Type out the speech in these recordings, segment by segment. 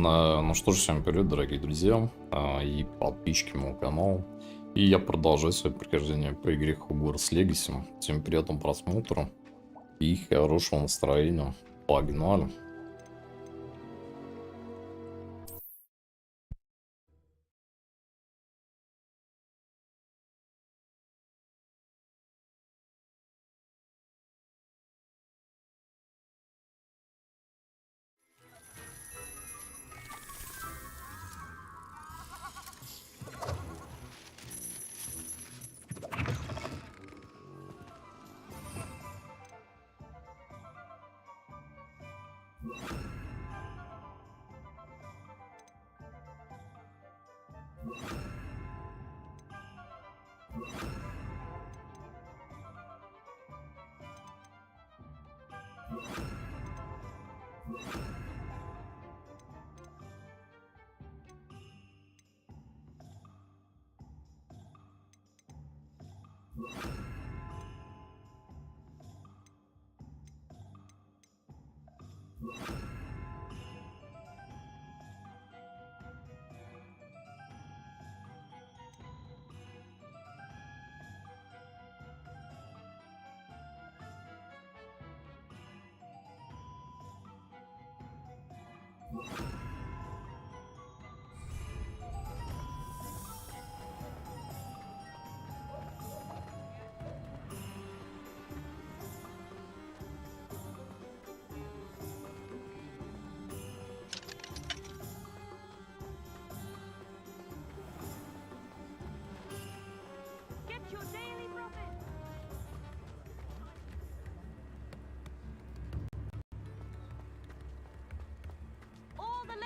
Ну что ж, всем привет, дорогие друзья и подписчики моего канала. И я продолжаю свое прохождение по игре HOGWARTS LEGACY. Всем приятного просмотра и хорошего настроения. Погнали!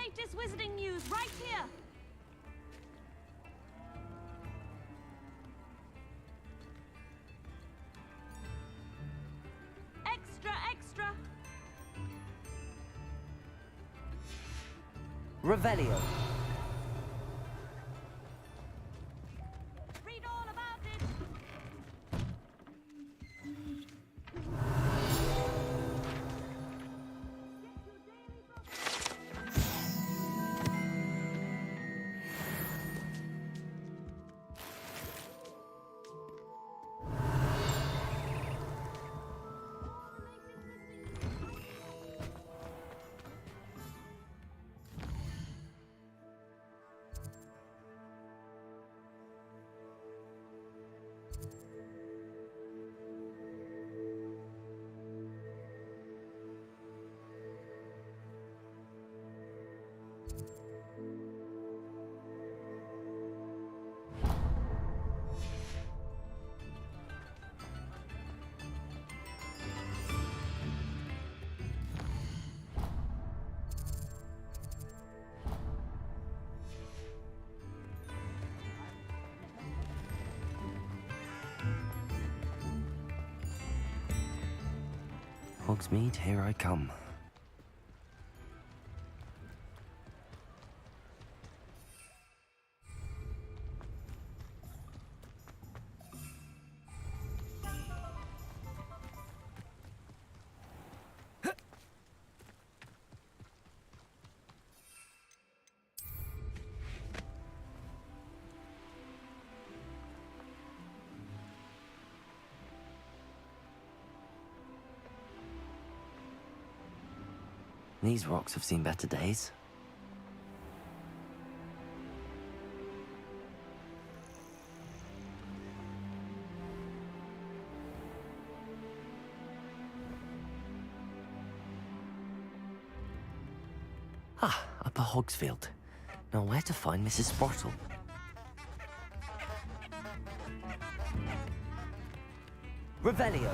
Latest wizarding news right here. Extra, extra. Revelio. Read all about it. Hogsmeade, here I come. These rocks have seen better days. Ah, Upper Hogsfield. Now where to find Mrs. Sportle? Revelio.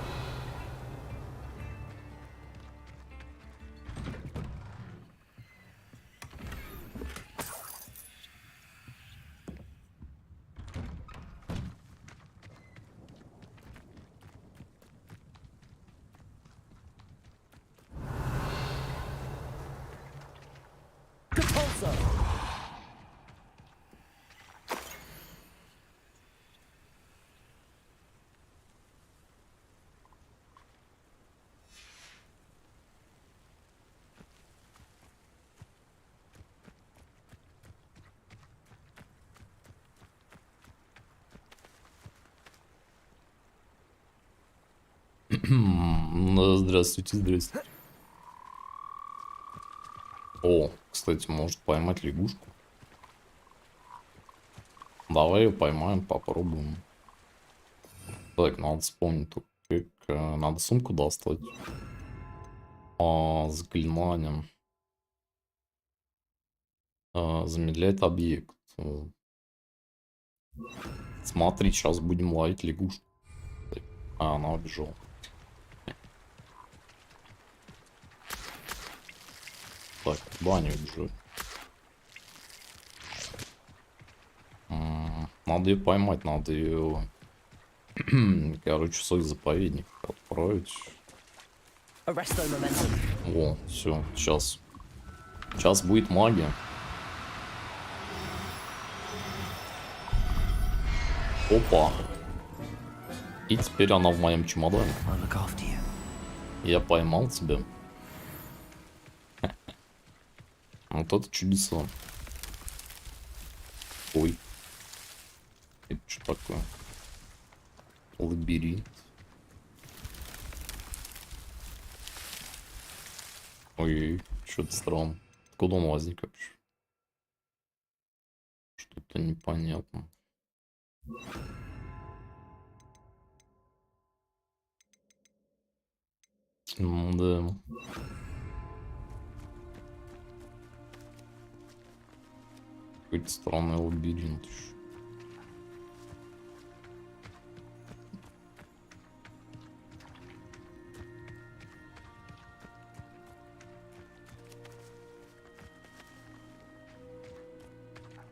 Ну, здравствуйте, здрасте. О, кстати, может поймать лягушку. Давай ее поймаем, попробуем. Так, надо вспомнить, только как надо сумку достать. Заклинанием. Замедляет объект. Смотри, сейчас будем ловить лягушку. Так, она убежала. Так, куда они убежали? Надо ее поймать, надо ее, короче, в свой заповедник отправить. Arresto momentum. О, все, сейчас. Сейчас будет магия. Опа. И теперь она в моем чемодане. I'll look after you. Я поймал тебя. Вот это чудеса. Ой. Это что такое? Лабиринт. Ой, что-то странно. Откуда он возник вообще? Что-то непонятно. Да. Какой-то странный лабиринт еще.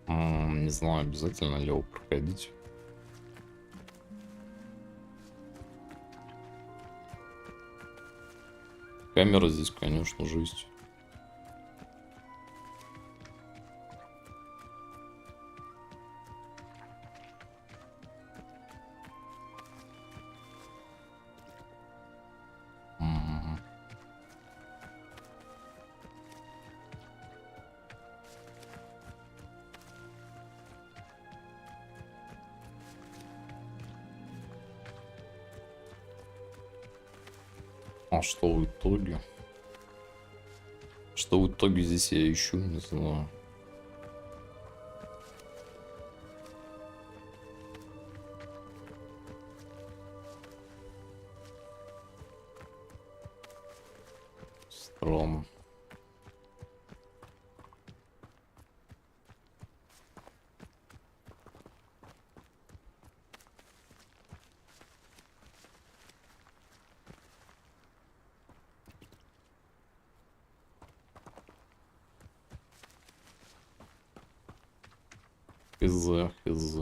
Не знаю, обязательно ли его проходить. Камера здесь, конечно, жесть. А что в итоге? Что в итоге здесь я ищу, не знаю. Странно. Хз.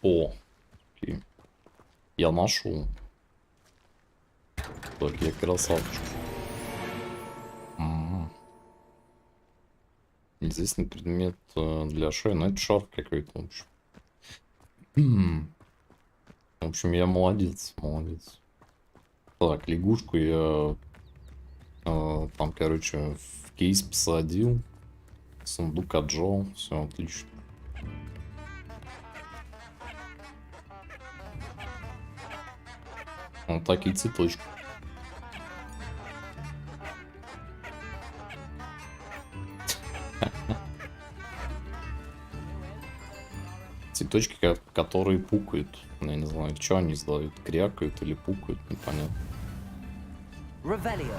О, окей. Я нашел. Так, я красавчик. Неизвестный предмет для шеи, но это шар какой-то, в общем. В общем, я молодец, молодец. Так, лягушку я там, короче, в кейс посадил. Сундук отжал, все отлично. Вот такие цветочки. Цветочки, которые пукают. Я не знаю, что они издают. Крякают или пукают, непонятно. Revelio.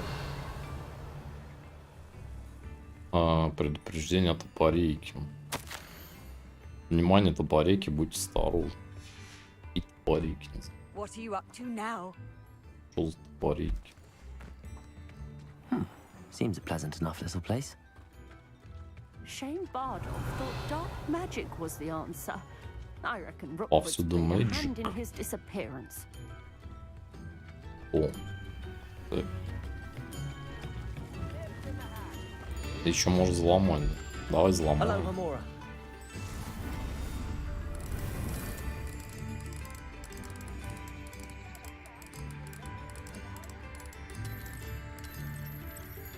Предупреждение от топорейки. Внимание, топорейки, будьте осторожны. И топорейки, не знаю. What are you up to now? Что за топорейки? Seems a pleasant enough little place. Shane Bardolph thought dark magic was the answer. I reckon Rookwood's Повсюду played a magic. hand in his disappearance. О. Так. Еще может взломать. Давай Hello, взломаем. Hamora.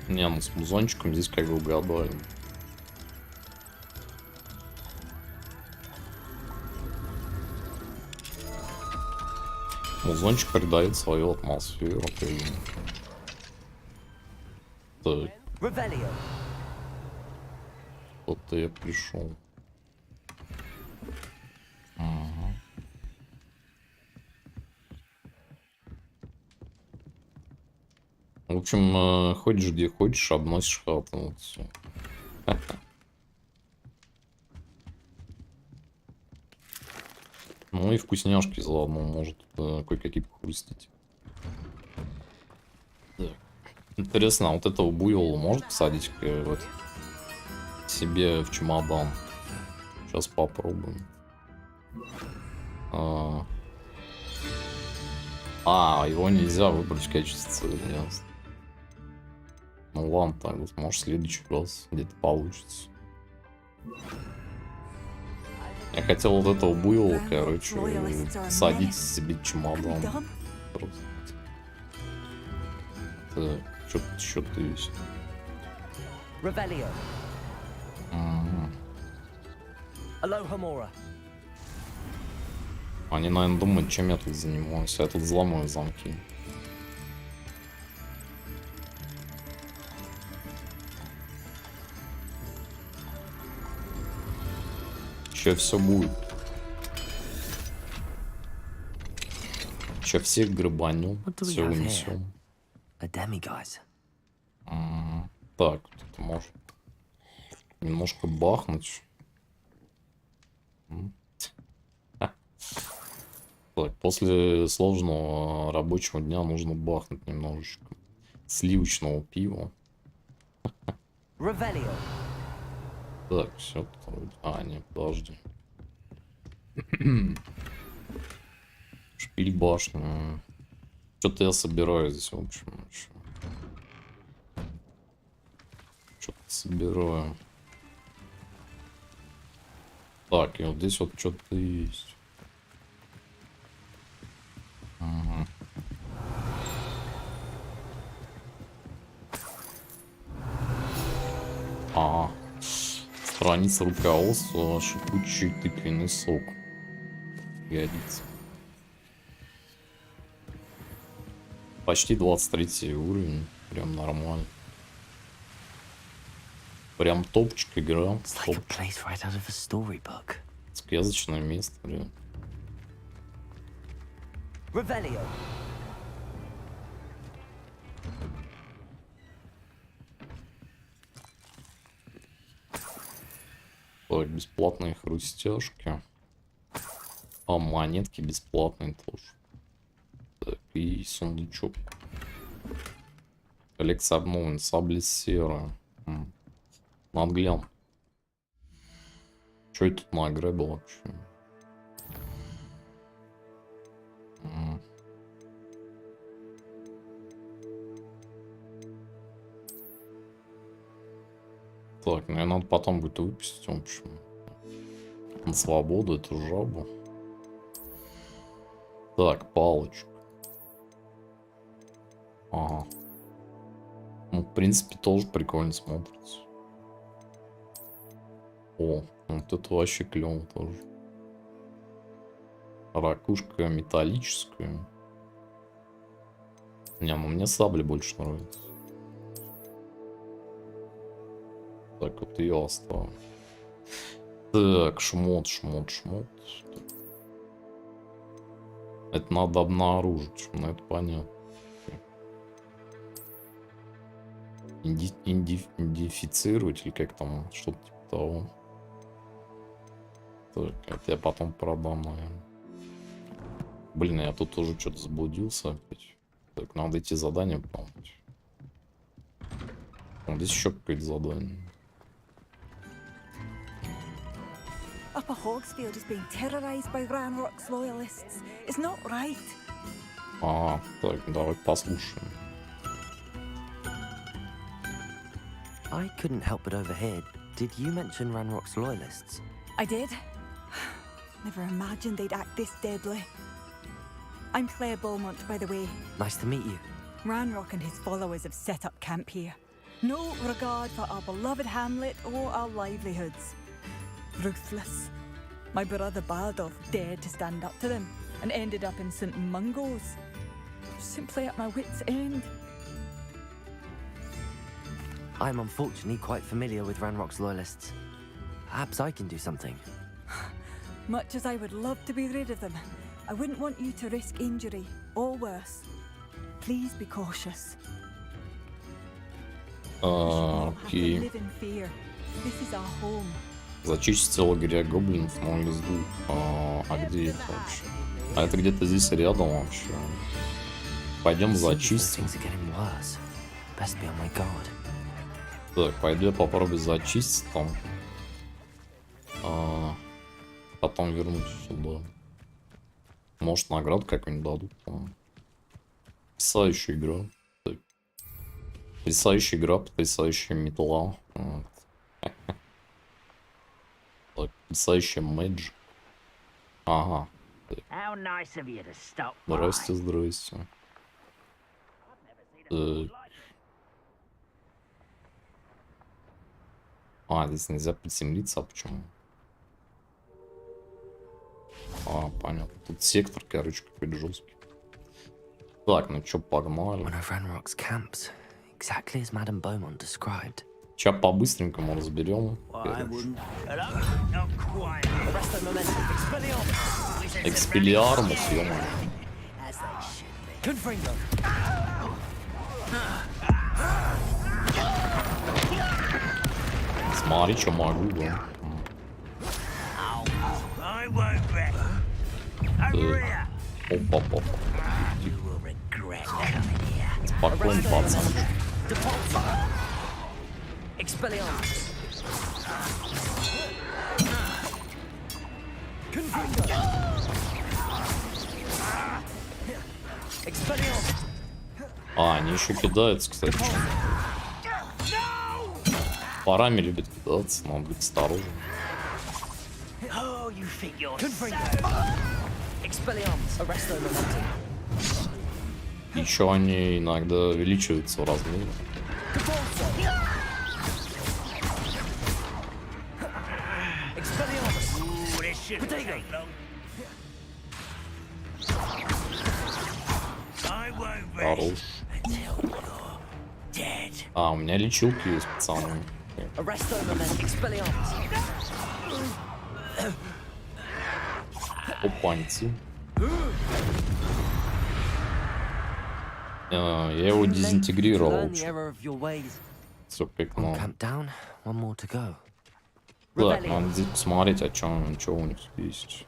Не, ну с музончиком здесь как бы угадали. Музончик придает свою атмосферу. Так, Revelio. вот я пришел. Ага. В общем, ходишь где хочешь, обносишь хату. Вот всё. Ну и вкусняшки заодно может кое-какие похрустить. Так. Интересно, а вот этого буйвола может посадить себе в чемодан? Сейчас попробуем. Его нельзя выбрать в качестве цели. Ну ладно, так вот, может в следующий раз где-то получится. Я хотел вот этого буйвола, короче, садить себе чемодан. Просто. Так, что-то еще-то есть. Revelio. Alohomora. Они, наверное, думают, чем я тут занимаюсь. Я тут взломаю замки. Сейчас все будет. Сейчас всех грабанем, все унесем. A demiguise. Так, тут может немножко бахнуть. Так, после сложного рабочего дня нужно бахнуть немножечко сливочного пива. Revelio. Так, все. Нет, подожди. Шпиль башню. Что-то я собираю здесь, в общем. Что-то собираю. Так, и вот здесь вот что-то есть. Ага. Страница руководства, шипучий тыквенный сок. Годится. Почти 23 уровень. Прям нормально. Прям топчик игра. Сказочное место, блин. Revelio. Так, бесплатные хрустяшки. Монетки бесплатные тоже. Так, и сундучок. Коллекция обновлена. Сабли серая. Надо глянуть. Что я тут награбил вообще? Так, наверное, надо потом будет выпустить, в общем. На свободу эту жабу. Так, палочка. Ага. Ну, в принципе, тоже прикольно смотрится. О, вот это вообще клево тоже. Ракушка металлическая. Не, ну мне сабли больше нравится. Так, вот ее оставлю. Так, шмот. Это надо обнаружить, ну это понятно. Идентифицировать или как там, что-то типа того. Так, это я потом продам, наверное. Блин, я тут тоже что-то заблудился опять. Так, надо идти задание выполнять. Вот здесь еще какое-то задание. Upper Hogsfield is being terrorized by Ranrock's loyalists. It's not right. Так, давай послушаем. I couldn't help but overhear. Did you mention Ranrock's loyalists? I did. Never imagined they'd act this deadly. I'm Claire Beaumont, by the way. Nice to meet you. Ranrock and his followers have set up camp here. No regard for our beloved hamlet or our livelihoods. Ruthless. My brother Baldov dared to stand up to them. and ended up in St. Mungo's. Simply at my wit's end. I'm unfortunately quite familiar with Ranrock's loyalists. Perhaps I can do something. Much as I would love to be rid of them, I wouldn't want you to risk injury, or worse. Please be cautious. Окей. Live in fear. This is our home. Зачистить лагеря гоблинов на лизду. А где это вообще? А это где-то здесь рядом вообще. Пойдем зачистим. Так, пойду я попробую зачистить там. Потом вернусь сюда. Может, награду какую-нибудь дадут там. Потрясающая игра. Так. Потрясающая игра, потрясающая метла. Вот. Так, потрясающая мэджик. Ага. Здрасте, здрасте. Так. А, здесь нельзя приземлиться, а почему? А, понятно. Тут сектор, короче, какой-то жесткий. Так, ну чё, погнали. Сейчас по-быстренькому разберем. Экспелиармус, ё-моё. Смотри, что могу, да. Опа-опа. Спокойно, пацан. А, они еще кидаются, кстати. Парами любят кидаться, надо быть осторожным. Еще они иногда увеличиваются в размере. Хорош. А, у меня лечилки есть, пацаны. Опаньте. Я его дезинтегрировал. Все как надо. Так, надо здесь посмотреть, а что у них есть.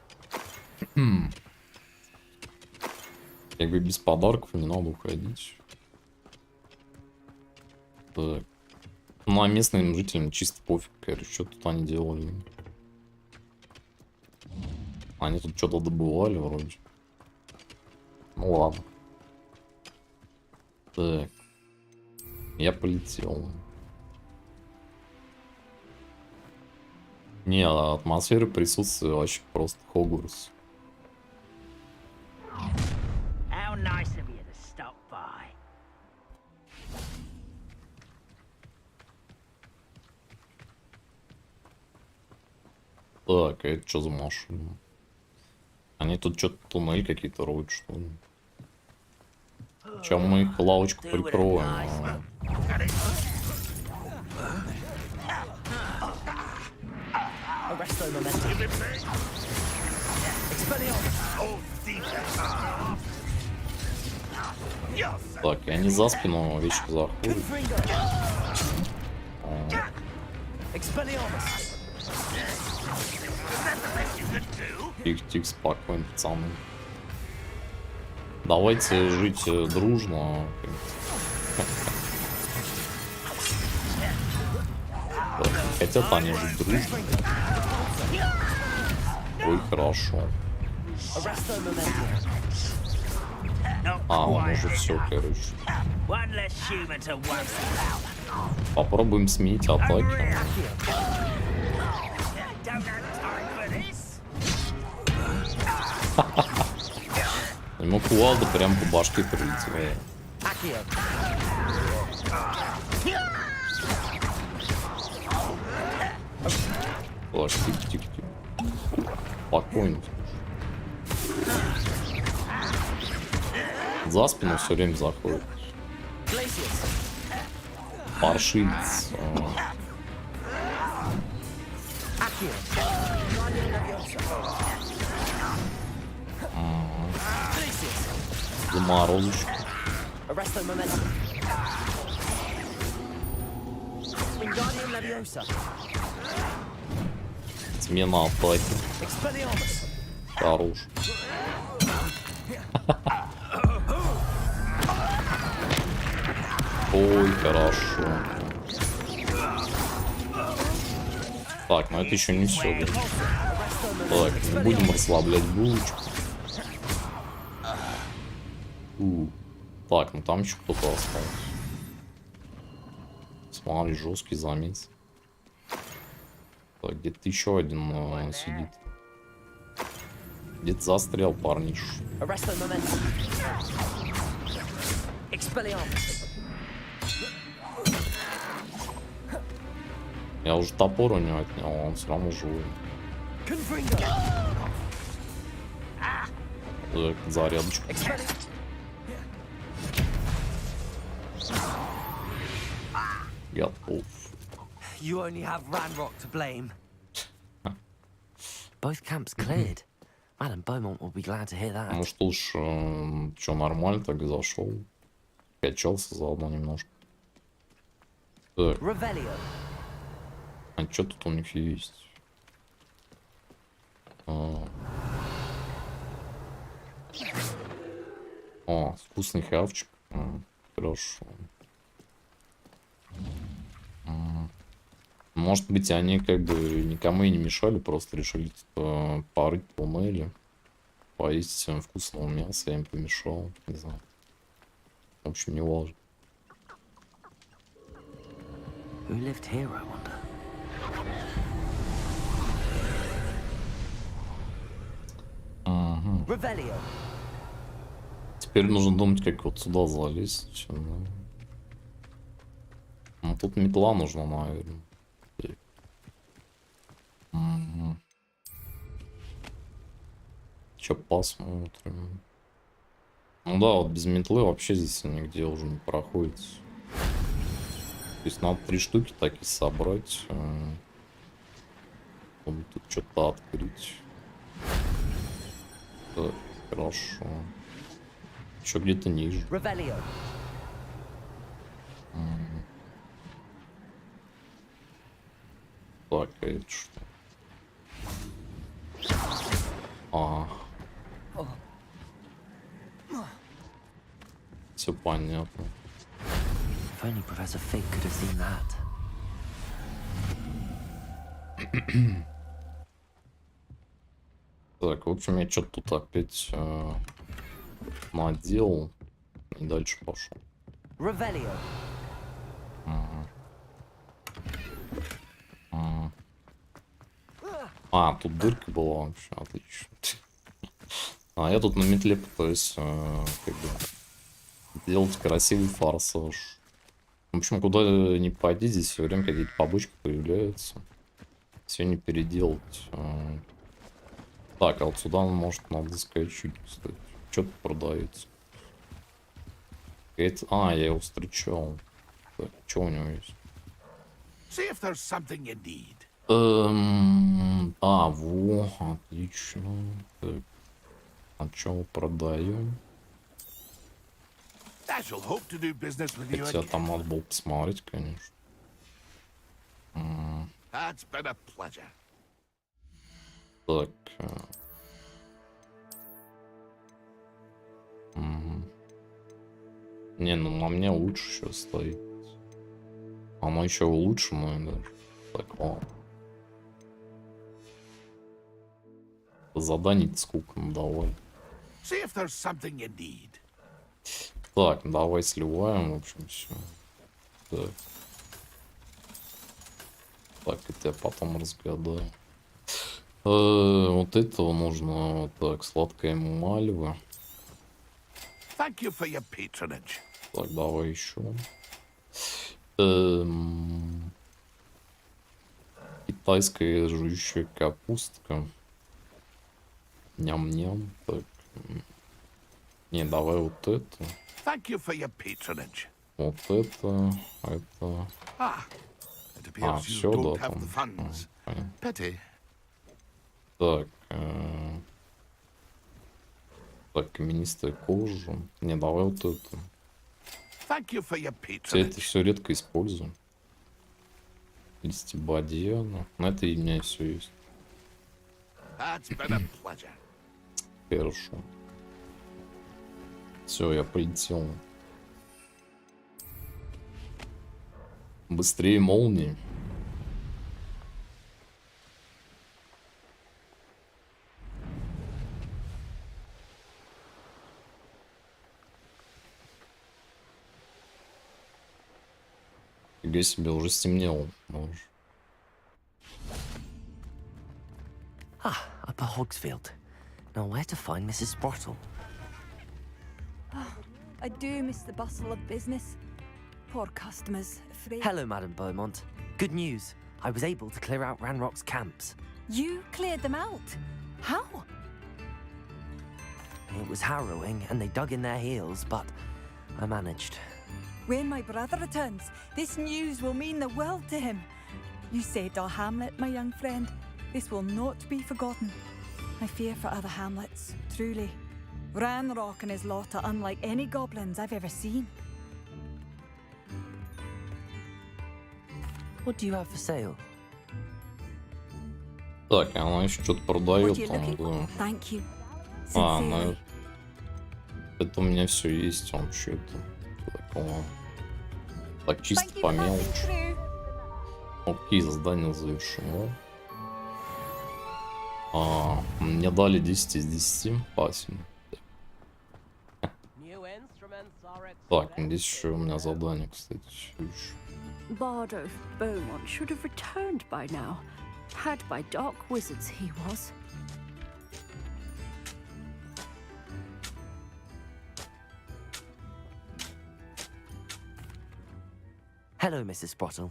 Как бы без подарков не надо уходить. Так. Ну, а местным жителям чисто пофиг, короче, что тут они делали. Они тут что-то добывали вроде. Ну ладно. Так. Я полетел. Не, атмосфера присутствия вообще просто Хогвартс. Так, а это что за машина? Они тут что-то туннель какие-то роют, что ли? Чем мы их лавочку прикроем? Так, и они за спину вечно заходят. Тихо-тихо, спокойно, пацаны. Давайте жить дружно. Хотят они жить дружно. Ой, хорошо. А, он уже все, короче. Попробуем сменить атаки. Ему кувалда прям по башке прилетела. Так, тихо-тихо. Спокойно. За спину все время заходит. Паршивец. Заморозочку. Смена атаки. Хорош. Ой, хорошо. Так, ну это еще не все. Да? Так, не будем расслаблять булочку. Так, ну там еще кто-то остался. Смотри, жесткий замес. Так, где-то еще один сидит. Где-то застрял парниш. Я уже топор у него отнял, а он все равно живой. Так, зарядочку. Готов. You only have Ranrock to blame. Both camps cleared. Madam Beaumont will be glad to hear that. Ну что ж, что, нормально так зашел. Качался заодно немножко. Так. А что тут у них есть? О, вкусный хавчик. Хорошо. Может быть, они как бы никому и не мешали, просто решили типа, порыть туннели, поесть вкусного мяса, я им помешал, не знаю. В общем, не важно. Who lived here, I wonder? Ага. Теперь нужно думать, как вот сюда залезть. Ну, тут метла нужна, наверное. Угу. Че, посмотрим. Ну да, вот без метлы вообще здесь нигде уже не проходит. То есть надо 3 штуки такие собрать. Чтобы тут что-то открыть. Так, хорошо. Еще где-то ниже. Так, это что? Все понятно. If only Professor Fig could have seen that. Так, в общем, я что-то тут опять наделал и дальше пошел. Тут дырка была вообще, отлично. А я тут на метле пытаюсь как бы делать красивый форсаж. В общем, куда ни пойди, здесь все время какие-то побочки появляются. Все не переделать. Так, а вот сюда, может, надо скачать, кстати. Что-то продается. Я его встречал. Так, что у него есть? Во, отлично. Так. А что продаем? Хотя там надо было посмотреть, конечно. Так. Не, ну на мне лучше сейчас стоит. Оно еще улучшенное даже. Так, ладно. Заданий сколько давай. Так, давай сливаем, в общем, все. Так. Так, это я потом разгадаю. Вот этого нужно. Так, сладкая мальва. Так, давай еще. Китайская жующая капустка. Ням-ням. Так. Не, давай вот это. Thank you for your patronage. Вот это. It appears you все, don't да, have the там. funds. Понятно. Pity. Так. Так, каменистая кожа. Не, давай вот это. Thank you for your Я это patronage. все редко использую. Листья бадьяна. На это и у меня все есть. That's been a pleasure. Хорошо. Все, я полетел. Быстрее молнии. Фига себе, уже стемнело. Ah, Upper Hogsfield. Now where to find Mrs. Sprottle? I do miss the bustle of business. Poor customers, afraid. Hello, Madam Beaumont. Good news. I was able to clear out Ranrock's camps. You cleared them out? How? It was harrowing, and they dug in their heels, but I managed. When my brother returns, this news will mean the world to him. You saved our hamlet, my young friend. This will not be forgotten. I fear for other hamlets, truly. Ranrock and his lot are unlike any goblins I've ever seen. What do you have for sale? Так, она еще что-то What продает. are you looking for? Thank you. Ну, Sincerely. это у меня все есть вообще-то. Такого. Так, чисто Thank you по for passing мелочи. through. Окей, задание завершено. Мне дали 10 из 10. Спасибо. Так, здесь еще у меня задание, кстати. Еще. Bardo Beaumont should have returned by now. Had by dark wizards he was. Hello, Mrs. Sprottle.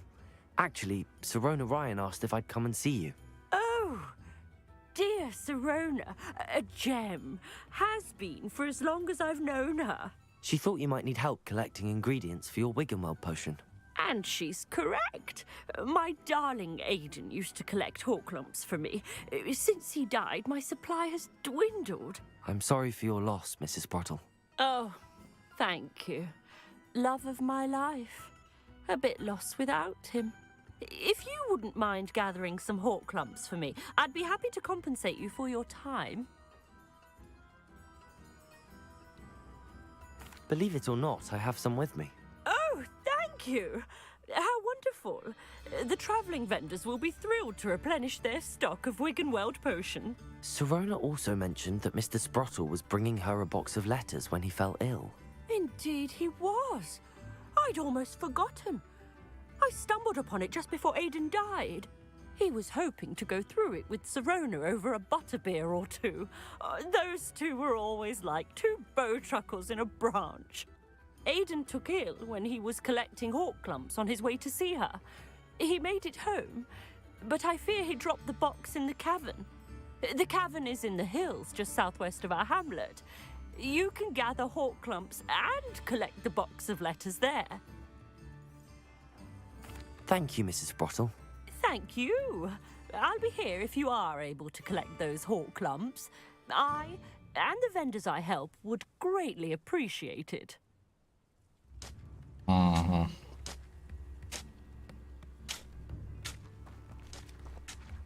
Actually, Sirona Ryan asked if I'd come and see you. Oh, dear Sirona, a gem. Has been for as long as I've known her. She thought you might need help collecting ingredients for your Wiggenweld potion. And she's correct. My darling Aidan used to collect hawk lumps for me. Since he died, my supply has dwindled. I'm sorry for your loss, Mrs. Sprottle. Oh, thank you. Love of my life. A bit lost without him. If you wouldn't mind gathering some hawk lumps for me, I'd be happy to compensate you for your time. Believe it or not, I have some with me. Oh, thank you. How wonderful. The travelling vendors will be thrilled to replenish their stock of Wiggenweld potion. Sirona also mentioned that Mr. Sprottle was bringing her a box of letters when he fell ill. Indeed he was. I'd almost forgotten. I stumbled upon it just before Aidan died. He was hoping to go through it with Sirona over a butterbeer or two. Those two were always like two bowtruckles in a branch. Aidan took ill when he was collecting hawk clumps on his way to see her. He made it home, but I fear he dropped the box in the cavern. The cavern is in the hills just southwest of our hamlet. You can gather hawk clumps and collect the box of letters there. Thank you, Mrs. Sprottle. Thank you. I'll be here if you are able to collect those hawk clumps. I and the vendors I help would greatly appreciate it. Ага.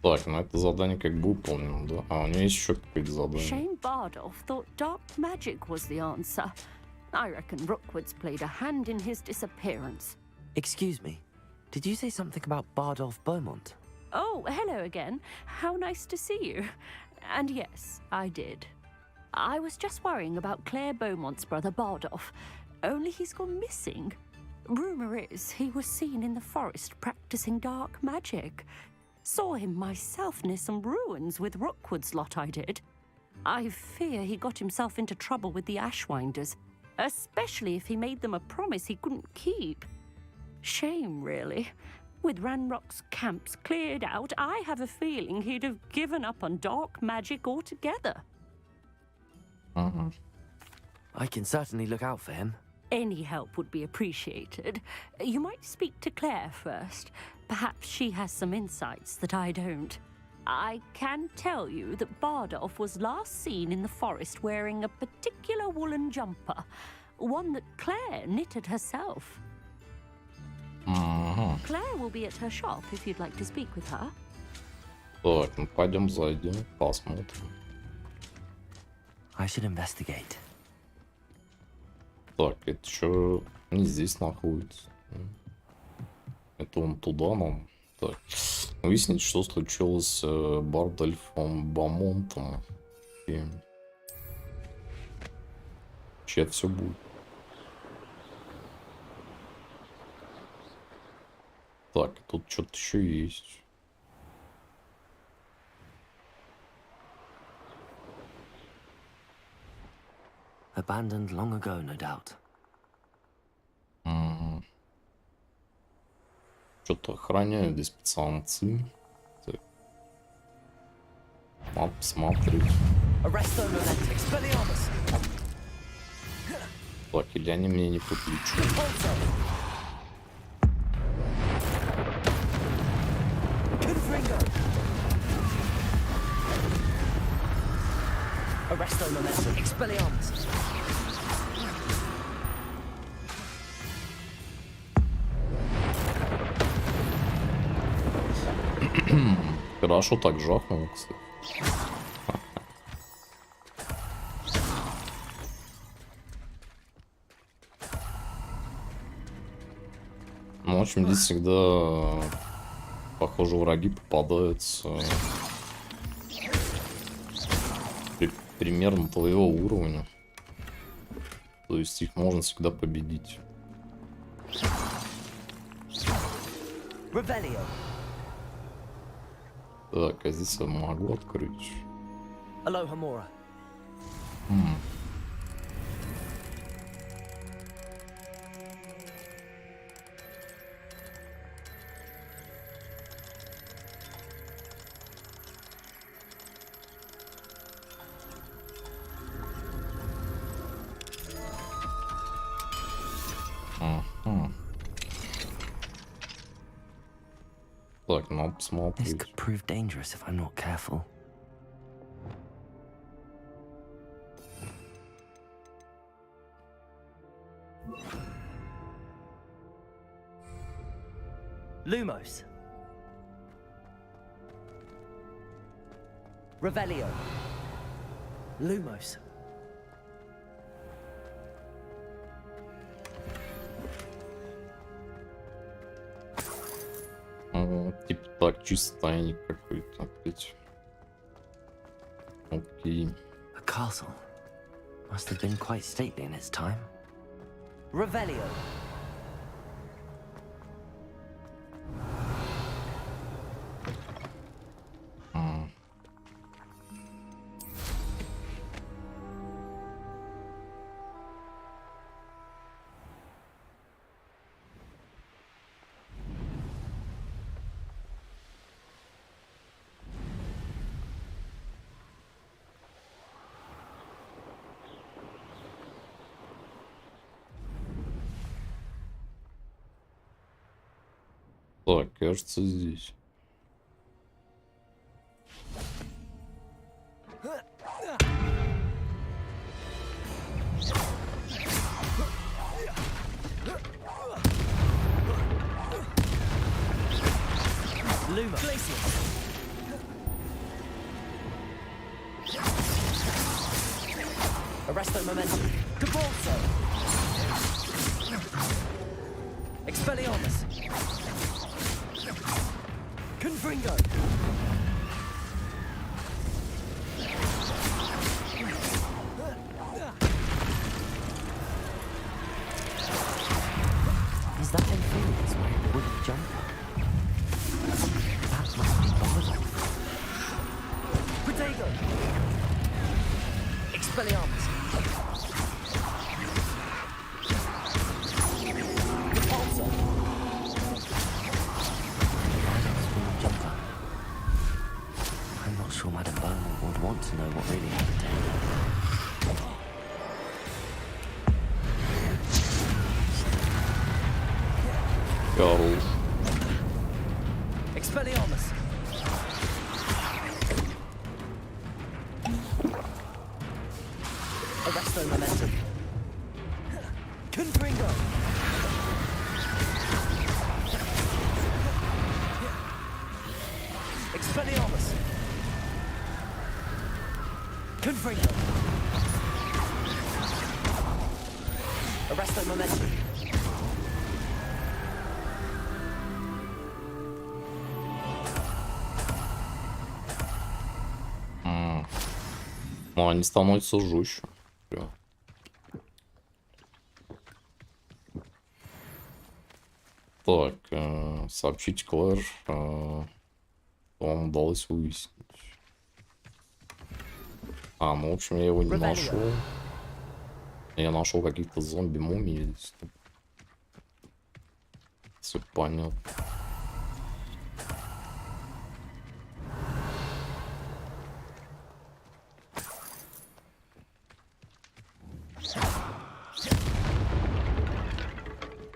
Так, ну это задание как бы выполнено, да? А у нее есть еще какое-то задание. Shane Bardolph thought dark magic was the answer. I reckon Rookwood's played a hand in his disappearance. Excuse me, did you say something about Bardolph Beaumont? Oh, hello again. How nice to see you. And yes, I did. I was just worrying about Claire Beaumont's brother Bardolph. Only he's gone missing. Rumour is he was seen in the forest practicing dark magic. Saw him myself near some ruins with Rookwood's lot, I did. I fear he got himself into trouble with the Ashwinders, especially if he made them a promise he couldn't keep. Shame, really. With Ranrock's camps cleared out, I have a feeling he'd have given up on dark magic altogether. Ага. I can certainly look out for him. Any help would be appreciated. You might speak to Claire first. Perhaps she has some insights that I don't. I can tell you that Bardolph was last seen in the forest wearing a particular woolen jumper, one that Claire knitted herself. Claire will be at her shop if you'd like to speak with her. Так, ну пойдем зайдем, посмотрим. I should investigate. Так, это что не здесь находится? Это он туда нам. Так, выяснить, что случилось с Бардольфом Бамонтом. И... Сейчас все будет. Так, тут что-то еще есть. Abandoned long ago, no doubt. Что-то охраняют здесь пацанцы. Так. Надо посмотреть. Так, или они мне не подключат. Хорошо так жахнул, кстати. Ну, в общем, здесь всегда, похоже, враги попадаются примерно твоего уровня. То есть их можно всегда победить. Так, а здесь я могу открыть. Так, надо This посмотреть. could prove dangerous if I'm not careful. Lumos. Revelio. Lumos. Типа так, чисто тайник какой-то опять. Окей. A castle. Must have been quite stately in its time. Revelio. Так, кажется, здесь. Luma. Arresto momentum. Cabalso. Expelliarmus. Confringo. Is that influence wearing the wooden jumper? That must be Bardolph. Protego. Expelliarmus. Repulsor. Bardolph's wooden jumper. I'm not sure Madame Bowman would want to know what really happened to him. Хорош. Expelliarmus. Arresto momentum. Confringo. Expelliarmus. Confringo. Arresto momentum. Ну, они становятся жестче. Прям. Так, сообщить Клэр, вам удалось выяснить. Ну, в общем, я его не нашел. Я нашел каких-то зомби-мумий. Все понятно.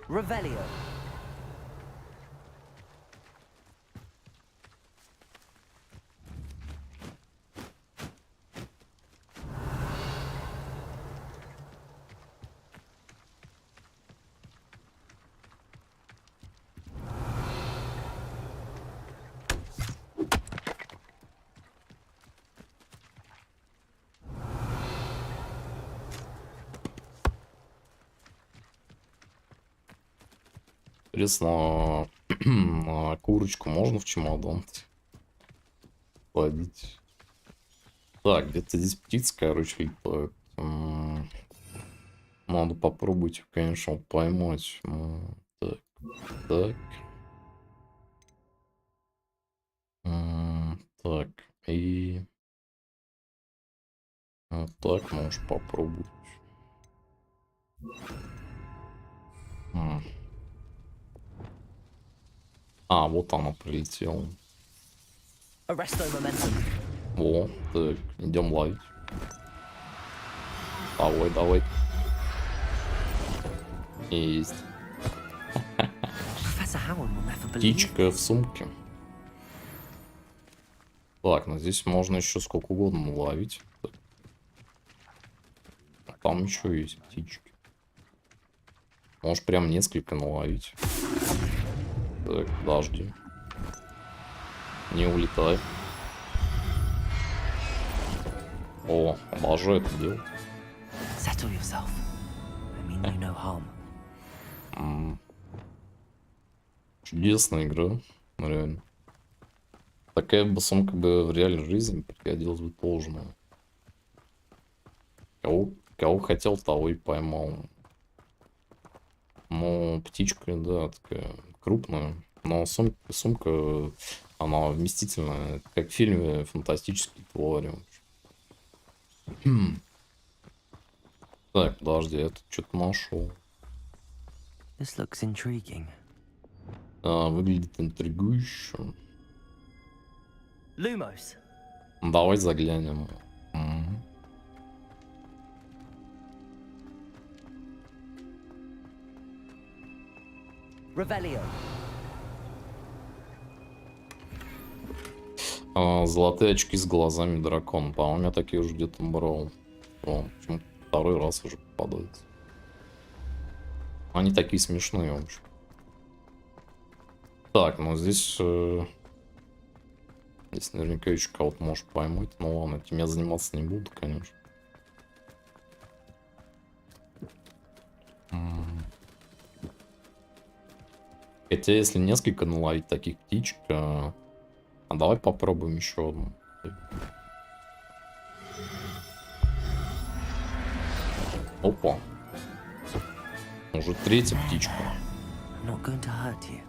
Revelio. Интересно, курочку можно в чемодан кладить? Так, где-то здесь птица, короче, летает. Надо попробовать, конечно, поймать. Так, так. Так, и... Вот так можешь попробовать. Вот она прилетела. Arresto momentum. О, так, идем ловить. Давай, давай. Есть. Professor Howard will never believe. Птичка в сумке. Так, ну здесь можно еще сколько угодно ловить. Там еще есть птички. Можешь прям несколько наловить. Так, подожди. Не улетай. О, обожаю это делать. Settle yourself. I mean you no harm. Чудесная игра, реально. Такая бы сумка бы в реальной жизни пригодилась бы тоже. Кого хотел, того и поймал. Но птичка, да, такая крупная. Но сумка, она вместительная. Как в фильме «Фантастические твари». Так, подожди, я тут что-то нашел. This looks intriguing. Выглядит интригующе. Lumos. Давай заглянем. Revelio. Золотые очки с глазами дракона. По-моему, я такие уже где-то брал. Почему второй раз уже попадаются. Они такие смешные, в общем. Так, ну здесь... Здесь наверняка еще кого-то может поймать. Ну ладно, этим я заниматься не буду, конечно. Хотя, если несколько наловить таких птичек... давай попробуем еще одну. Опа. Уже третья птичка. I'm not going to hurt you.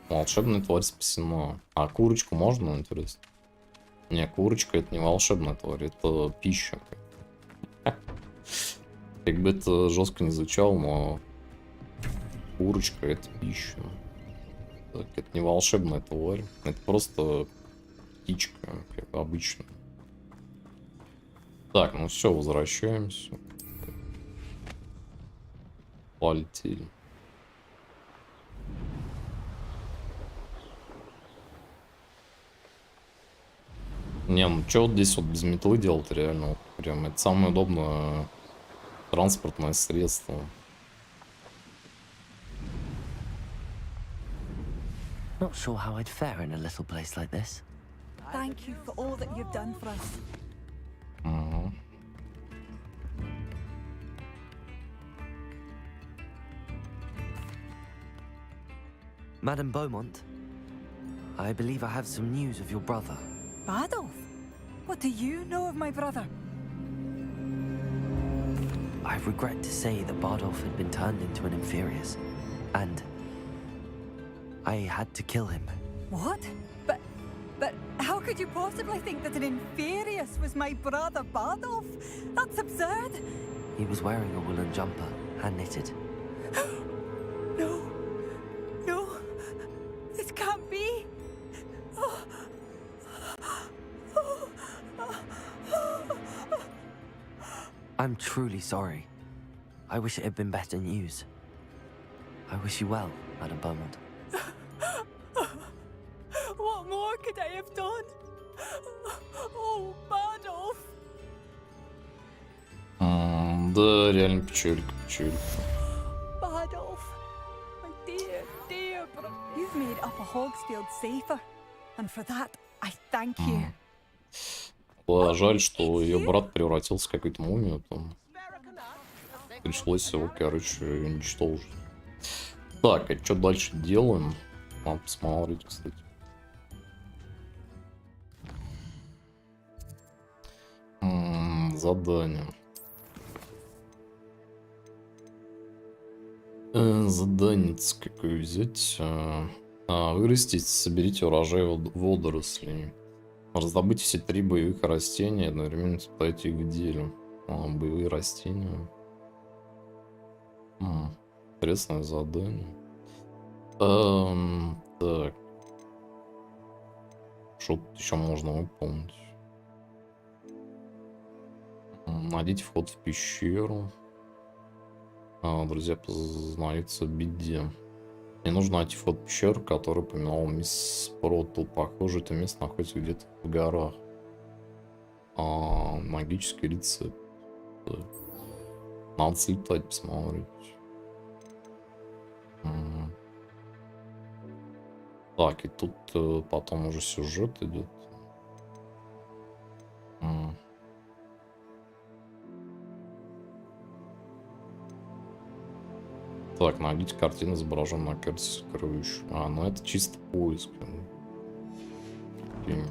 Волшебная тварь спасена. А курочку можно, интересно? Не, курочка это не волшебная тварь, это пища. Как бы это жестко не звучало, но курочка это пища. Так, это не волшебная тварь, это просто птичка, как обычно. Так, ну все, возвращаемся. Полетели. Не, ну что вот здесь вот без метлы делать реально? Вот прям это самое удобное транспортное средство. Not sure how I'd fare in a little place like this. Thank you for all that you've done for us. Ага. Madame Beaumont, I believe I have some news of your brother. Adolf, what do you know of my brother? I regret to say that Bardolph had been turned into an Inferius, and I had to kill him. What? But how could you possibly think that an Inferius was my brother Bardolph? That's absurd. He was wearing a woolen jumper, hand-knitted. No. No. This can't be. I'm truly sorry. I wish it had been better news. I wish you well, Madame Beaumont. What more could I have done? Oh, Bardolph. Да, реально печалька, печалька. Bardolph. My dear, dear brother. You've made Upper Hogsfield safer. And for that, I thank you. Да, жаль, что ее брат превратился в какую-то мумию. Там. Пришлось его, короче, уничтожить. Так, а что дальше делаем? Надо посмотреть, кстати. Задание. Заданец какой взять? Вырастить, соберите урожай водорослей. Раздобыть все 3 боевых растения, одновременно подайте их в деле. Боевые растения. Интересное задание. Так. Что тут еще можно выполнить? Найдите вход в пещеру. Друзья познаются в беде. Мне нужно найти вход в пещеру, который упоминал мисс Протл. Похоже, это место находится где-то в горах. Магический рецепт. Так. Надо слетать, посмотреть. Так, и тут потом уже сюжет идет. Так, найдите картину, изображенную на карте сокровищ. Ну это чисто поиск. Окей.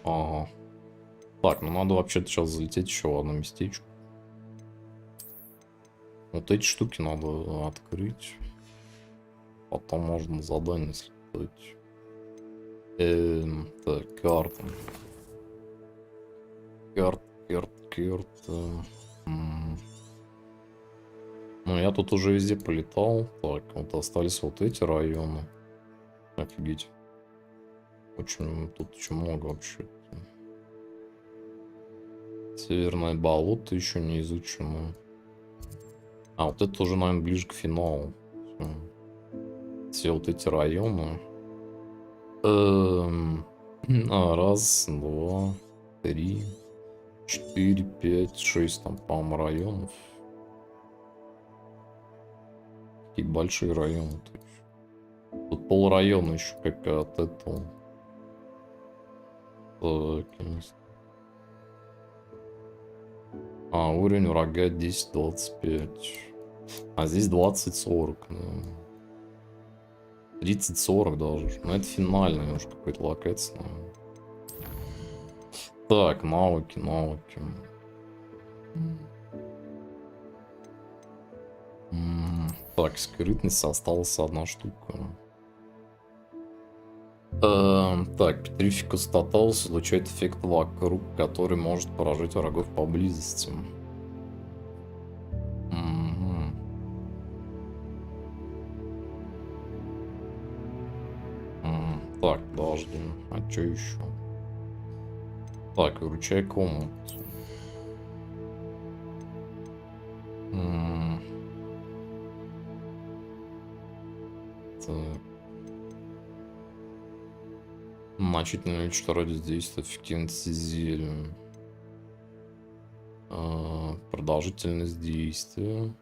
Ага. Так, ну надо вообще-то сейчас залететь еще в одно местечко. Вот эти штуки надо открыть. Потом можно задание слетать. Так, карта. Карта. Ну, я тут уже везде полетал. Так, вот остались вот эти районы. Офигеть. Очень, тут очень много вообще. Северное болото еще не изучено. Вот это уже, наверное, ближе к финалу. Все вот эти районы. Раз, два, три, 4, 5, 6 там, по-моему, районов. Такие большие районы. Тут полрайона еще как от этого. Так, уровень врага 10-25. А здесь 20-40. 30-40 даже. Но это финальная уже какой-то локация. Так, навыки. Так, скрытность осталась одна штука. Так, Петрификус Тоталус излучает эффект вокруг, который может поражать врагов поблизости. Так, подожди. А что еще? Так, выручай комнату. Так. Значительно увеличить радиус действия, эффективность зелья. Продолжительность действия.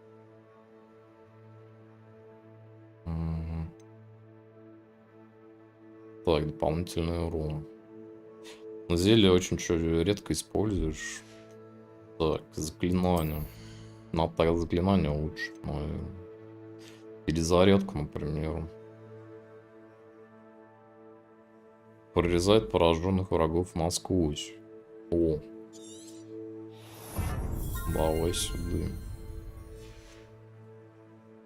Так, дополнительный урон. Но зелье очень редко используешь. Так, заклинание. Надо так заклинание лучше. Перезарядку, например. Прорезает пораженных врагов насквозь. О. Давай сюда.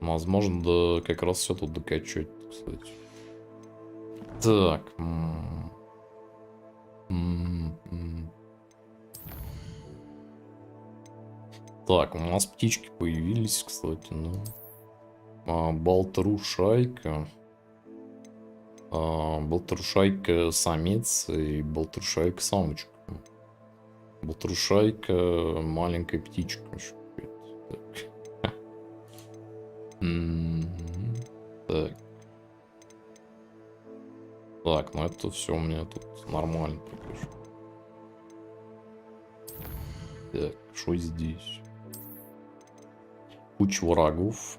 Возможно, да, как раз все тут докачать, кстати. Так. Так, у нас птички появились, кстати, ну. Болтрушайка. Болтрушайка самец и болтрушайка самочка. Болтрушайка маленькая птичка. Так. Так. Так, ну это все у меня тут нормально покажу. Так, что здесь? Куча врагов.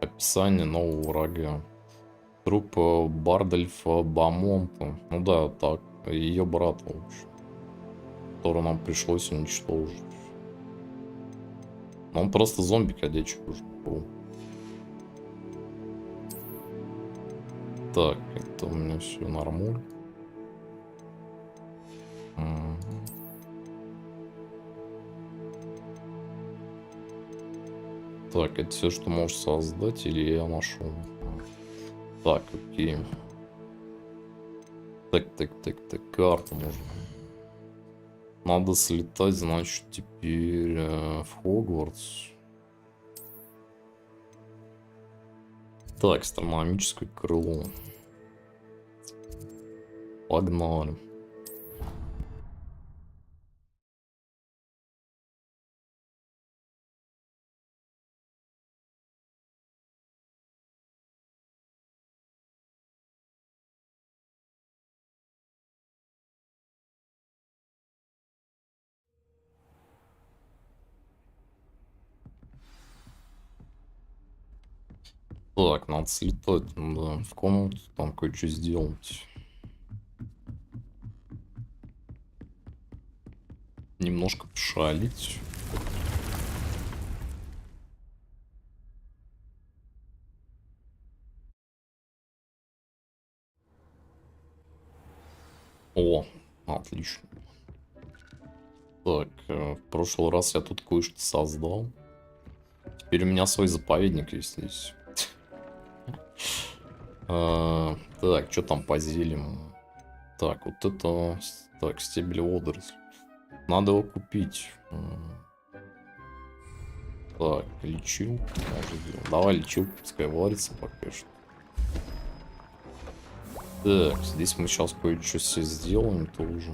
Описание нового врага. Труп Бардольфа Бамонта. Ну да, так. Ее брат, в общем. Которого нам пришлось уничтожить. Но он просто зомби ходячий уже был. Так, это у меня все нормально. Так, это все, что можешь создать, или я нашел? Так, окей. Так, карту можно. Надо слетать, значит, теперь в Хогвартс. Так, астрономическое крыло. Погнали. Так, надо слетать, да, в комнату, там кое-что сделать. Немножко пошалить. О, отлично. Так, в прошлый раз я тут кое-что создал. Теперь у меня свой заповедник есть здесь. Так, что там по зельям? Так, вот это... Так, стебель водоросль. Надо его купить. Так, лечилку. Давай лечилку, пускай варится пока что. Так, здесь мы сейчас кое-что все сделаем тоже.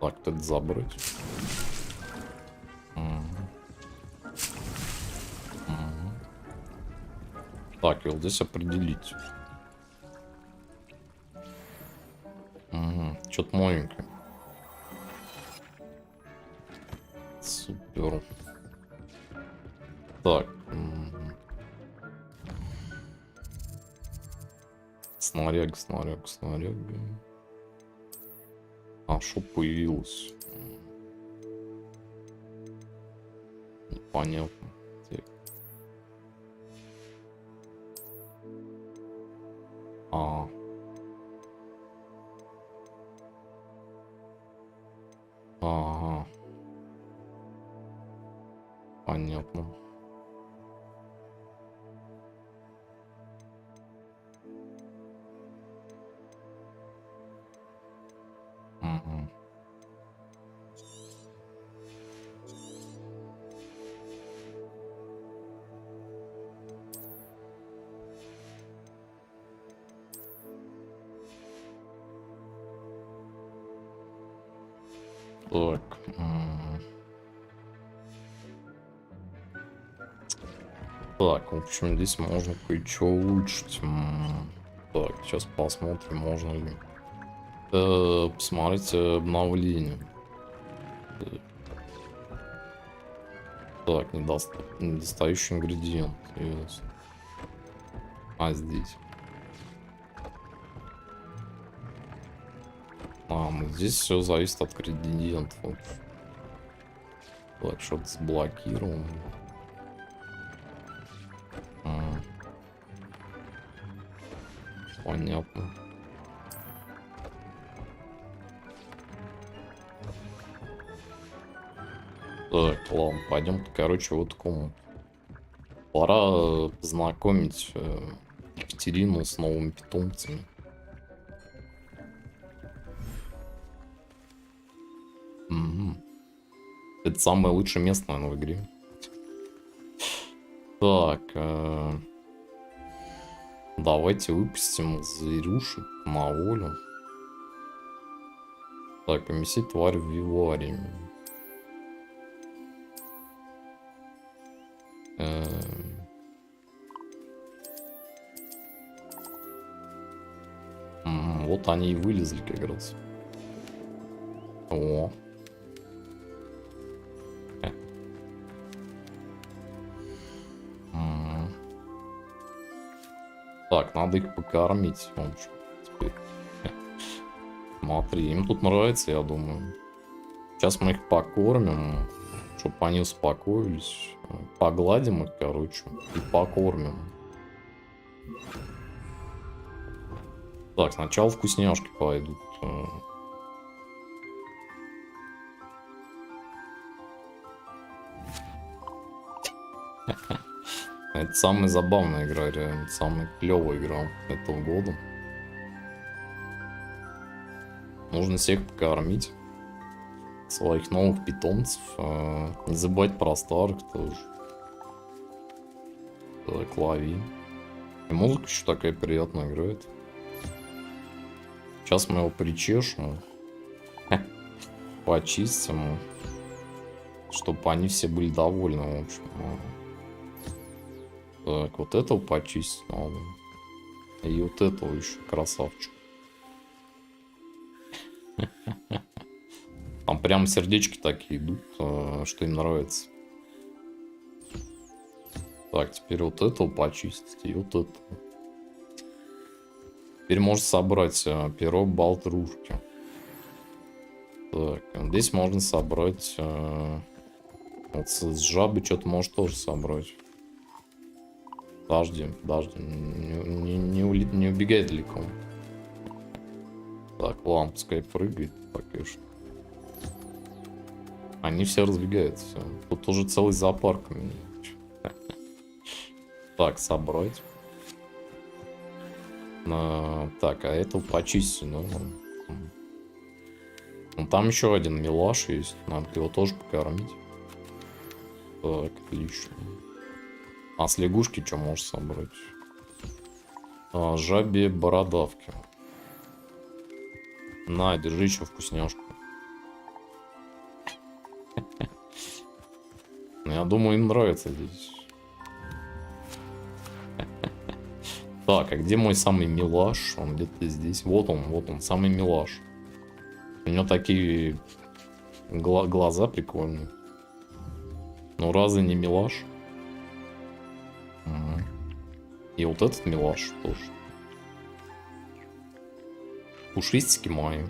Так, это забрать. Так, и вот здесь определить. Что-то новенькое. Супер. Так. Снаряга. А, что появилось? Непонятно. Так. Ага. Понятно. Угу. Так. Так, в общем, здесь можно кое-что улучшить. Так, сейчас посмотрим, можно ли посмотреть обновление. Так, недостающий ингредиент. Yes. А здесь. Ну здесь все зависит от ингредиентов. Так, что-то заблокировано. Понятно. Так, ладно, пойдем, короче, вот в комнату. Пора познакомить Екатерину с новыми питомцами. Это самое лучшее место, наверное, в игре. Так, давайте выпустим зверюшек на волю. Так, поместить тварь в виварий. Вот они и вылезли как раз. О. Так, надо их покормить. В общем, теперь. Смотри, им тут нравится, я думаю. Сейчас мы их покормим, чтобы они успокоились. Погладим их, короче, и покормим. Так, сначала вкусняшки пойдут. Это самая забавная игра, реально. Самая клевая игра этого года. Нужно всех покормить. Своих новых питомцев. Не забывать про старых тоже. Так, лови. И музыка еще такая приятная играет. Сейчас мы его причешем. Почистим. Чтобы они все были довольны, в общем. Так, вот этого почистить надо. И вот этого еще, красавчик. Там прям сердечки такие идут, что им нравится. Так, теперь вот этого почистить и вот это. Теперь можно собрать перо болтрушки. Так, здесь можно собрать... вот с жабы что-то может тоже собрать. Подожди, не убегай далеко. Так, ладно, пускай прыгает пока что. Они все разбегаются. Тут уже целый зоопарк. Так, собрать. Так, а этого почистить, да? Ну, там еще один милаш есть. Надо его тоже покормить. Так, отлично. А с лягушки что можешь собрать? Жабе бородавки. На, держи еще вкусняшку. Я думаю, им нравится здесь. Так, а где мой самый милаш? Он где-то здесь. Вот он, самый милаш. У него такие глаза прикольные. Ну, разве не милаш? И вот этот милаш тоже. Пушистики мои.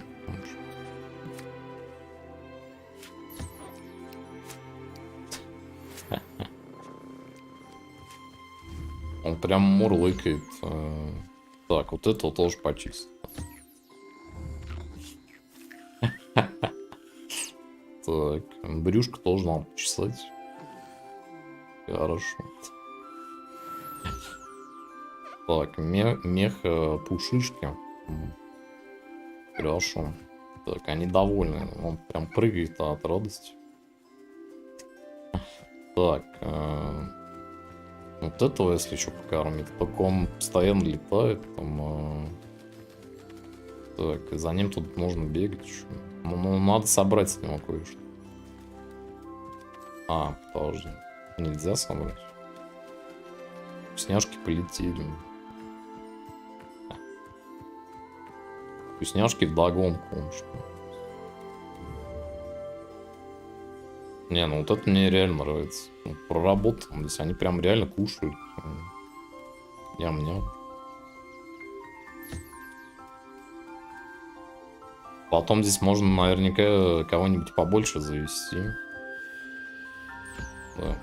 Он прям мурлыкает. Так, вот этого тоже почистить. Так, брюшко тоже надо почесать. Хорошо. Так, мех пушишки. Хорошо. Так, они довольны. Он прям прыгает от радости. Так, вот этого, если еще покормить, только он постоянно летает, там Так, за ним тут можно бегать еще. Ну, надо собрать с него кое-что. А, подожди. Нельзя собрать. Вкусняшки полетели. Вкусняшки вдогонку. Что? Не, ну вот это мне реально нравится. Ну, проработано. Здесь они прям реально кушают. Ням-ням. Потом здесь можно наверняка кого-нибудь побольше завести. Да.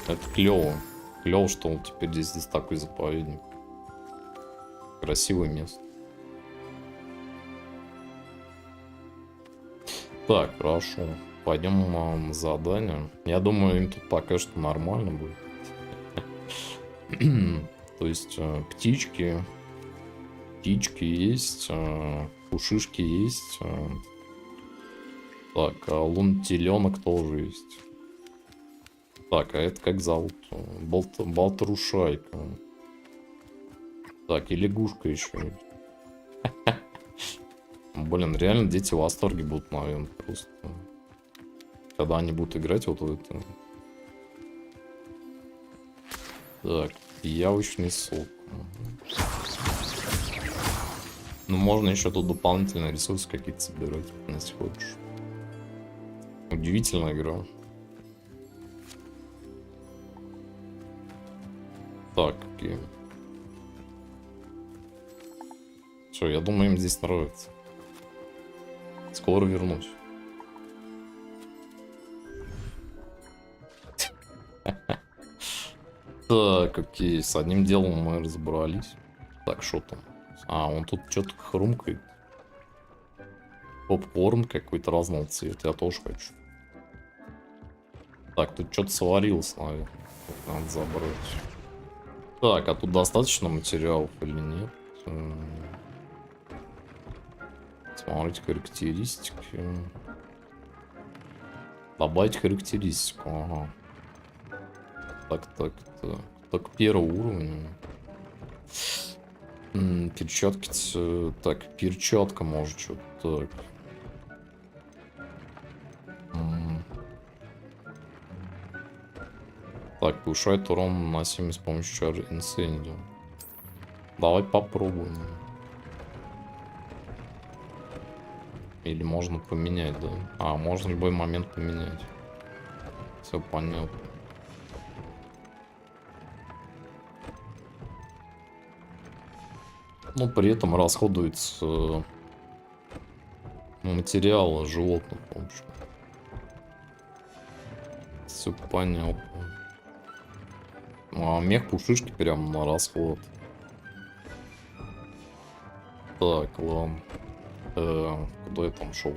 Это клево. Клево, что он теперь здесь такой заповедник. Красивое место. Так, хорошо. Пойдем на задание. Я думаю, им тут пока что нормально будет. То есть птички есть, пушишки есть. Так, а лун-теленок тоже есть. Так, а это как зовут? Болтрушайка. Так, и лягушка еще есть. Блин, реально дети в восторге будут, наверное, просто. Когда они будут играть вот в это. Так, яблочный сок. Ну, можно еще тут дополнительные ресурсы какие-то собирать, если хочешь. Удивительная игра. Так, какие. Все, я думаю, им здесь нравится. Скоро вернусь. Так, окей, с одним делом мы разобрались. Так, что там? А, он тут что-то хрумкает. Попкорн какой-то разного цвета, я тоже хочу. Так, тут что-то сварилось, наверное. Надо забрать. Так, а тут достаточно материалов или нет? Смотрите характеристики. Добавить характеристику, ага. Так. Так, первого уровня. Перчатки. Так, перчатка может что-то. Так. Так, повышает урон наносимый с помощью чар Insanity. Давай попробуем. Или можно поменять, да? А, можно в любой момент поменять. Все понятно. Но при этом расходуется материал животных, в общем. Все понятно. А мех пушишки прям на расход. Так, ладно. Куда я там шел?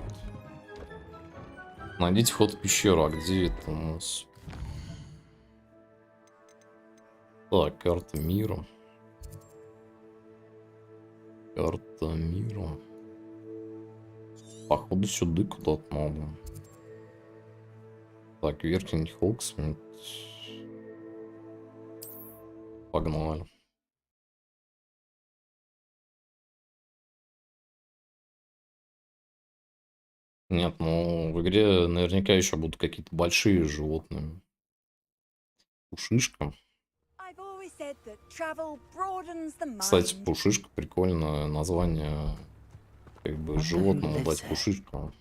Найдите вход в пещеру. А где это у нас? Так, карта мира. Карта мира. Походу сюда куда-то надо. Так, верхний Хоксмит. Погнали. Нет, ну в игре наверняка еще будут какие-то большие животные. Пушишка. Кстати, пушишка прикольное название. Как бы животному дать пушишку.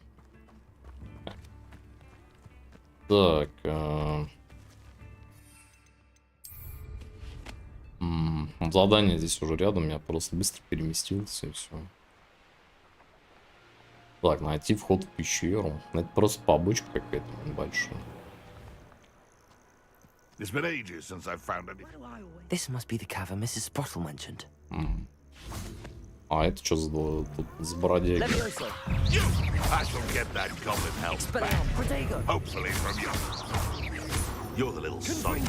Так. Задание здесь уже рядом. Я просто быстро переместился и все. Так, найти вход в пещеру. Это просто побочка какая-то небольшая. It's been ages since I've found any. This must be the cavern Mrs. Sprottle mentioned. А это что за тут за бродяги? Levioso. You! I shall get that goblin help back. Expelliarmus. Protego. Hopefully from you. You're the little son.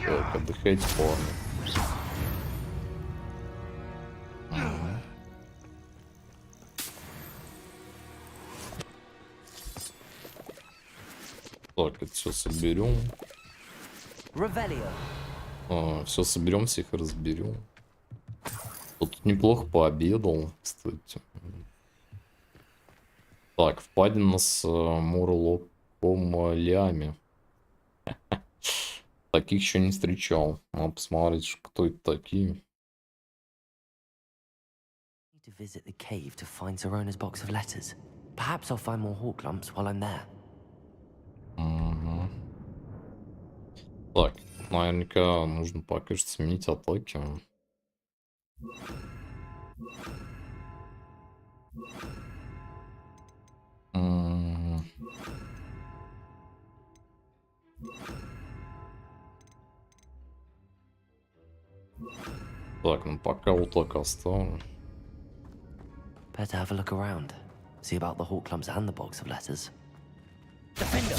Так, отдыхайте, парни. Так, это все соберем. Revelio. Все соберем, всех разберем. Тут неплохо пообедал, кстати. Так, впадина с мурлокомлями. Таких еще не встречал. Надо посмотреть, кто это такие. To visit the cave to find Zerona's box of letters. Perhaps I'll find more hawk lumps while I'm there. Угу. Так, наверняка нужно пока что сменить атаки. Мгм. Так, ну пока вот так оставлю. Better have a look around. See about the hawk lumps and the box of letters. Defender.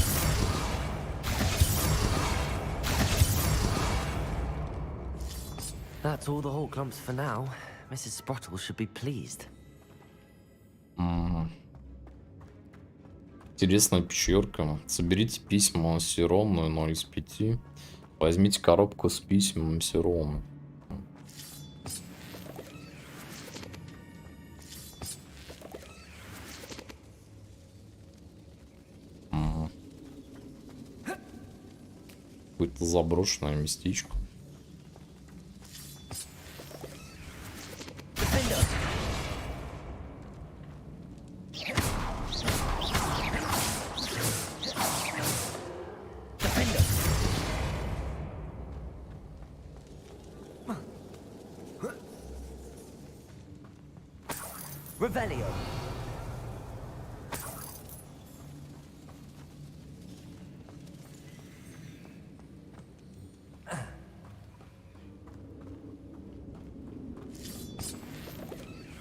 That's all the hawk lumps for now. Mrs. Sprottle should be pleased. Мгм. Интересная пещерка. Соберите письма Сирону, но из 5. Возьмите коробку с письмами Сирону. Мгм. Какое-то заброшенное местечко. Defender. Defender. Revelio.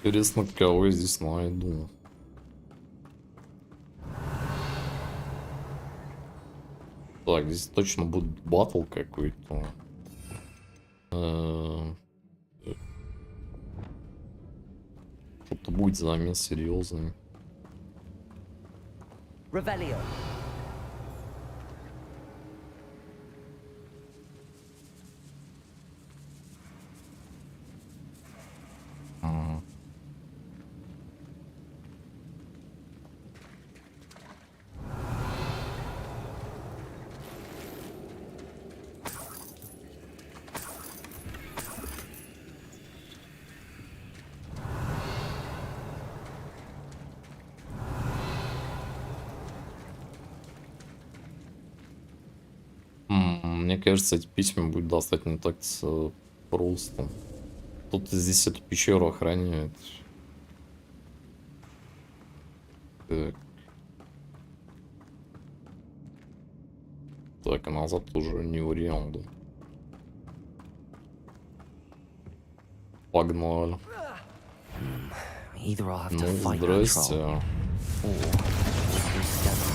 Интересно, кого я здесь найду. Так, здесь точно будет батл какой-то. Что-то будет замес серьезный. Revelio. Ага. Мне кажется, эти письма будет достать не так просто. Кто-то здесь эту пещеру охраняет. Так. Так, а назад тоже не вариант. Да? Погнали. Either I'll have to Ну, fight that troll, здрасте. or we'll do together.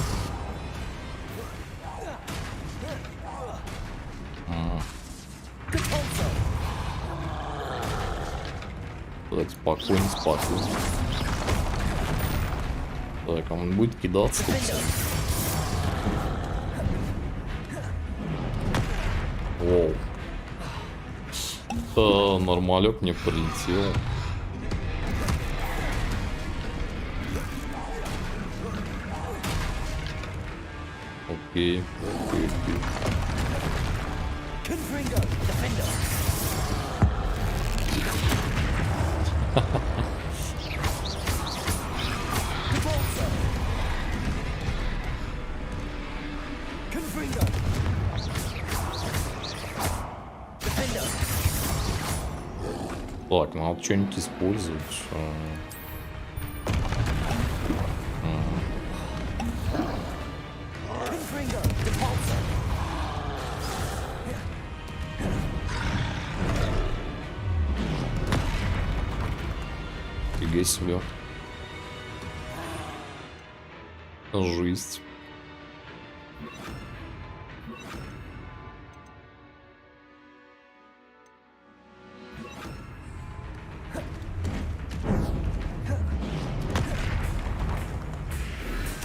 Давайте спокойно, спокойно. Так, а он будет кидаться тут. Воу. Нормалек мне прилетел. Окей, окей, окей. Confringo. Defender. Convulso. Confringo. Defender. Так, надо что-нибудь использовать. Confringo. Defulso. Фига себе. Жизнь.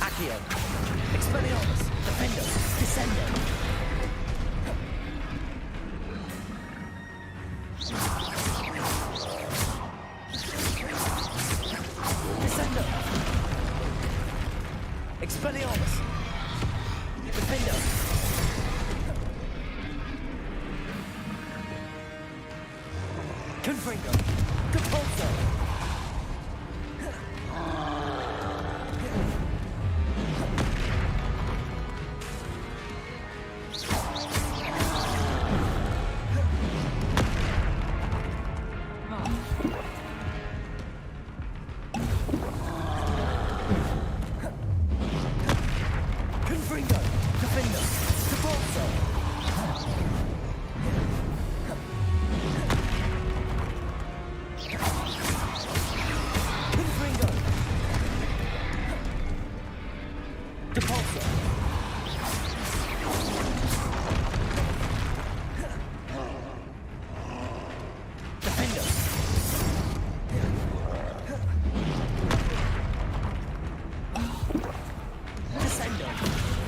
Accio. Expelliarmus. Defender. Descendo. Expelliarmus. Defender. Confringo. Depulso. Confringo. Defender. Depulso. Confringo. Depulso. Defender. Descendo.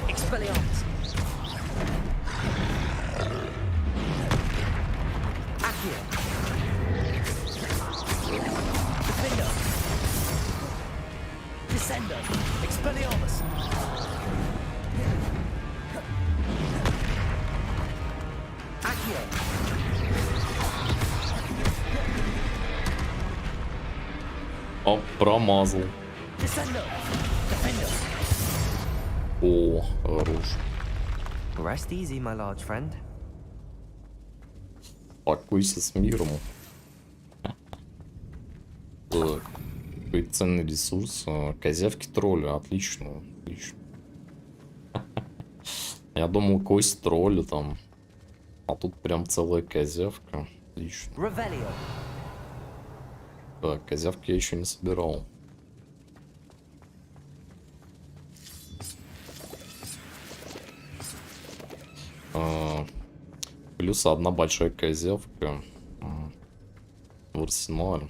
Expelliarmus. Accio. Defender. Descendo. Expelliarmus. Accio. О, промазал. Descendo. Defender. О, хорош. Rest easy, my large friend. Покойся с миром. Так, какой ценный ресурс. Козявки тролля, отлично, отлично. Я думал, кость тролля там. А тут прям целая козявка. Отлично. Revelio. Так, козявки я еще не собирал. Плюс одна большая козявка в арсенале.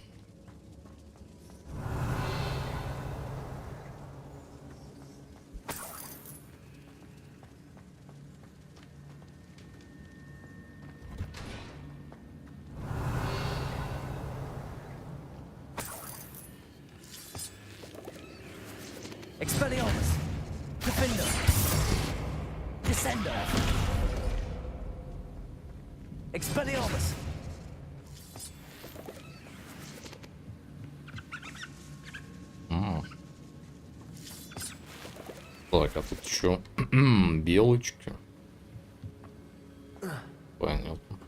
Expelliarmus. Defender. Descendo. Expelliarmus. Так, а тут еще белочки. Понятно.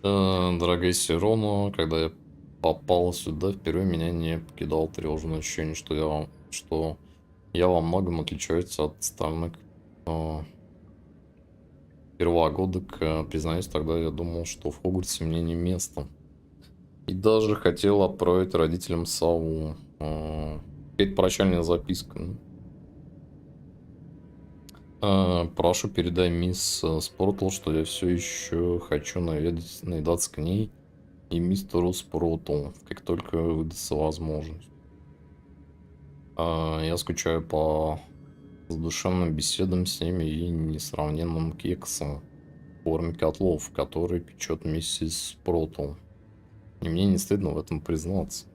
Дорогая Сирона, когда я попал сюда, впервые меня не покидало тревожное ощущение, что я во многом отличаюсь от остальных первогодок. Признаюсь, тогда я думал, что в Хогвартсе мне не место. И даже хотел отправить родителям сову. Какая-то прощальная записка. Прошу, передай мисс Спортл, что я все еще хочу наведаться к ней и мистеру Спортл, как только выдастся возможность. Я скучаю по задушевным беседам с ними и несравненным кексом в форме котлов, который печет миссис Спортл. И мне не стыдно в этом признаться.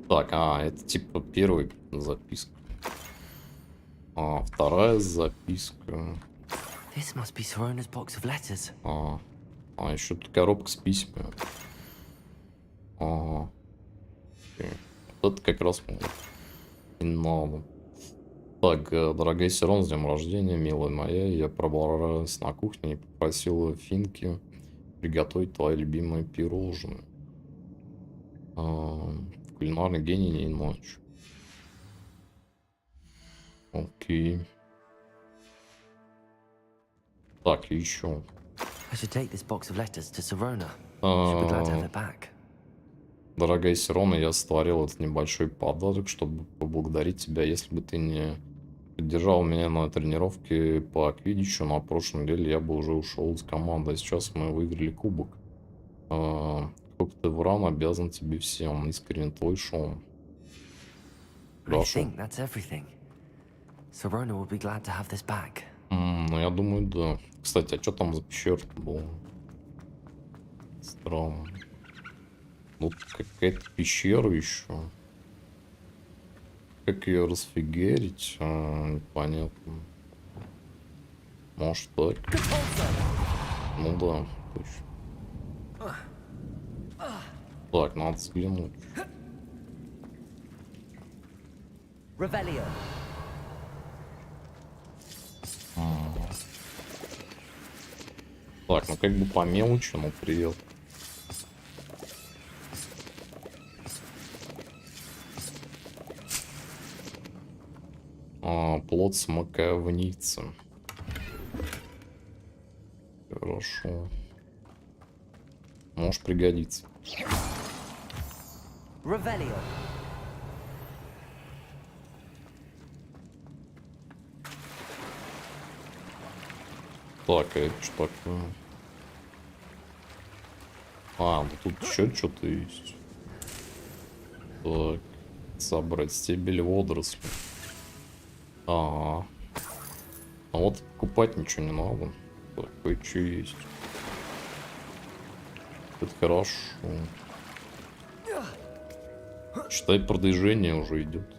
Так, это типа первая записка. Вторая записка. This must be Sorona's box of letters. Еще тут коробка с письмами. Ага. Это как раз и надо. Так, дорогая Сирон, с днем рождения, милая моя. Я пробралась на кухню и попросила Финки приготовить твои любимые пирожные. Кулинарный гений не иначе. Окей. Так, еще. I should take this box of letters to Sorona. She'll be glad to have it back. Дорогая Сирона, я сотворил этот небольшой подарок, чтобы поблагодарить тебя, если бы ты не поддержал меня на тренировке по квиддичу на прошлой неделе, я бы уже ушел из команды. А сейчас мы выиграли кубок. Сколько ты вран, обязан тебе всем. Искренне твой Шон. Хорошо. Ну, я думаю, да. Кстати, а что там за пещера было? Странно. Вот какая-то пещера еще. Как ее расфигерить? Непонятно. Может так? Ну да, точно. Так, надо взглянуть. Revelio. Так, ну как бы по мелочи, ну привет. Плод смоковницы. Хорошо. Может пригодиться. Revelio. Так, а это что такое? Ну тут еще что-то есть. Так, собрать стебель водоросли. А вот покупать ничего не надо. Так, кое-что есть. Это хорошо. Считай, продвижение уже идет.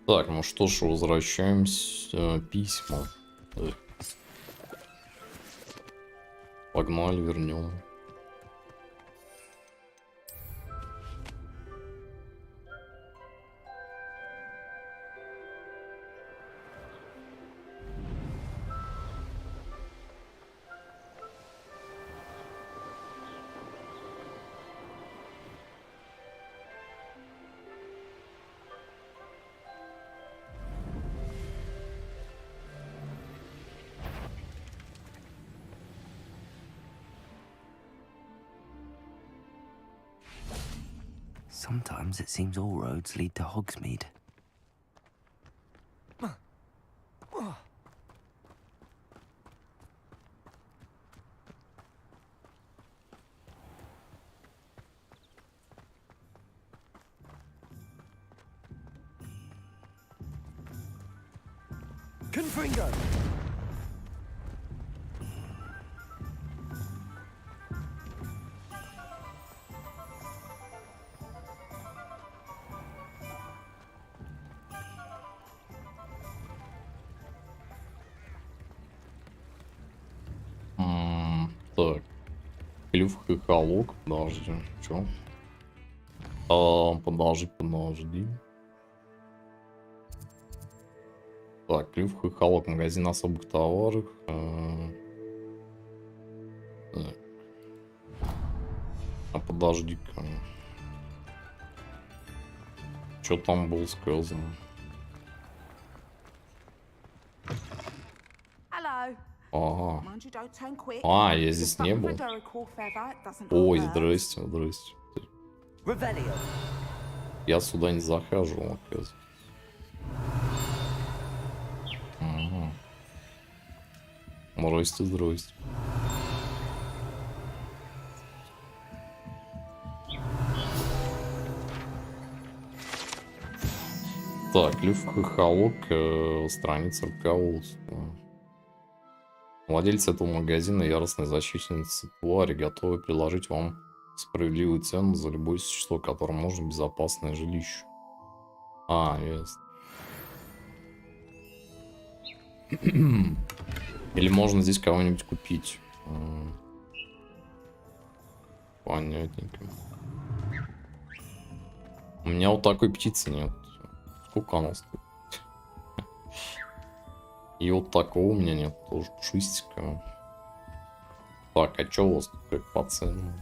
Так, ну что ж, возвращаемся. Письма. Так. Погнали, вернем. Sometimes it seems all roads lead to Hogsmeade. Confringo. Так. Клюв хохолок. Подожди. Чё? Подожди. Так, клюв хохолок. Магазин особых товаров. Так. Подожди-ка. Что там было сказано? Hello. Ага. Mind you don't turn quick. Я здесь не был. Ой, здрасте. Revelio. Я сюда не захаживал, оказывается. Здрасте. Так, клюв хохолок, страница руководства. Владельцы этого магазина яростные защитницы твари, готовы предложить вам справедливую цену за любое существо, которому нужно безопасное жилище. Ясно. Или можно здесь кого-нибудь купить. Понятненько. У меня вот такой птицы нет. Сколько она стоит? И вот такого у меня нет. Тоже пушистика. Так, а что у вас тут как по ценам?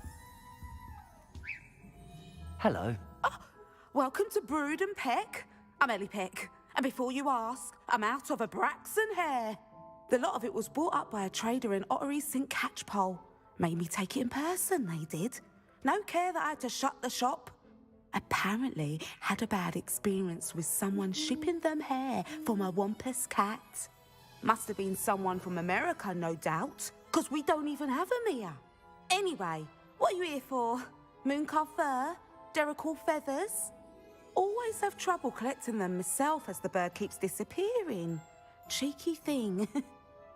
Hello. Welcome to Brood and Peck. I'm Ellie Peck. And before you ask, I'm out of a Braxton hair. The lot of it was bought up by a trader in Ottery's St. Catchpole. Made me take it in person, they did. No care that I had to shut the shop. apparently had a bad experience with someone shipping them hair from a wampus cat. Must have been someone from America, no doubt, because we don't even have them here. Anyway, what are you here for? Mooncar fur? Derrickle feathers? Always have trouble collecting them myself as the bird keeps disappearing. Cheeky thing.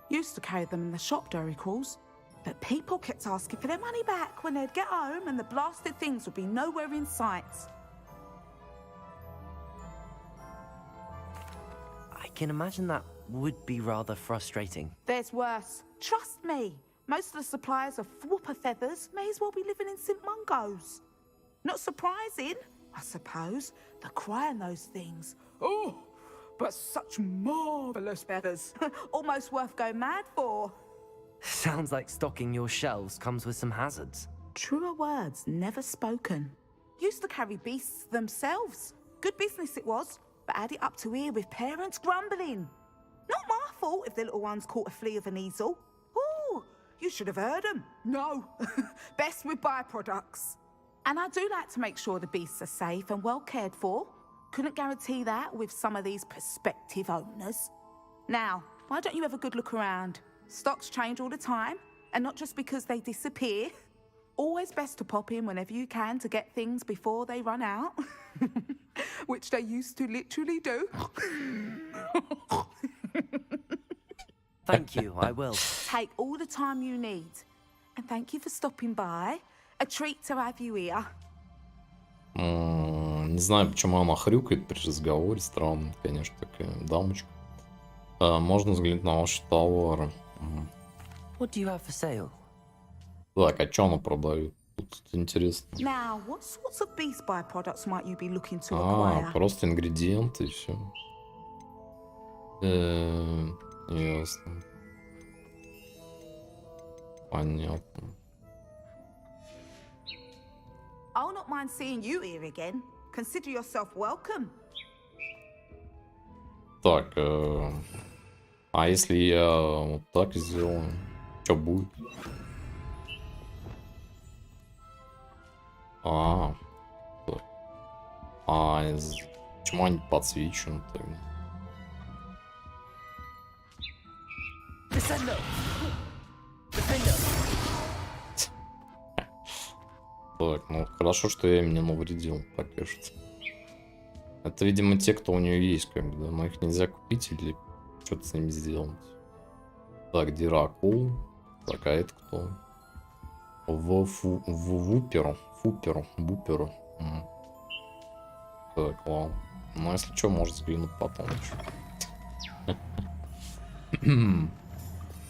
Used to carry them in the shop, Derricles. But people kept asking for their money back when they'd get home and the blasted things would be nowhere in sight. I can imagine that would be rather frustrating. There's worse. Trust me. Most of the suppliers of whooper feathers may as well be living in St. Mungo's. Not surprising, I suppose. The cry on those things. Oh, but such marvellous feathers. Almost worth going mad for. Sounds like stocking your shelves comes with some hazards. Truer words never spoken. Used to carry beasts themselves. Good business it was, but had it up to here with parents grumbling. Not my fault if the little ones caught a flea of an easel. Ooh, you should have heard them. No, best with byproducts. And I do like to make sure the beasts are safe and well cared for. Couldn't guarantee that with some of these prospective owners. Now, why don't you have a good look around? Stocks change all the time, and not just because they disappear. Always best to pop in whenever you can to get things before they run out. Which they used to literally do. Thank you, I will. Take all the time you need. And thank you for stopping by. A treat to have you here. Не знаю, почему она хрюкает при разговоре. Странно, конечно, такая дамочка. Можно взглянуть на ваши товары. What do you have for sale? Так, а что она продает? Тут интересно. Now, what sorts of beast byproducts might you be looking to acquire? Просто ингредиенты и все. Ясно. Понятно. I'll not mind seeing you here again. Consider yourself welcome. Так, а если я вот так сделаю, что будет? Так. Почему они подсвечены тогда? Так, ну хорошо, что я им не навредил, так кажется. Это, видимо, те, кто у нее есть, как бы, да? Но их нельзя купить или что-то с ними сделать. Так, Диракул. Так, а это кто? Вуперу. Буперу. Так, ладно. Ну, если что, может взглянуть потом еще.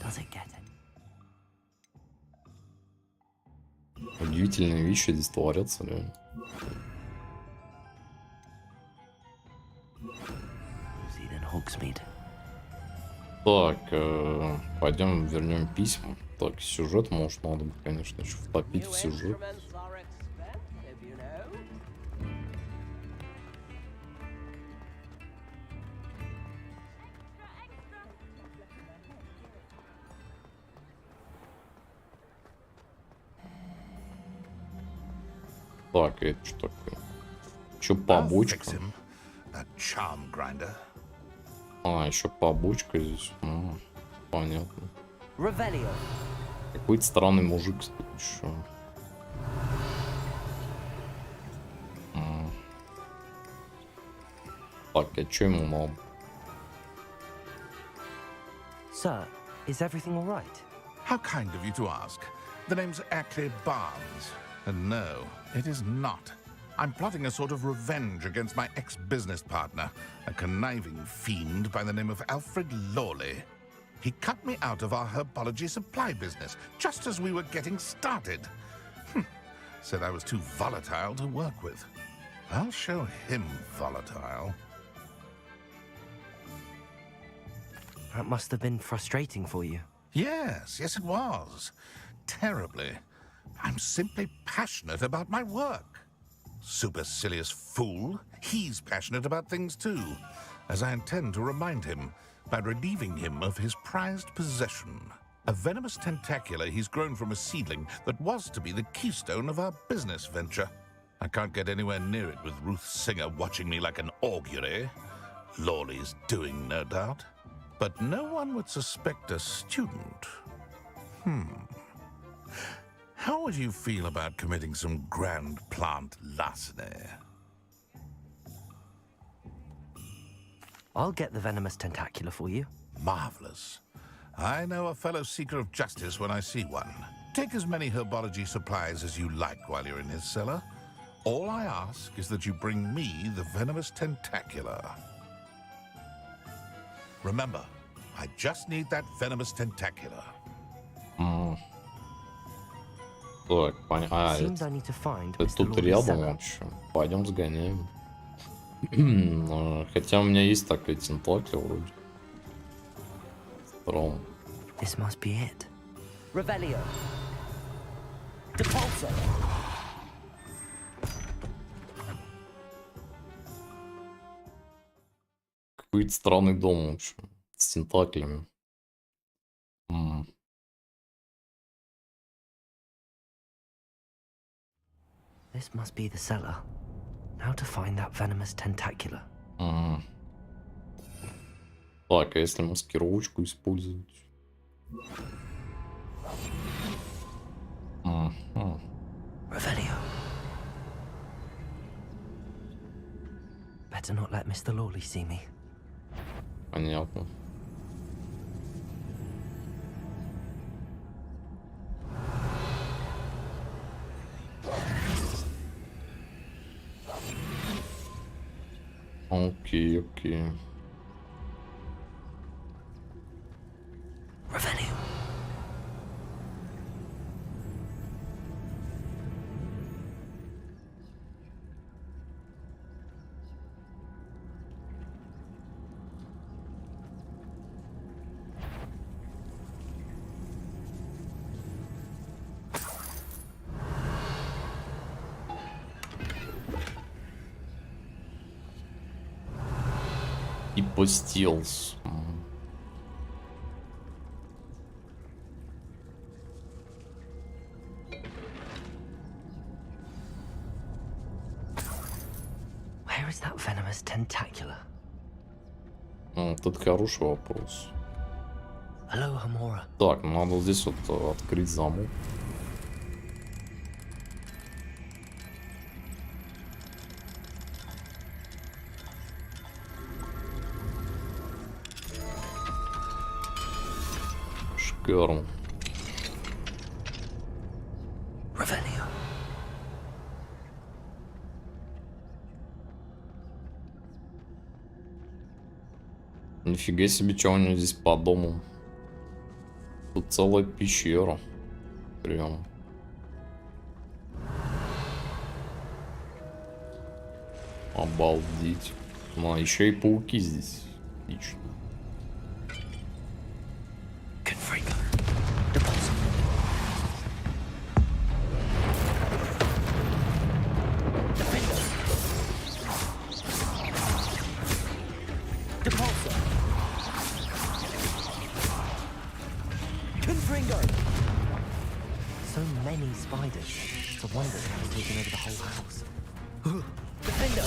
Does it get it? Удивительные вещи здесь творятся, реально. Так, пойдем вернем письма. Так, сюжет, может, надо бы, конечно, еще втопить в сюжет. Так, это что такое? Еще побочка. А, еще побочка здесь. Понятно. Какой-то странный мужик стоит еще. Так, а что ему надо? Sir, is everything all right? How kind of you to ask. The name's Ackley Barnes. And no, it is not. I'm plotting a sort of revenge against my ex-business partner, a conniving fiend by the name of Alfred Lawley. He cut me out of our herbology supply business just as we were getting started. Said I was too volatile to work with. I'll show him volatile. That must have been frustrating for you. Yes, it was. Terribly. I'm simply passionate about my work. Supercilious fool. He's passionate about things too, as I intend to remind him by relieving him of his prized possession. A venomous tentacula he's grown from a seedling that was to be the keystone of our business venture. I can't get anywhere near it with Ruth Singer watching me like an augury. Lawley's doing, no doubt. But no one would suspect a student. How would you feel about committing some grand plant larceny? I'll get the venomous tentacula for you. Marvelous. I know a fellow seeker of justice when I see one. Take as many herbology supplies as you like while you're in his cellar. All I ask is that you bring me the venomous tentacula. Remember, I just need that venomous tentacula. Так, понятно. Seems I need to find Это Mr. тут Lawley's рядом cellar. вообще. Пойдем сгоняем. Хотя у меня есть такая тентакля вроде. Странно. This must be it. Revelio. Depulso. Какой-то странный дом вообще. С тентаклями. This must be the cellar. Now to find that venomous tentacula. Так, а если маскировочку использовать? Revelio. Better not let Mr. Lawley see me. Понятно. Окей, окей. Revelio. И постелс. Where is that venomous tentacula? Тут хороший вопрос. Hello, Hamora. Так, ну надо вот здесь вот открыть замок. Шикарно. Revelio. Нифига себе, что у него здесь по дому. Тут целая пещера. Прям. Обалдеть. Ну, а еще и пауки здесь. Отлично. Confringo. Depulso. Defendo. Depulso. Confringo. So many spiders. It's a wonder they haven't taken over the whole house. Defendo.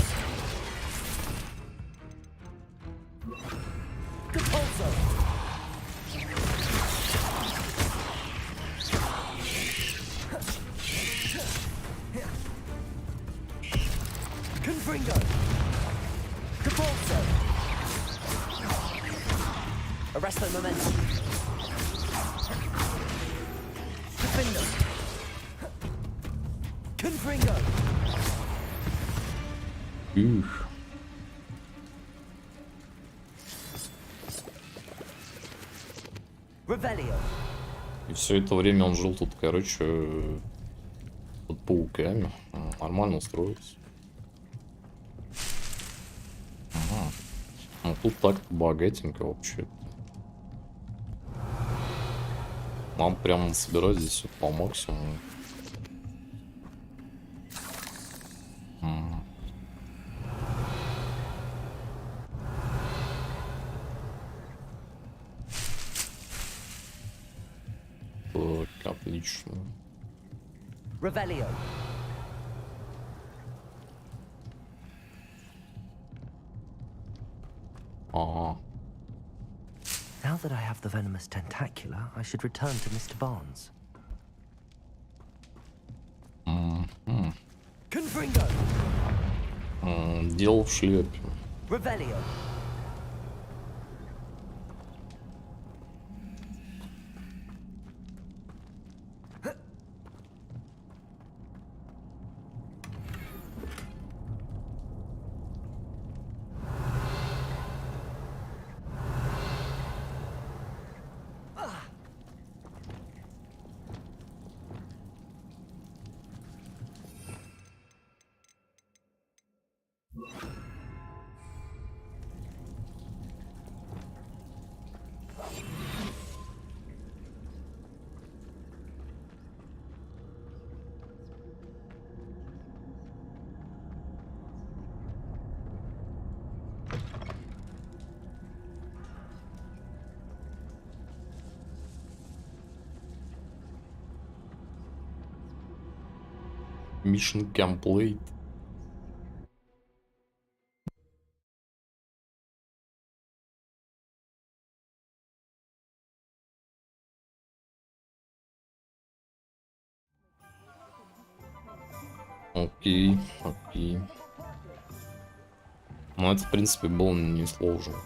Depulso. Confringo. Depulso. Arresto momentum. Defendo. Confringo. Ух. Revelio. И все это время он жил тут, короче, под пауками. Нормально устроился. Ага. Ну тут так-то богатенько вообще. Нам прямо собирать здесь вот по максимуму. Так, отлично. Revelio. Ага. Now that I have the venomous tentacula, I should return to Mr. Barnes. Confringo! Дело в шляпе. Revelio. Mission complete. Окей, окей. Ну, это, в принципе, было несложно.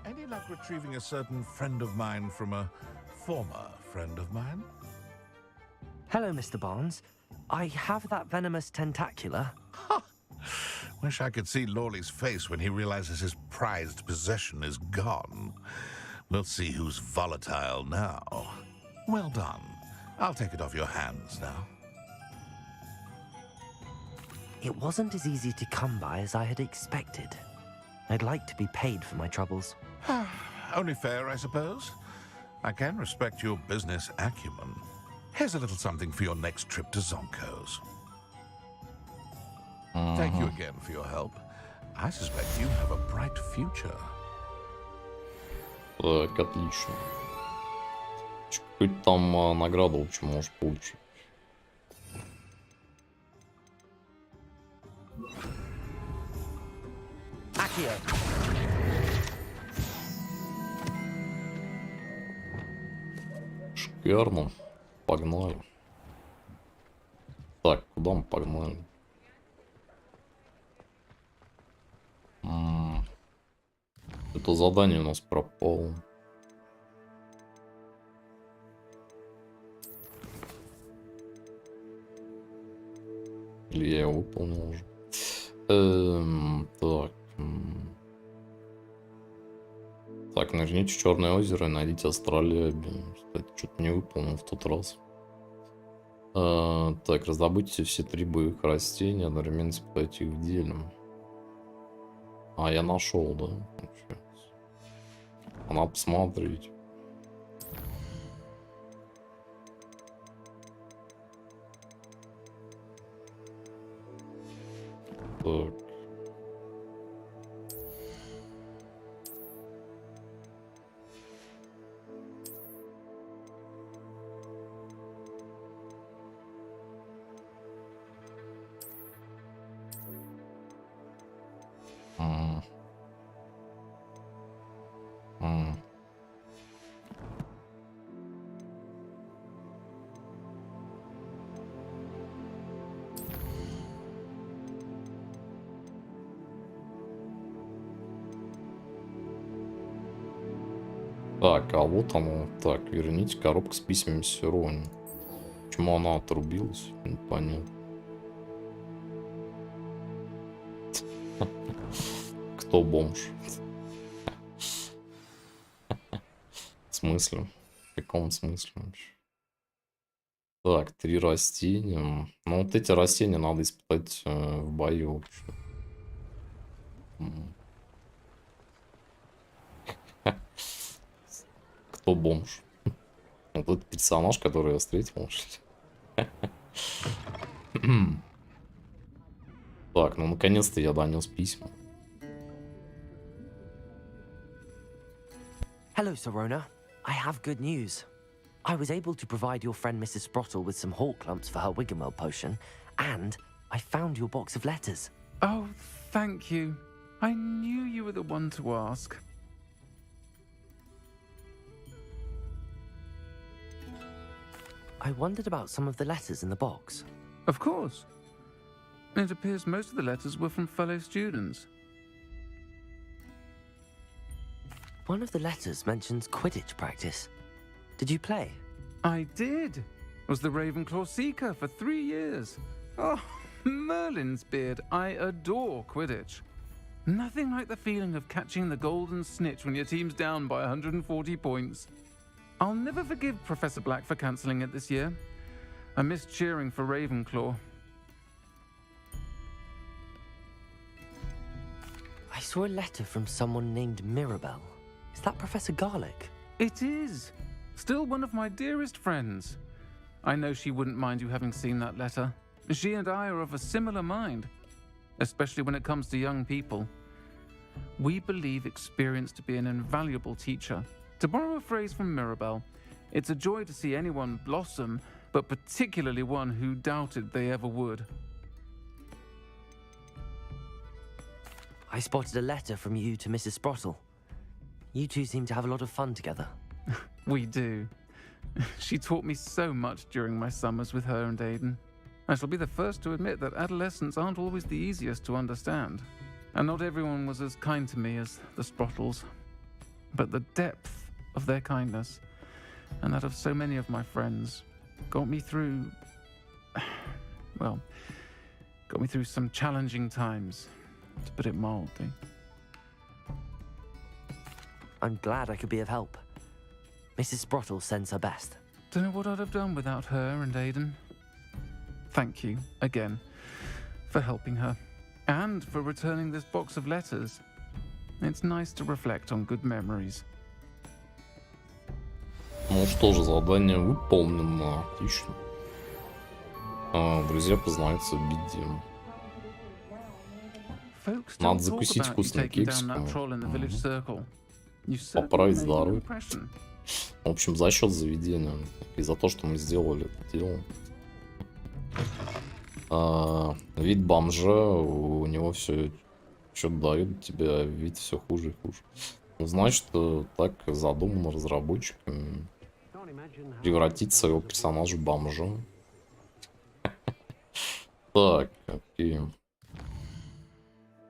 Any luck retrieving a certain friend of mine from a former friend of mine? Hello, Mr. Barnes. I have that venomous tentacula. Wish I could see Lawley's face when he realizes his prized possession is gone. We'll see who's volatile now. Well done. I'll take it off your hands now. It wasn't as easy to come by as I had expected. I'd like to be paid for my troubles. Only fair, I suppose. I can respect your business acumen. Here's a little something for your next trip to Zonko's. Thank you again for your help. I suspect you have a bright future. Так, отлично. Какую-то там награду, в общем, можешь получить. Accio. Шикарно. Погнали. Так, куда мы погнали? Это задание у нас пропало. Или я его выполнил уже? Так. Так, нырните в Черное озеро и найдите астролябию. Кстати, что-то не выполнил в тот раз. Так, раздобудьте все 3 боевых растения, одновременно испытайте их в деле. А, я нашел, да? Получается. Надо посмотреть. Так. Так, а вот оно. Так, верните коробку с письмами Сирони. Почему она отрубилась? Непонятно. Кто бомж? В смысле? В каком смысле вообще? Так, 3 растения. Ну, вот эти растения надо испытать в бою вообще. Кто бомж? Вот этот персонаж, который я встретил. Так, ну наконец-то я донес письма. Hello, Sorona. I have good news. I was able to provide your friend Mrs. Sprottle with some hawk lumps for her Wiggenweld potion, and I found your box of letters. Oh, thank you. I knew you were the one to ask. I wondered about some of the letters in the box. Of course. It appears most of the letters were from fellow students. One of the letters mentions Quidditch practice. Did you play? I did. Was the Ravenclaw Seeker for 3 years. Oh, Merlin's beard. I adore Quidditch. Nothing like the feeling of catching the golden snitch when your team's down by 140 points. I'll never forgive Professor Black for cancelling it this year. I missed cheering for Ravenclaw. I saw a letter from someone named Mirabelle. Is that Professor Garlick? It is. Still one of my dearest friends. I know she wouldn't mind you having seen that letter. She and I are of a similar mind, especially when it comes to young people. We believe experience to be an invaluable teacher. To borrow a phrase from Mirabelle, it's a joy to see anyone blossom, but particularly one who doubted they ever would. I spotted a letter from you to Mrs. Sprottle. You two seem to have a lot of fun together. We do. She taught me so much during my summers with her and Aiden. I shall be the first to admit that adolescents aren't always the easiest to understand. And not everyone was as kind to me as the Sprottles. But the depth of their kindness, and that of so many of my friends, got me through... well, got me through some challenging times, to put it mildly. I'm glad I could be of help. Mrs. Sprottle sends her best. Don't know what I'd have done without her and Aiden. Thank you, again, for helping her, and for returning this box of letters. It's nice to reflect on good memories. Ну что же, задание выполнено. Отлично. Друзья познаются в беде. Надо закусить вкусным кексиком. Поправить здоровье. В общем, за счет заведения. И за то, что мы сделали это дело. Вид бомжа, у него все что-то дает тебе, а вид все хуже и хуже. Ну, значит, так задумано разработчиками. Превратить своего персонажа в бомжа. Так, окей.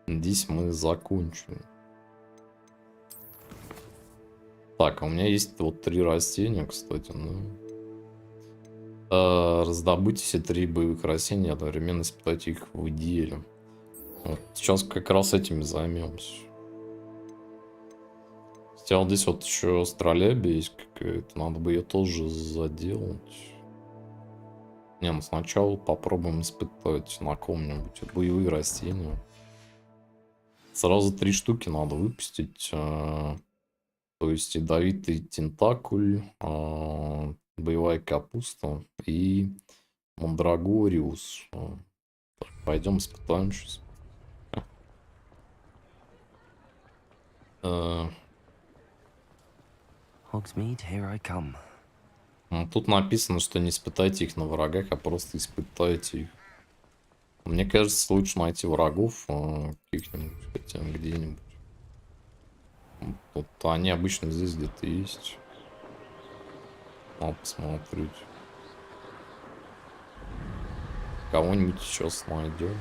Здесь мы закончили. Так, а у меня есть вот 3 растения, кстати, раздобыть все 3 боевых растения, одновременно испытать их в идеале. Вот. Сейчас как раз этими займемся. Хотя вот здесь вот еще астролябия есть какая-то, надо бы ее тоже заделать. Не, ну сначала попробуем испытать на ком-нибудь боевые растения. Сразу 3 штуки надо выпустить. То есть ядовитый тентакуль, боевая капуста и мандрагориус. Так, пойдем испытаем сейчас. Hogsmeade, here I come. Тут написано, что не испытайте их на врагах, а просто испытайте их. Мне кажется, лучше найти врагов каких-нибудь, хотя где-нибудь. Вот они обычно здесь где-то есть. Надо посмотреть. Кого-нибудь сейчас найдем.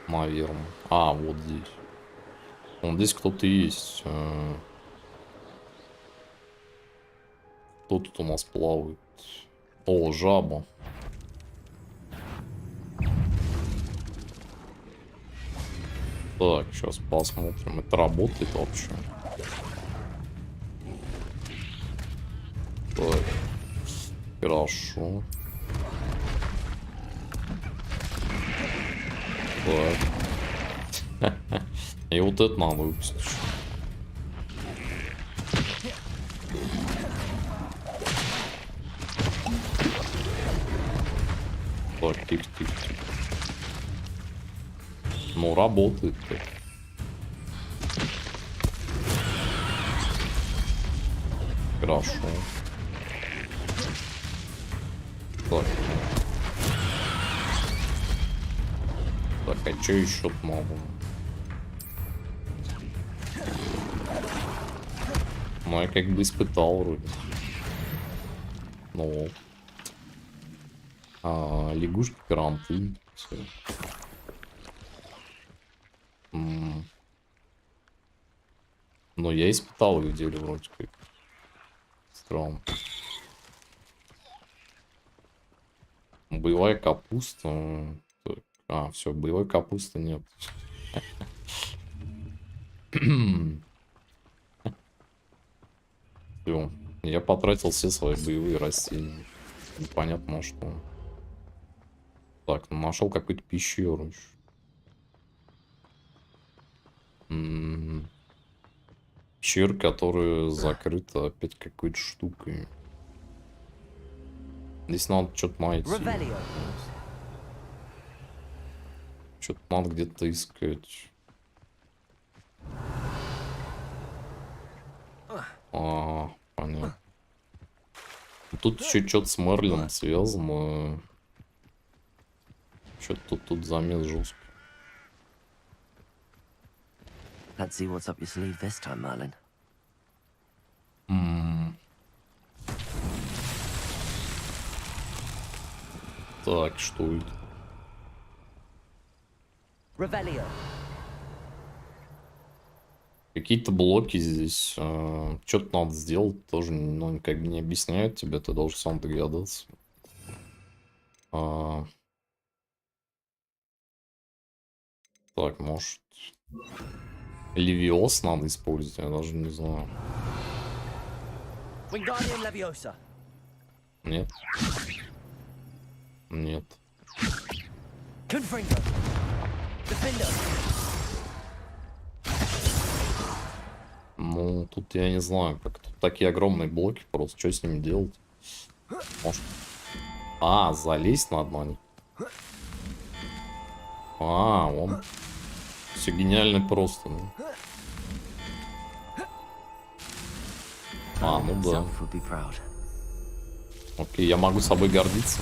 Наверное. А, вот здесь. Вон здесь кто-то есть. Кто тут у нас плавает? О, жаба. Так, сейчас посмотрим, это работает вообще. Так, хорошо. Так. И вот это надо выпустить. Так, тихо. Ну, работает. Хорошо. Так. Так, а что еще могу? Ну, я как бы испытал вроде. Ну вот. Лягушки, каранты. Все. Ну, я испытал их в деле вроде как. Странно. Боевая капуста. Так, все, боевой капусты нет. Все. Я потратил все свои боевые растения. Непонятно на что. Так, ну нашел какую-то пещеру еще. Пещера, которая закрыта опять какой-то штукой. Здесь надо что-то найти. Что-то надо где-то искать. Понятно. Тут еще что-то с Мерлином связано. Что-то тут замес жесткий. Let's see what's up your sleeve this time, Merlin. Так, что это? Revelio. Какие-то блоки здесь. Что-то надо сделать. Тоже, ну, как бы не объясняют тебе. Ты должен сам догадаться. Так, может... Левиос надо использовать, я даже не знаю. Wingardium Leviosa. Нет. Нет. Confringo. Defender. Ну, тут я не знаю, как тут такие огромные блоки, просто что с ними делать? Может... залезть надо на них. Он... Все гениально просто. Ну. Ну да. Окей, я могу собой гордиться.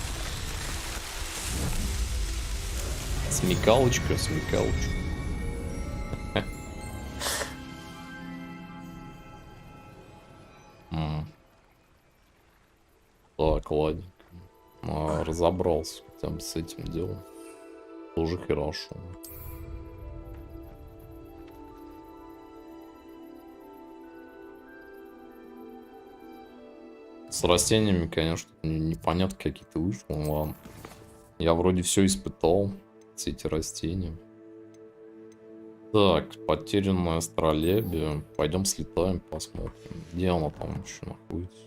Смекалочка, смекалочка. Так, ладненько. Разобрался хотя бы с этим делом. Тоже хорошо. С растениями, конечно, непонятно какие-то вышло. Ну ладно. Я вроде все испытал. Все эти растения. Так, потерянное астролябия. Пойдем слетаем, посмотрим. Где она там еще находится?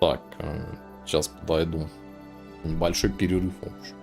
Так, сейчас подойду. Небольшой перерыв вообще.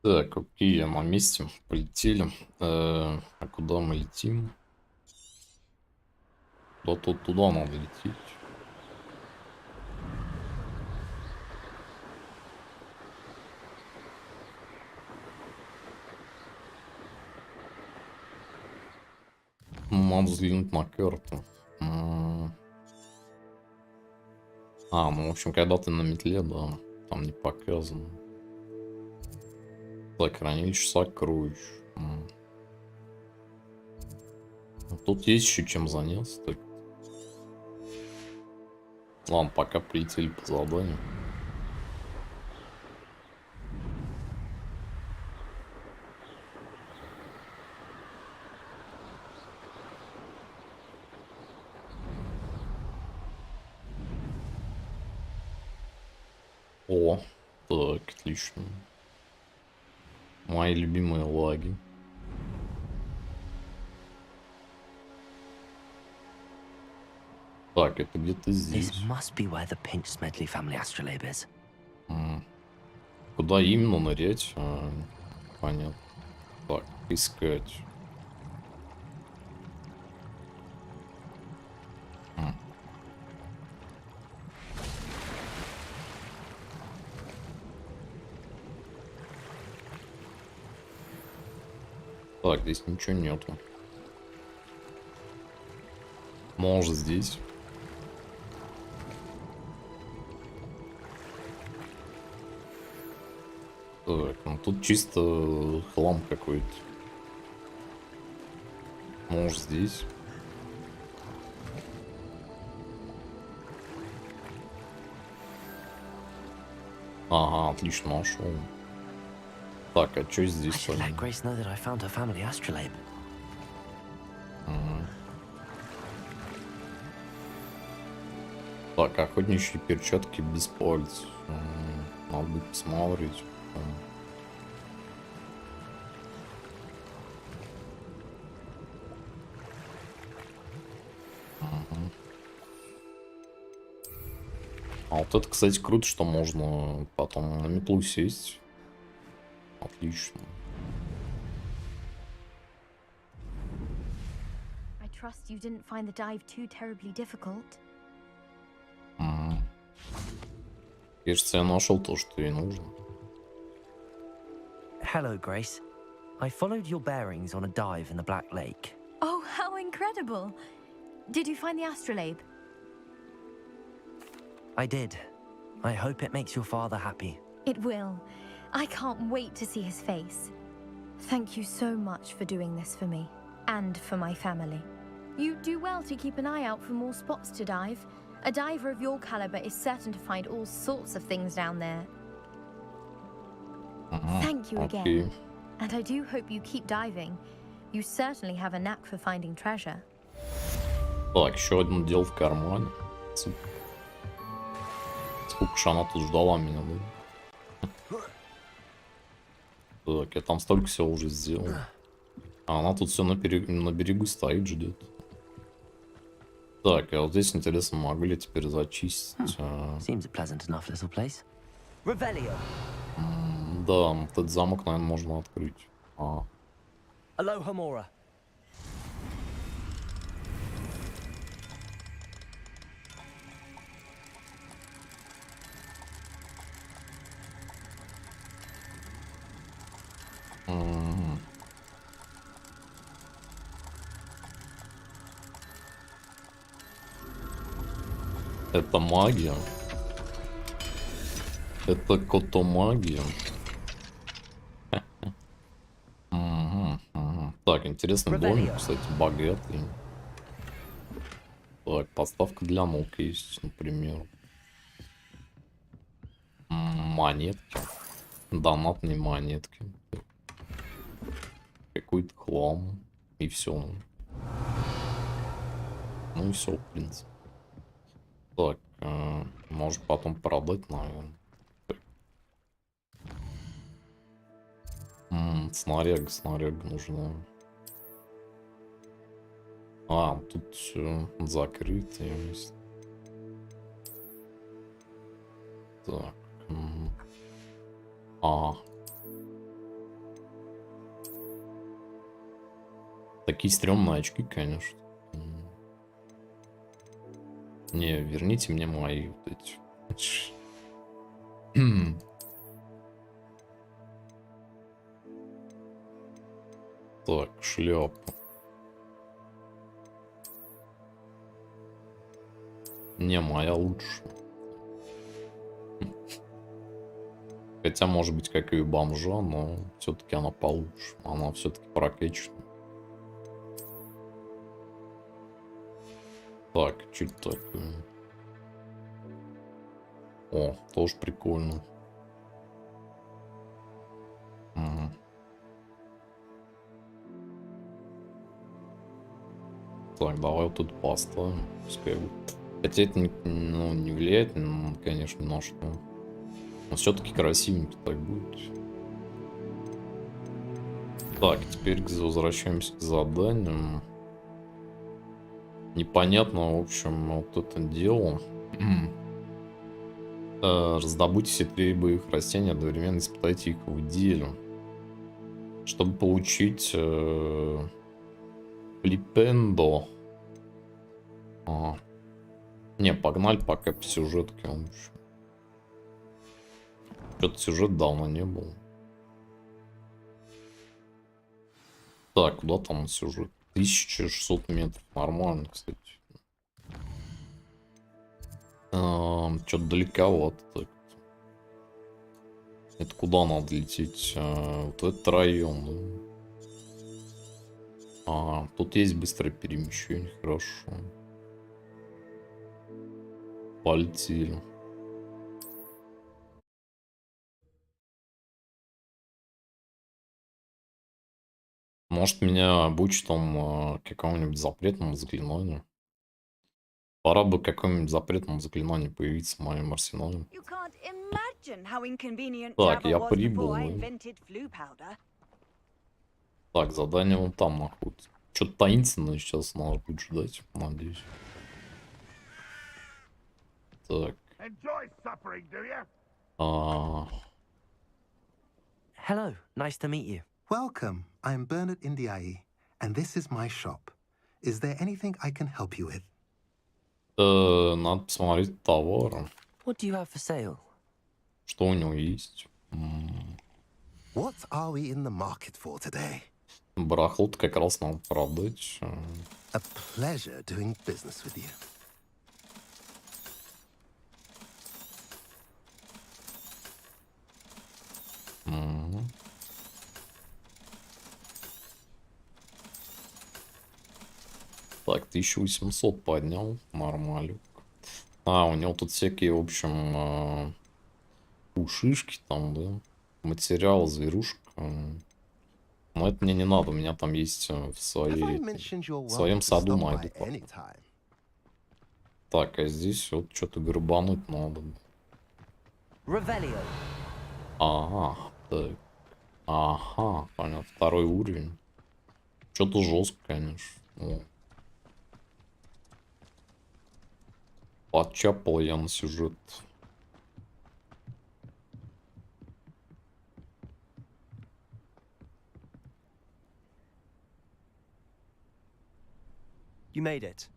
Так, окей, на месте. Полетели. А куда мы летим? Туда надо лететь. Надо взглянуть на карту. Ну, в общем, когда ты на метле, да, там не показано. Так, хранилище сокровищ. Тут есть еще чем заняться. Так. Ладно, пока прилетели по заданию. О, так, отлично. Мои любимые лаги. Так, это где-то здесь. This must be where the Pinch Smedley family astrolabe is. Куда именно нырять? Понятно. Так, искать. Так, здесь ничего нету. Может, здесь. Так, ну тут чисто хлам какой-то. Может, здесь. Ага, отлично нашел. Так, а что I здесь? should let Grace know that I found her family astrolabe. Так, охотничьи перчатки без пальцев. Надо будет посмотреть. А вот это, кстати, круто, что можно потом на метлу сесть. Отлично. I trust you didn't find the dive too terribly difficult. Кажется, я нашел то, что ей нужно. Hello, Grace. I followed your bearings on a dive in the Black Lake. Oh, how incredible! Did you find the astrolabe? I did. I hope it makes your father happy. It will. I can't wait to see his face. Thank you so much for doing this for me and for my family. You do well to keep an eye out for more spots to dive. A diver of your caliber is certain to find all sorts of things down there. Thank you again. And I do hope you keep diving. You certainly have a knack for finding treasure. Так, еще одно дело в кармане. Сколько ж она тут ждала меня, да? Так, я там столько всего уже сделал. А она тут все на берегу стоит, ждет. Так, а вот здесь интересно, могу ли теперь зачистить? Seems a pleasant enough little place. Revelio. Да, этот замок, наверное, можно открыть. Aloha Mora. Это магия. Это котомагия. Так, интересный домик, кстати, богатый. Так, подставка для ног есть, например. Монетки. Донатные монетки. Какой-то хлам. И все. Ну и все, в принципе. Так, может потом продать, наверное. Снаряга нужна. Тут все закрыто есть. Так. Такие стрёмные очки, конечно. Не, верните мне мои вот эти. Так, шляпа. Не, моя лучше. Хотя, может быть, как и у бомжа, но все-таки она получше. Она все-таки прокачана. Так, что это такое? О, тоже прикольно. Угу. Так, давай вот тут поставим. Пускай будет. Хотя это не влияет, конечно, на что. Но все-таки красивенько так будет. Так, теперь возвращаемся к заданию. Непонятно, в общем, вот это дело. Раздобудьте все 3 боевых растения, одновременно испытайте их в деле. Чтобы получить Флипендо. Не, погнали пока по сюжетке. Что-то сюжет давно не был. Так, куда там сюжет? 1600 метров. Нормально, кстати. Что-то далековато так. Это куда надо лететь? Вот этот район, да? Тут есть быстрое перемещение. Хорошо. Полетели. Может, меня обучит там какому-нибудь запретному заклинанию. Пора бы какому-нибудь запретному заклинанию появиться в моем арсенале. Так, я прибыл. Так, задание вон там находится. Что-то таинственное сейчас надо будет ждать, надеюсь. Так. Hello, nice to meet you. Welcome. I'm Bernard Indiaye, and this is my shop. Is there anything I can help you with? Надо посмотреть товары. What do you have for sale? Что у него есть? What are we in the market for today? Барахло как раз надо продать. A pleasure doing business with you. Так, 1800 поднял. Нормально. У него тут всякие, в общем, ушишки там, да. Материал, зверушек. Но это мне не надо. У меня там есть в своем саду найду. Так, а здесь вот что-то грабануть надо. Ага, так. Ага, понятно. 2-й уровень. Что-то жестко, конечно. О. Подчапал я на сюжет. You made it.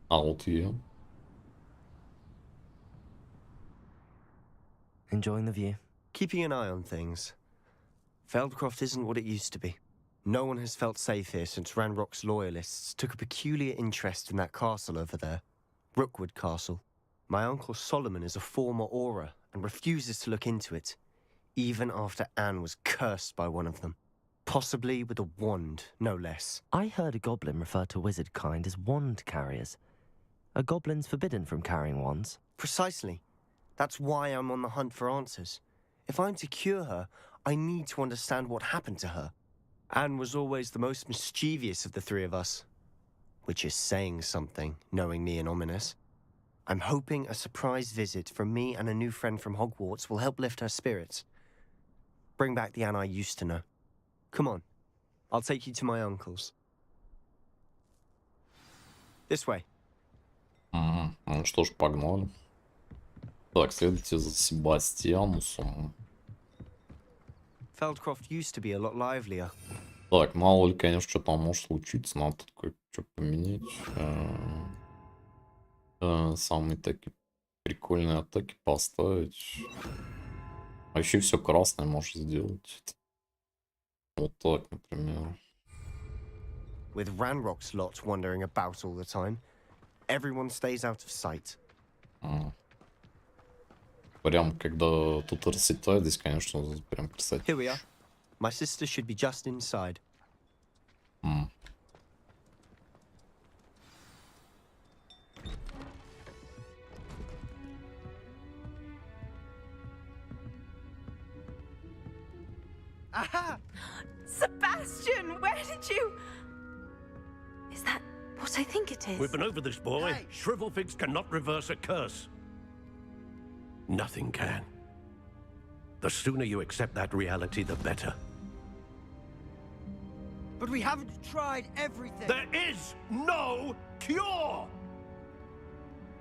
А вот я. Enjoying the view. Keeping an eye on things. Feldcroft isn't what it used to be. No one has felt safe here since Ranrock's loyalists took a peculiar interest in that castle over there. Rookwood Castle. My uncle Solomon is a former Auror and refuses to look into it, even after Anne was cursed by one of them. Possibly with a wand, no less. I heard a goblin refer to wizard kind as wand carriers. Are goblins forbidden from carrying wands? Precisely. That's why I'm on the hunt for answers. If I'm to cure her, I need to understand what happened to her. Anne was always the most mischievous of the 3 of us. Which is saying something, knowing me and Ominous. I'm hoping a surprise visit from me and a new friend from Hogwarts will help lift her spirits. Bring back the Anne I used to know. Come on, I'll take you to my uncle's. This way. Ну что ж, погнали. Так, следуйте за Себастьянусом. Feldcroft used to be a lot livelier. Так, мало ли, конечно, что там может случиться. Надо тут кое-что поменять. Самые такие прикольные атаки поставить. Вообще все красное можешь сделать. Вот так, например. With Ranrock's lot wandering about all the time, everyone stays out of sight. Прям когда тут расцветает, здесь, конечно, прям красота. Here we are. My sister should be just inside. Aha! Sebastian, where did you... Is that what I think it is? We've been over this, boy. Hey. Shrivelfigs cannot reverse a curse. Nothing can. The sooner you accept that reality, the better. But we haven't tried everything. There is no cure!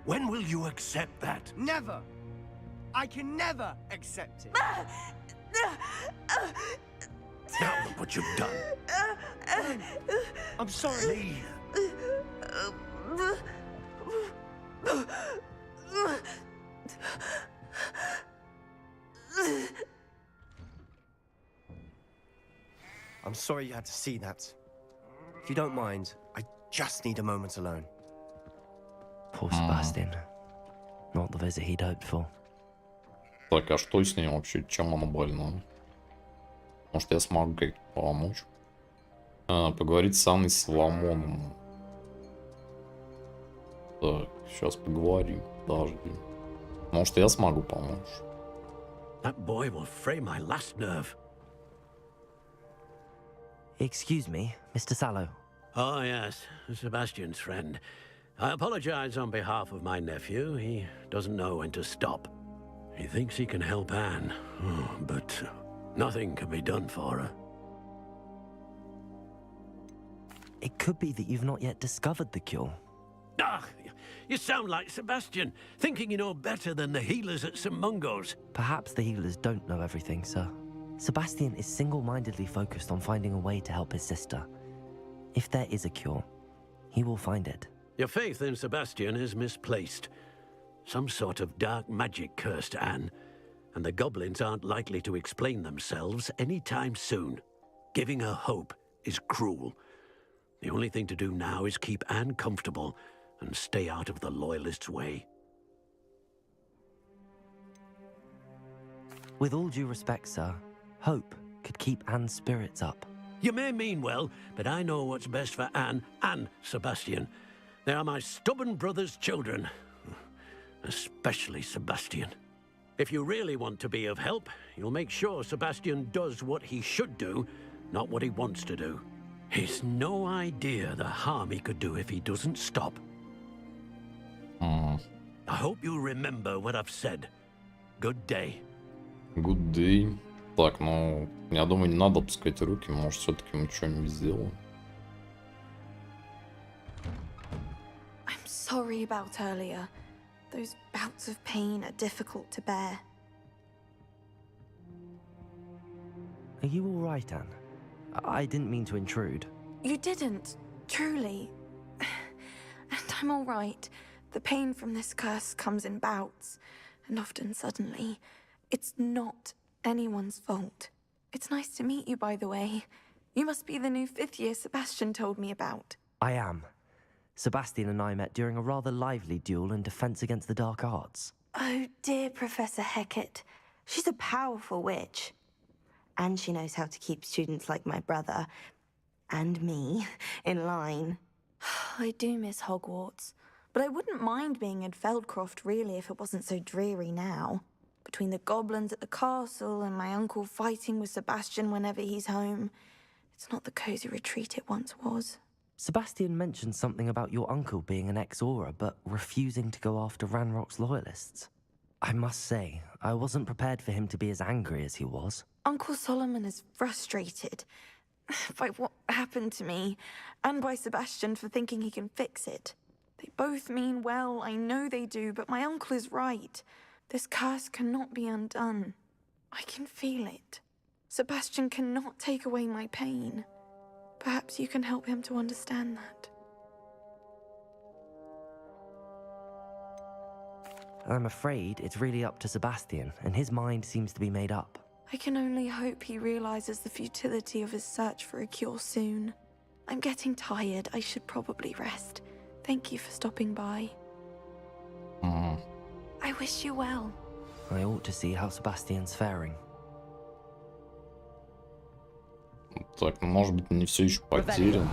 When will you accept that? Never. I can never accept it. Now look what you've done. I'm sorry. I'm sorry you had to see that. If you don't mind, I just need a moment alone. Poor Sebastian. Not the visit he'd hoped for. Так, а что с ней вообще? Чем она больна? Может, я смогу как-то помочь? Поговорить с Анной Соломоном. Так, сейчас поговорим. Подожди. Может, я смогу помочь? That boy will fray my last nerve. Excuse me, Mr. Sallow. Oh, yes, Sebastian's friend. I apologize on behalf of my nephew. He doesn't know when to stop. He thinks he can help Anne, but nothing can be done for her. It could be that you've not yet discovered the cure. Ah, you sound like Sebastian, thinking you know better than the healers at St. Mungo's. Perhaps the healers don't know everything, sir. Sebastian is single-mindedly focused on finding a way to help his sister. If there is a cure, he will find it. Your faith in Sebastian is misplaced. Some sort of dark magic cursed Anne, and the goblins aren't likely to explain themselves anytime soon. Giving her hope is cruel. The only thing to do now is keep Anne comfortable and stay out of the Loyalists' way. With all due respect, sir, hope could keep Anne's spirits up. You may mean well, but I know what's best for Anne and Sebastian. They are my stubborn brother's children. Especially Sebastian. If you really want to be of help, you'll make sure Sebastian does what he should do, not what he wants to do. He's no idea the harm he could do if he doesn't stop. I hope you remember what I've said. Good day. Good day. Так, ну, я думаю, не надо опускать руки. Может, все-таки мы что-нибудь сделаем. I'm sorry about earlier. Those bouts of pain are difficult to bear. Are you all right, Anne? I didn't mean to intrude. You didn't, truly. And I'm all right. The pain from this curse comes in bouts, and often suddenly. It's not anyone's fault. It's nice to meet you, by the way. You must be the new 5th year Sebastian told me about. I am. Sebastian and I met during a rather lively duel in Defense Against the Dark Arts. Oh, dear Professor Hecat. She's a powerful witch. And she knows how to keep students like my brother, and me, in line. I do miss Hogwarts, but I wouldn't mind being in Feldcroft, really, if it wasn't so dreary now. Between the goblins at the castle and my uncle fighting with Sebastian whenever he's home, it's not the cozy retreat it once was. Sebastian mentioned something about your uncle being an ex-Aura, but refusing to go after Ranrock's loyalists. I must say, I wasn't prepared for him to be as angry as he was. Uncle Solomon is frustrated by what happened to me, and by Sebastian for thinking he can fix it. They both mean well, I know they do, but my uncle is right. This curse cannot be undone. I can feel it. Sebastian cannot take away my pain. Perhaps you can help him to understand that. I'm afraid it's really up to Sebastian, and his mind seems to be made up. I can only hope he realizes the futility of his search for a cure soon. I'm getting tired. I should probably rest. Thank you for stopping by. I wish you well. I ought to see how Sebastian's faring. Так, ну, может быть, не все еще потеряно.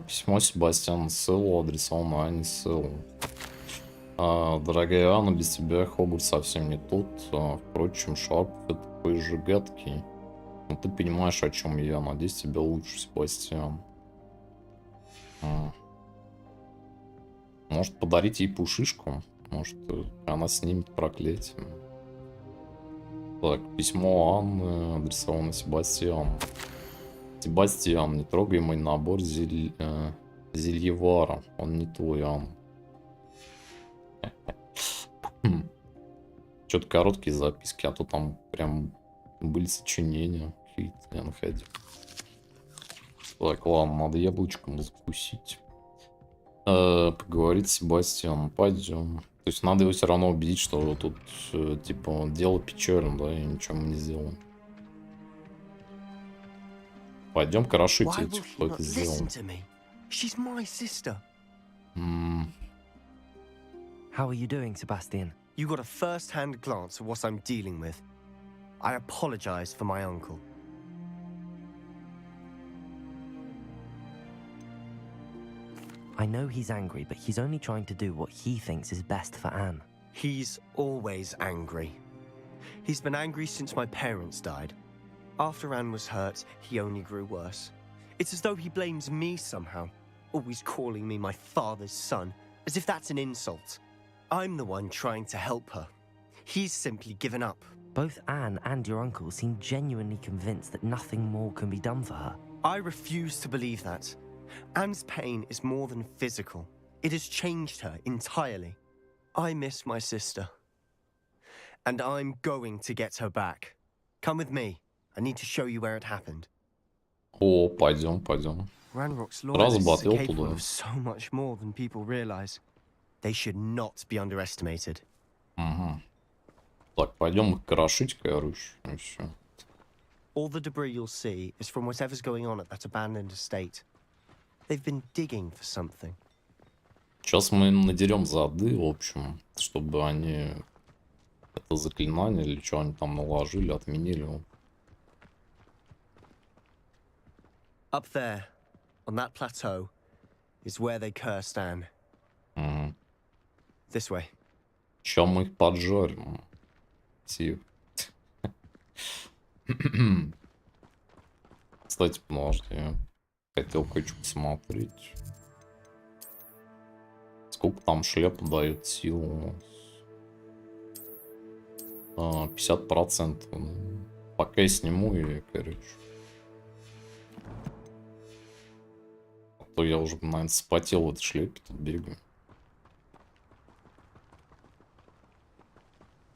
Письмо Себастьяна Селлу адресовано Анне Селлу. Дорогая Анна, без тебя Хогвартс совсем не тут. Впрочем, Шарп — это такой же гадкий. Но ты понимаешь, о чем я. Надеюсь, тебе лучше, Себастьян. Может, подарить ей пушишку? Может, она снимет проклятие. Так, письмо Анны адресовано Себастьяну. Себастьян, не трогай мой набор зельевара. Он не твой, Анна. Что-то короткие записки, а то там прям были сочинения какие-то, я находил. Так, ладно, надо яблочком закусить. Поговорить с Себастьяном, пойдем. То есть надо его все равно убедить, что тут, типа, дело печально, да, и ничего мы не сделаем. Пойдем крошить этих, кто это сделал. How are you doing, Sebastian? You got a first-hand glance at what I'm dealing with. I apologize for my uncle. I know he's angry, but he's only trying to do what he thinks is best for Anne. He's always angry. He's been angry since my parents died. After Anne was hurt, he only grew worse. It's as though he blames me somehow, always calling me my father's son, as if that's an insult. I'm the one trying to help her. He's simply given up. Both Anne and your uncle seem genuinely convinced that nothing more can be done for her. I refuse to believe that. Anne's pain is more than physical. It has changed her entirely. I miss my sister. And I'm going to get her back. Come with me. I need to show you where it happened. О, пойдем, пойдем. Ranrock's loyalists are capable of so much more than people realize. They should not be underestimated. Ага. Так, пойдем их крошить, короче, и все. All the debris you'll see is from whatever's going on at that abandoned estate. They've been digging for something. Сейчас мы им надерем зады, в общем, чтобы они это заклинание или что они там наложили, отменили. Up there, on that plateau, is where they cursed Anne. This way. Сейчас мы их поджарим. Тихо. Кстати, подожди, я хотел кое-что посмотреть. Сколько там шляпа дает силу у нас? 50%. Пока я сниму ее, короче. А то я уже, наверное, спотел в этой шляпе, тут бегаю.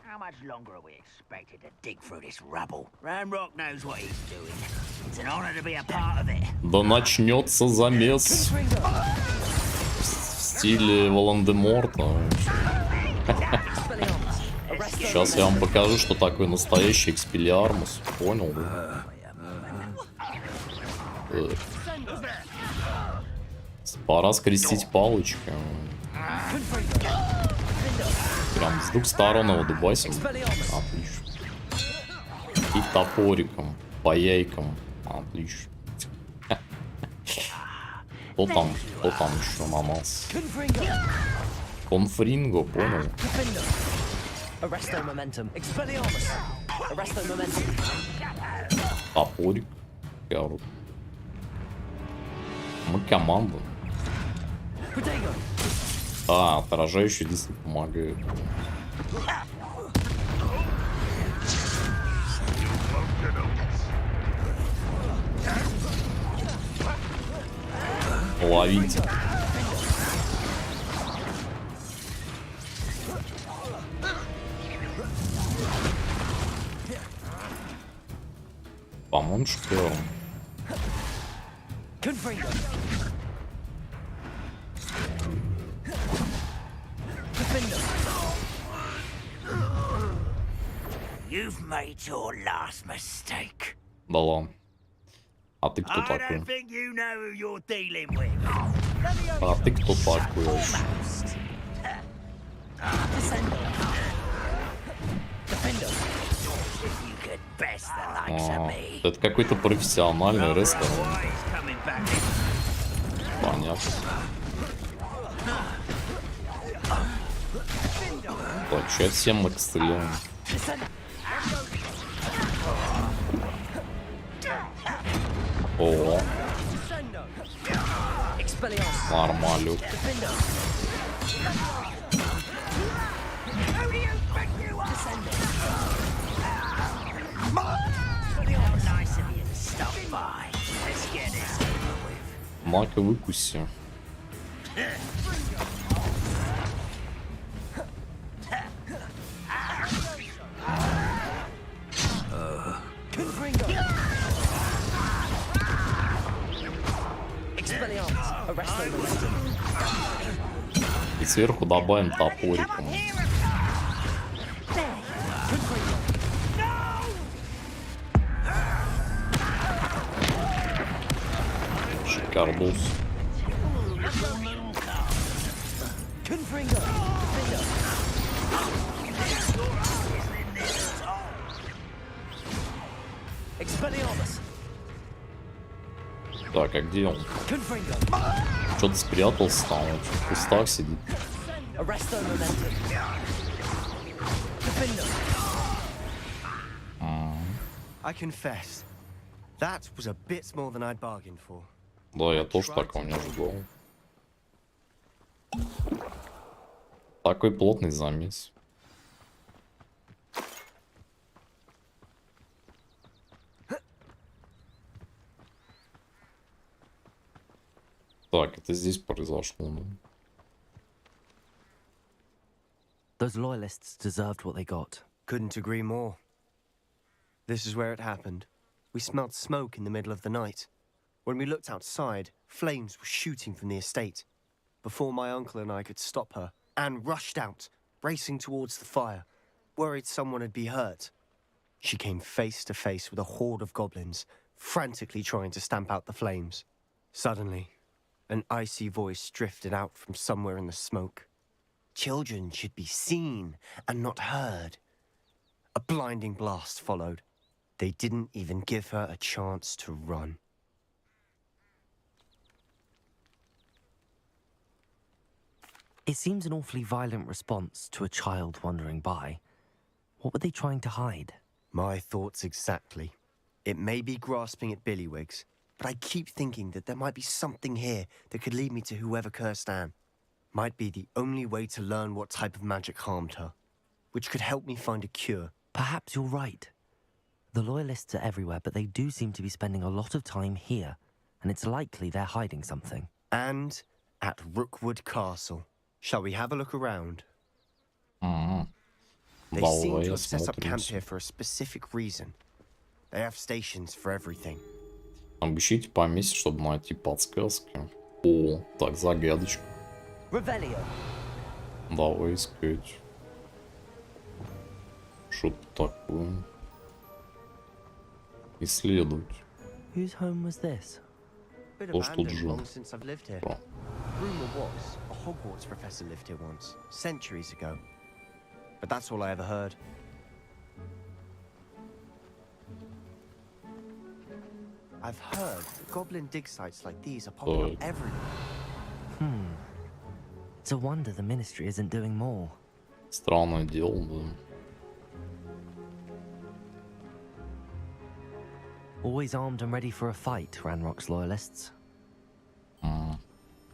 How much longer are we expected to dig through this rubble? Ranrock knows what he's doing. It's an honor to be a part of it. Да начнется замес в стиле Волан-де-Морта. Сейчас я вам покажу, что такое настоящий экспеллиармус. Понял, да? Пора скрестить палочки. Прям с двух сторон его дубасим. Отлично. И топориком, по яйкам. Отлично. Кто там еще на нас? Конфринго, понял? Топорик. Короче. Мы команда. А, отражающий действительно помогает. Ловите. По-моему, шпион. You've made your last mistake. Да ладно. А ты кто I такой? don't think you know who you're dealing with. А ты кто такой вообще? If you could best the likes of me. Это какой-то профессиональный рестлер. He's coming back. Понятно. Так, что я всем накостыляю? О, нормалю. На-ка выкуси. И сверху добавим топориком. Шикардос. Так, а где он? Что-то спрятался там, он в кустах сидит. I confess, that was a bit more than I'd bargained for. Да, я тоже такого не ожидал. Такой плотный замес. Так, это здесь произошло. Да? Those loyalists deserved what they got. Couldn't agree more. This is where it happened. We smelled smoke in the middle of the night. When we looked outside, flames were shooting from the estate. Before my uncle and I could stop her, Anne rushed out, racing towards the fire, worried someone had been hurt. She came face to face with a horde of goblins, frantically trying to stamp out the flames. Suddenly, an icy voice drifted out from somewhere in the smoke. Children should be seen and not heard. A blinding blast followed. They didn't even give her a chance to run. It seems an awfully violent response to a child wandering by. What were they trying to hide? My thoughts exactly. It may be grasping at billywhigs, but I keep thinking that there might be something here that could lead me to whoever cursed Anne. Might be the only way to learn what type of magic harmed her, which could help me find a cure. Perhaps you're right. The loyalists are everywhere, but they do seem to be spending a lot of time here, and it's likely they're hiding something. And at Rookwood Castle. Shall we have a look around? They seem to have set up camp here for a specific reason. They have stations for everything. Обыщите по месте, чтобы найти подсказки. О, так, загадочка. Давай искать. Что-то такое. Исследовать. Whose home was this? Кто ж тут жил? Rumor was a Hogwarts professor lived here once, centuries ago. But that's all I ever heard. I've heard that goblin dig sites like these are popping up everywhere. It's a wonder the ministry isn't doing more. Странное дело, да. Always armed and ready for a fight, Ranrock's loyalists.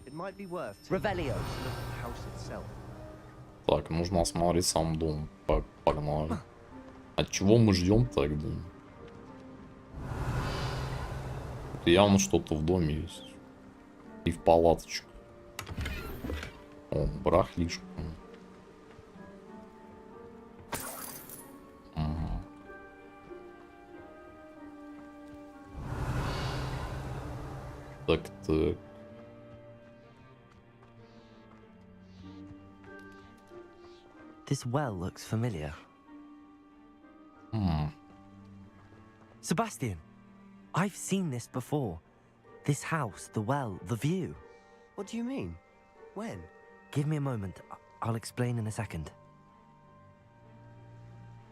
It might be worth taking a look at the house itself. Так, нужно осмотреть сам дом. Погнали. От чего мы ждем тогда? Это явно что-то в доме есть. И в палаточках. О, барахлишка. Так, так. This well looks familiar. Hmm. Sebastian, I've seen this before. This house, the well, the view. What do you mean? When? Give me a moment. I'll explain in a second.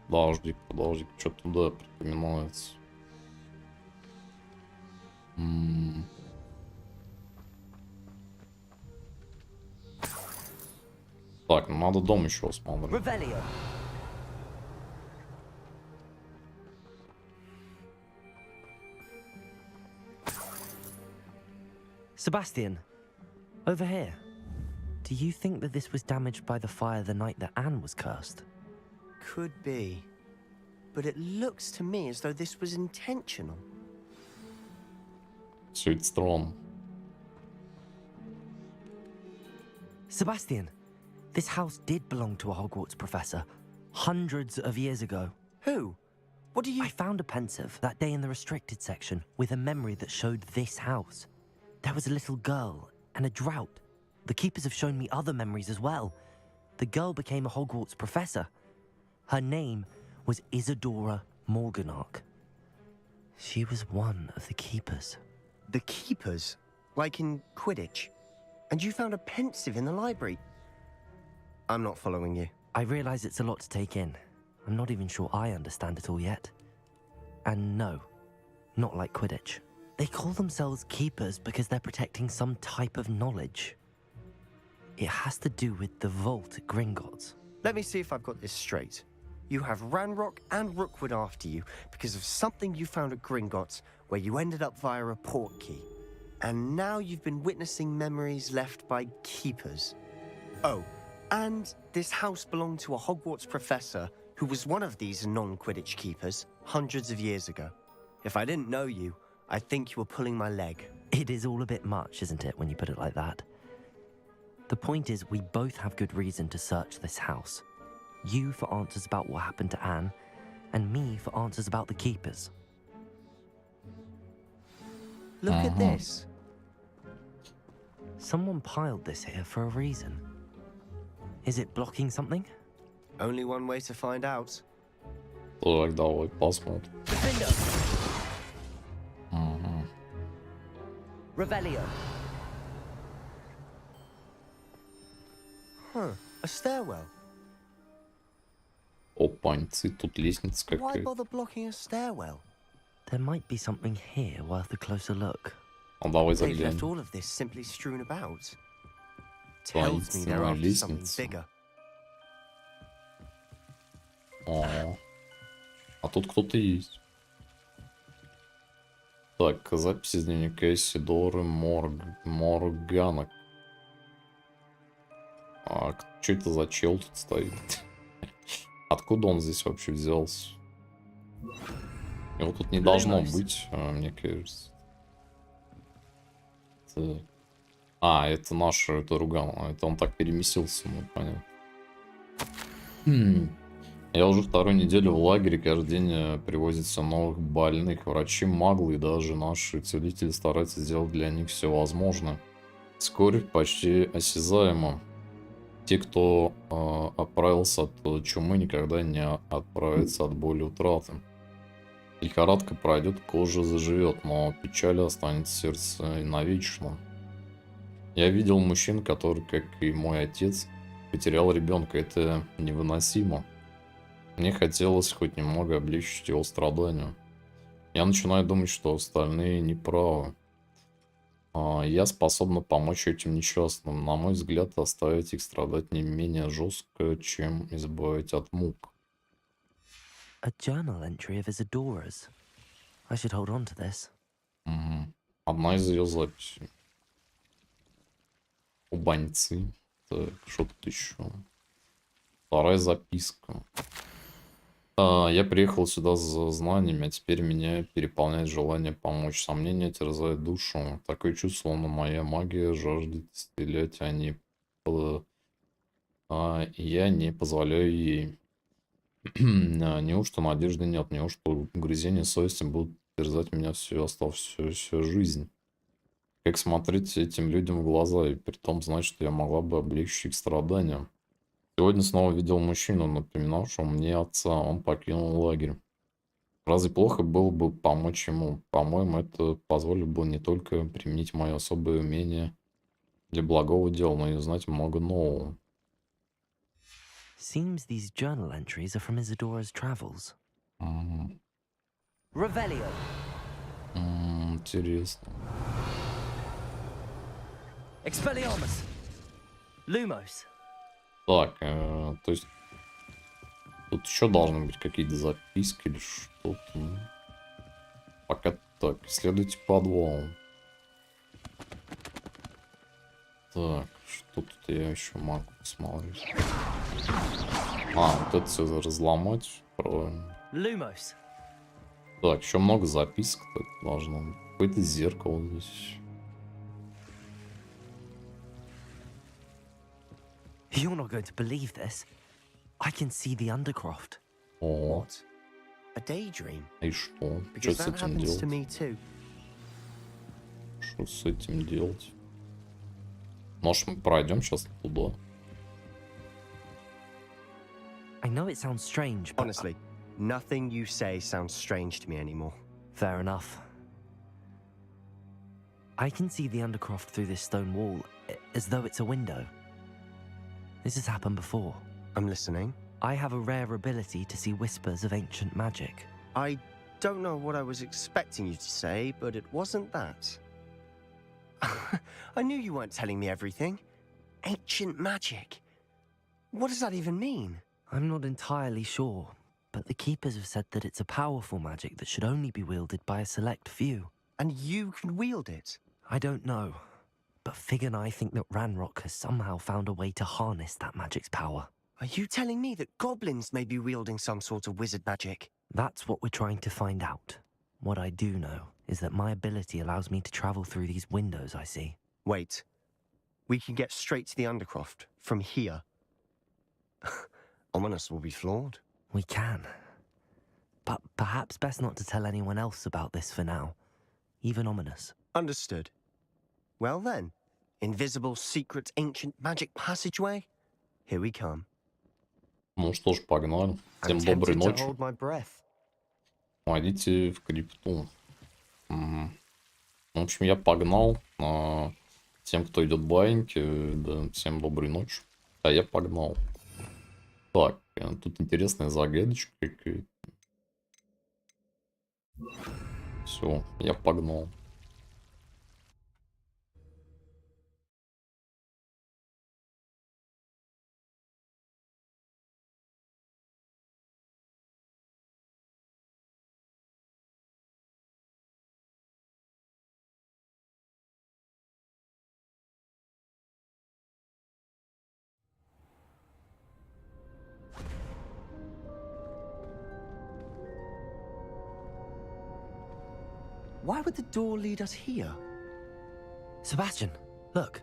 Подожди, что туда припоминается. Так, ну надо дом еще осмотреть. Revelio. Sebastian, over here. Do you think that this was damaged by the fire the night that Anne was cursed? Could be. But it looks to me as though this was intentional. Все это странно. Sebastian, this house did belong to a Hogwarts professor hundreds of years ago. Who? What do you... I found a pensive that day in the restricted section with a memory that showed this house. There was a little girl and a drought. The keepers have shown me other memories as well. The girl became a Hogwarts professor. Her name was Isadora Morganach. She was one of the keepers. The keepers? Like in Quidditch? And you found a pensive in the library? I'm not following you. I realize it's a lot to take in. I'm not even sure I understand it all yet. And no, not like Quidditch. They call themselves keepers because they're protecting some type of knowledge. It has to do with the vault at Gringotts. Let me see if I've got this straight. You have Ranrock and Rookwood after you because of something you found at Gringotts where you ended up via a portkey. And now you've been witnessing memories left by keepers. Oh, and this house belonged to a Hogwarts professor who was one of these non-Quidditch keepers hundreds of years ago. If I didn't know you, I think you were pulling my leg. It is all a bit much, isn't it, when you put it like that? The point is, we both have good reason to search this house. You for answers about what happened to Anne, and me for answers about the keepers. Look at this. Someone piled this here for a reason. Is it blocking something? Only one way to find out. Так, давай посмотрим. Revelio. Huh, a stairwell. Опаньцы, тут лестница Why какая-то. bother blocking a stairwell? There might be something here worth a closer look. Ну давай They've left заглянем. all of this simply strewn about. Tells me they're Таинственная after something лестница. bigger. А тут кто-то есть. Так, запись из дневника Исидоры Морганок. А что это за чел тут стоит? Откуда он здесь вообще взялся? Его тут не должно быть, мне кажется. Так. А, это наш, это Руган. Это он так переместился, ну понятно. Я уже вторую неделю в лагере, каждый день привозят все новых больных. Врачи, маглы и даже наши целители стараются сделать для них все возможное. Скорость почти осязаема. Те, кто оправился от чумы, никогда не отправятся от боли утраты. Лихорадка пройдет, кожа заживет, но печаль останется в сердце и навечно. Я видел мужчин, который, как и мой отец, потерял ребенка. Это невыносимо. Мне хотелось хоть немного облегчить его страдания. Я начинаю думать, что остальные неправы. Я способна помочь этим несчастным. На мой взгляд, оставить их страдать не менее жестко, чем избавить от мук. A journal entry of Isadora's. I should hold on to this. Одна из ее записей. У баньцы. Так, что тут еще? Вторая записка. Я приехал сюда за знаниями, а теперь меня переполняет желание помочь. Сомнения терзают душу. Такое чувство, словно моя магия жаждет стрелять, я не позволяю ей. Неужто надежды нет? Неужто угрызения совести будут терзать меня всю оставшуюся жизнь? Как смотреть этим людям в глаза и при том знать, что я могла бы облегчить их страдания. Сегодня снова видел мужчину, напоминавшего мне отца. Он покинул лагерь. Разве плохо было бы помочь ему? По-моему, это позволило бы не только применить мое особое умение для благого дела, но и узнать много нового. Seems these journal entries are from Isadora's travels. Revelio. Интересно. Expelliarmus. Lumos. Так, то есть тут еще должны быть какие-то записки или что-то. Ну. Пока так, исследуйте подвал. Так, что тут я еще могу посмотреть? Вот это все разломать. Правильно. Lumos. Так, еще много записок тут должно быть. Какое-то зеркало здесь. You're not going to believe this. I can see the Undercroft. What? A daydream? И что? Что Because с that этим happens to делать? me too. Что с этим делать? Может, мы пройдем сейчас туда? I know it sounds strange, but... Honestly, nothing you say sounds strange to me anymore. Fair enough. I can see the Undercroft through this stone wall, as though it's a window. This has happened before. I'm listening. I have a rare ability to see whispers of ancient magic. I don't know what I was expecting you to say, but it wasn't that. I knew you weren't telling me everything. Ancient magic. What does that even mean? I'm not entirely sure, but the Keepers have said that it's a powerful magic that should only be wielded by a select few. And you can wield it? I don't know, but Fig and I think that Ranrock has somehow found a way to harness that magic's power. Are you telling me that goblins may be wielding some sort of wizard magic? That's what we're trying to find out. What I do know is that my ability allows me to travel through these windows I see. Wait. We can get straight to the Undercroft from here. Ominous will be flawed. We can. But perhaps best not to tell anyone else about this for now. Even Ominous. Understood. Well then, invisible, secret, ancient magic passageway? Here we come. Ну что ж, погнали. Всем I'm доброй tempted to ночи. hold my breath. Пойдите в крипту. В общем, я погнал. Тем, кто идет баиньки, да, всем доброй ночи. А я погнал. Так, тут интересная загадочка какая-то. Все, я погнал. Why would the door lead us here? Sebastian, look.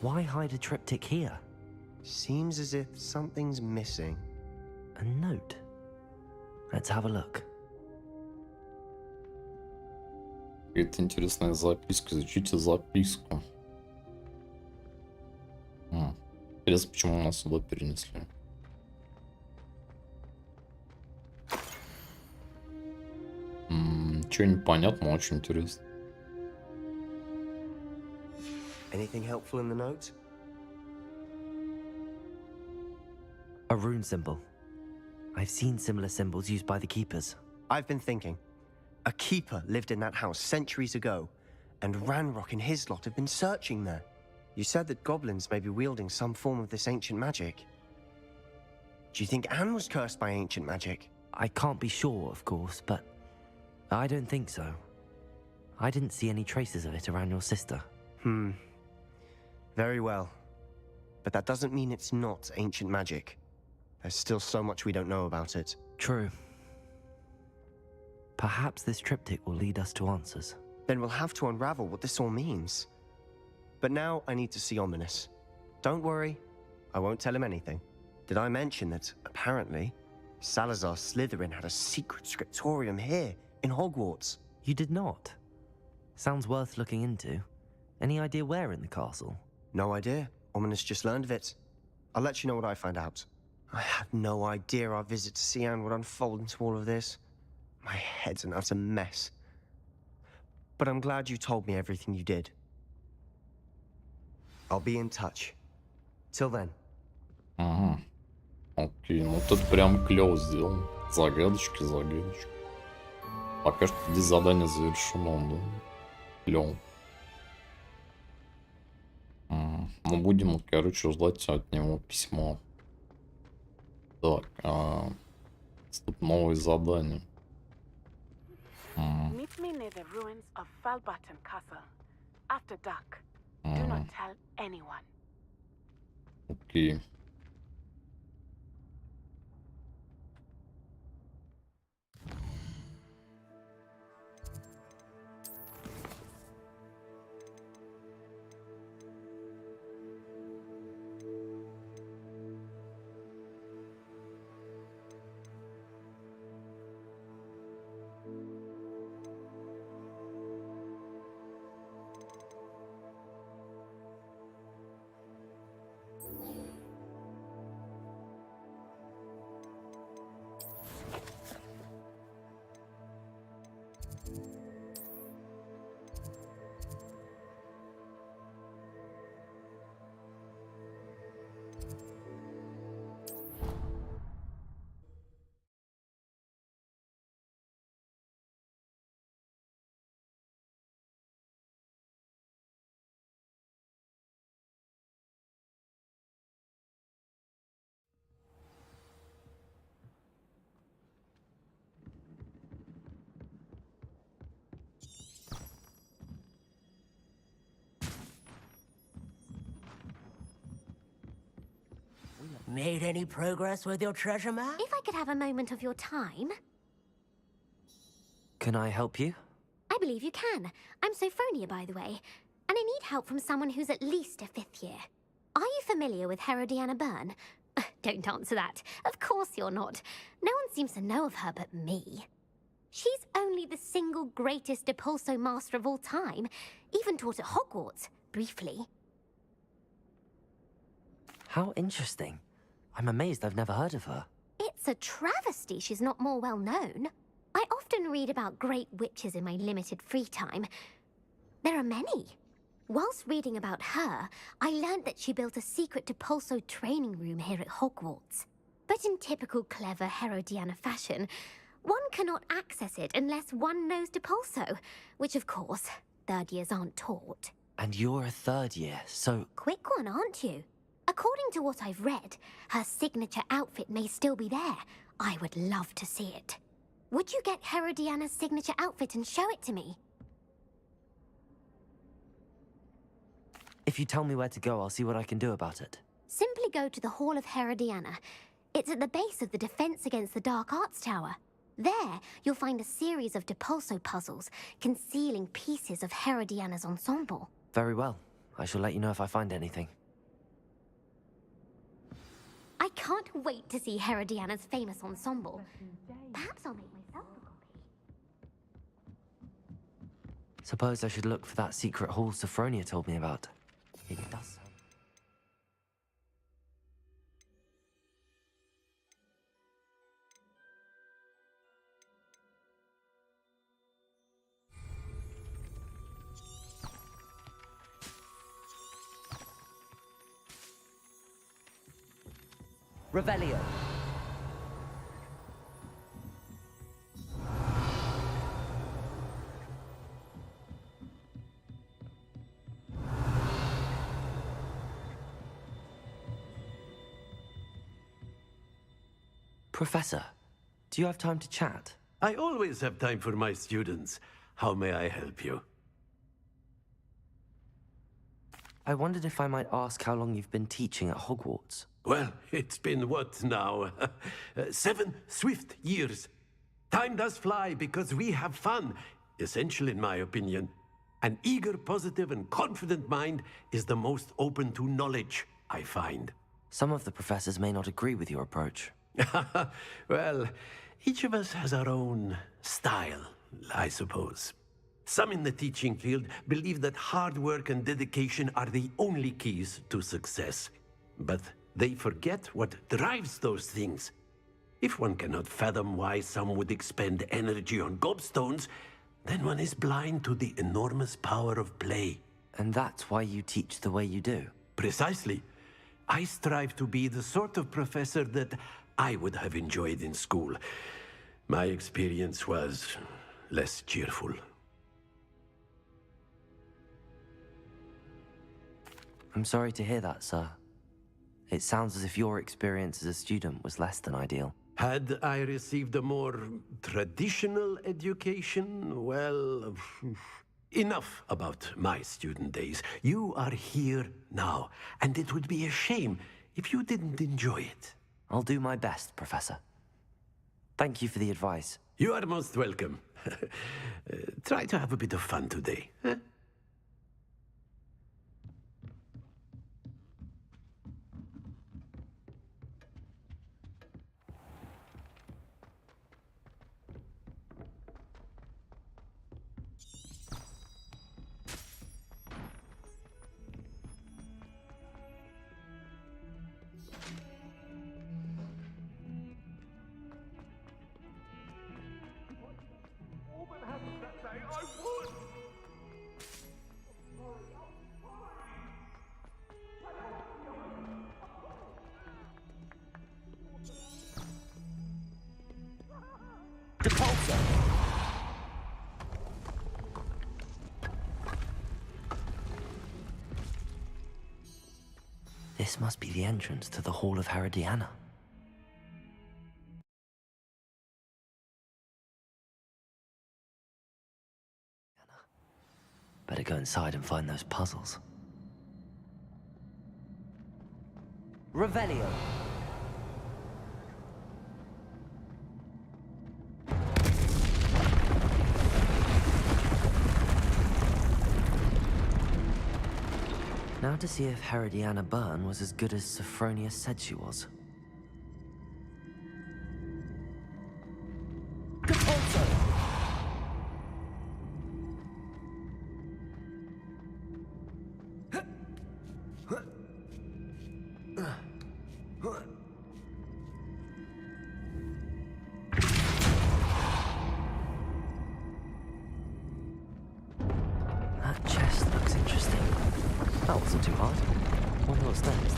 Why hide a triptych here? Seems as if something's missing. A note. Let's have a look. Это интересная записка. Изучите записку. Интересно, почему нас сюда перенесли. Ничего не понятно, очень интересно. Anything helpful in the note? A rune symbol. I've seen similar symbols used by the Keepers. I've been thinking. A keeper lived in that house centuries ago, and Ranrock and his lot have been searching there. You said that goblins may be wielding some form of this ancient magic. Do you think Anne was cursed by ancient magic? I can't be sure, of course, but I don't think so. I didn't see any traces of it around your sister. Very well. but that doesn't mean it's not ancient magic. There's still so much we don't know about it. True. Perhaps this triptych will lead us to answers. Then we'll have to unravel what this all means. But now I need to see Ominous. Don't worry, I won't tell him anything. Did I mention that, apparently, Salazar Slytherin had a secret scriptorium here, in Hogwarts? You did not? Sounds worth looking into. Any idea where in the castle? No idea. Ominous just learned of it. I'll let you know what I find out. I had no idea our visit to Cian would unfold into all of this. My head's an utter mess. But I'm glad you told me everything you did. I'll be in touch. Till then. Ага. Окей, ну вот это прям клево сделано. Загадочки, загадочки. Пока что здесь задание завершено, да. Клево. Ну, будем, короче, ждать от него письмо. Так, тут новые задания. Meet me near the ruins of Falbutton Castle. After dark. Do not tell anyone. Окей. Made any progress with your treasure map? If I could have a moment of your time. Can I help you? I believe you can. I'm Sophronia, by the way, and I need help from someone who's at least a 5th year. Are you familiar with Herodiana Byrne? Don't answer that. Of course you're not. No one seems to know of her but me. She's only the single greatest Depulso master of all time, even taught at Hogwarts, briefly. How interesting. I'm amazed I've never heard of her. It's a travesty she's not more well known. I often read about great witches in my limited free time. There are many. Whilst reading about her, I learned that she built a secret Depulso training room here at Hogwarts. But in typical clever Herodiana fashion, one cannot access it unless one knows Depulso, which of course, 3rd years aren't taught. And you're a 3rd year, so... Quick one, aren't you? According to what I've read, her signature outfit may still be there. I would love to see it. Would you get Herodiana's signature outfit and show it to me? If you tell me where to go, I'll see what I can do about it. Simply go to the Hall of Herodiana. It's at the base of the Defense Against the Dark Arts Tower. There, you'll find a series of Depulso puzzles concealing pieces of Herodiana's ensemble. Very well. I shall let you know if I find anything. I can't wait to see Herodiana's famous ensemble. Perhaps I'll make myself a copy. Suppose I should look for that secret hall Sophronia told me about. It does sound... Revelio. Professor, do you have time to chat? I always have time for my students. How may I help you? I wondered if I might ask how long you've been teaching at Hogwarts. Well, it's been what now? 7 swift years. Time does fly because we have fun, essential in my opinion. An eager, positive, and confident mind is the most open to knowledge, I find. Some of the professors may not agree with your approach. Well, each of us has our own style, I suppose. Some in the teaching field believe that hard work and dedication are the only keys to success. But they forget what drives those things. If one cannot fathom why some would expend energy on gobstones, then one is blind to the enormous power of play. And that's why you teach the way you do? Precisely. I strive to be the sort of professor that I would have enjoyed in school. My experience was less cheerful. I'm sorry to hear that, sir. It sounds as if your experience as a student was less than ideal. Had I received a more traditional education, well, enough about my student days. You are here now, and it would be a shame if you didn't enjoy it. I'll do my best, Professor. Thank you for the advice. You are most welcome. Try to have a bit of fun today, huh? This must be the entrance to the Hall of Herodiana. Better go inside and find those puzzles. Revelio. Now to see if Herodiana Byrne was as good as Sophronia said she was. That chest looks interesting. That wasn't too hard. Wonder what's next.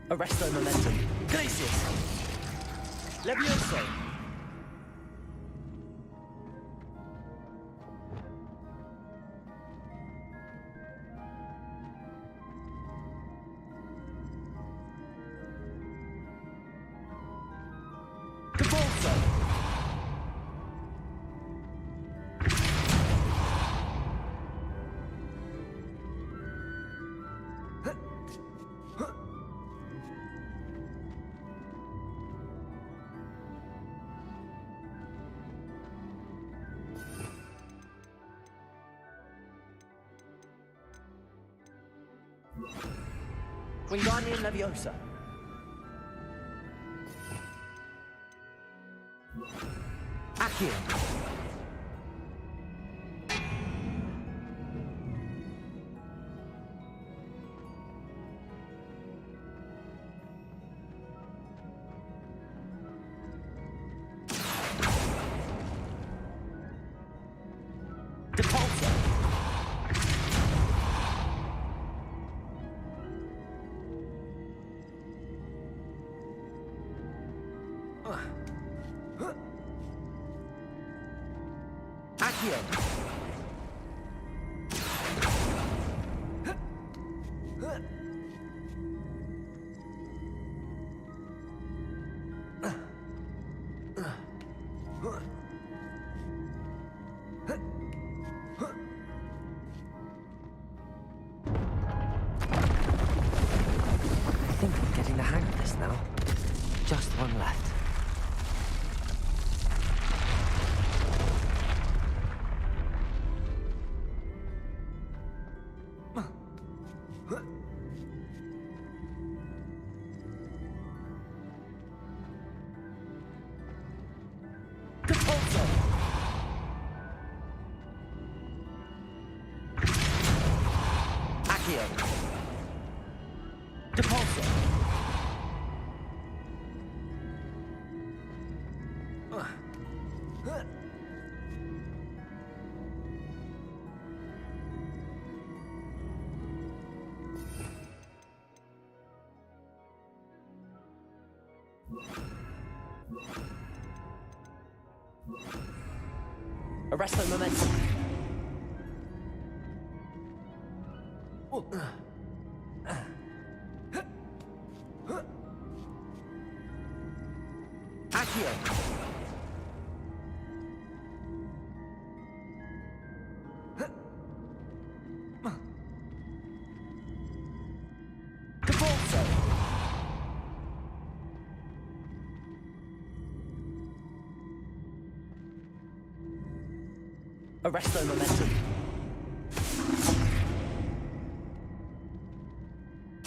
Arresto momentum. Glacius. Levioso. Wingardium Leviosa. Accio. Depulso. Accio. I think I'm getting the hang of this now. Just one left. Arresto momentum. Accio. Devolso. Arresto momentum.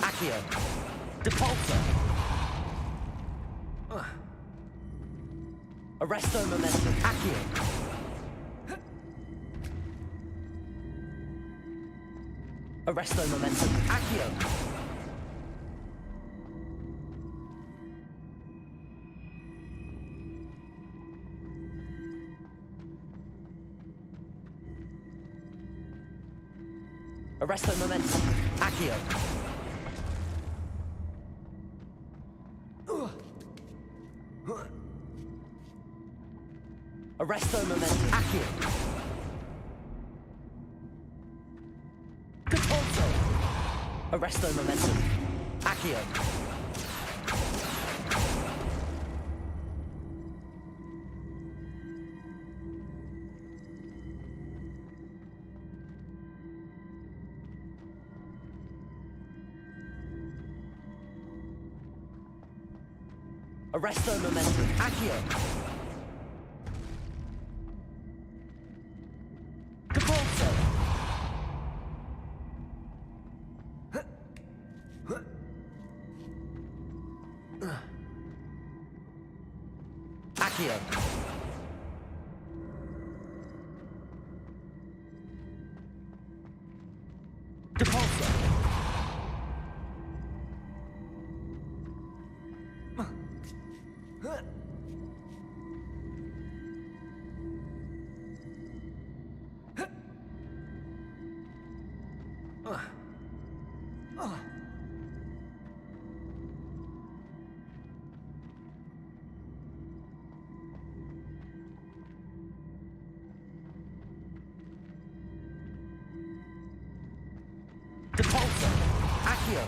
Accio. Depulso. Arresto momentum. Accio. Arresto momentum. Accio. Arresto momentum. Accio. Arresto momentum. Accio. Depulso. Arresto momentum. Accio. Arresto momentum. Accio. Depulso. Accio. Depulso. Depulso. Accio.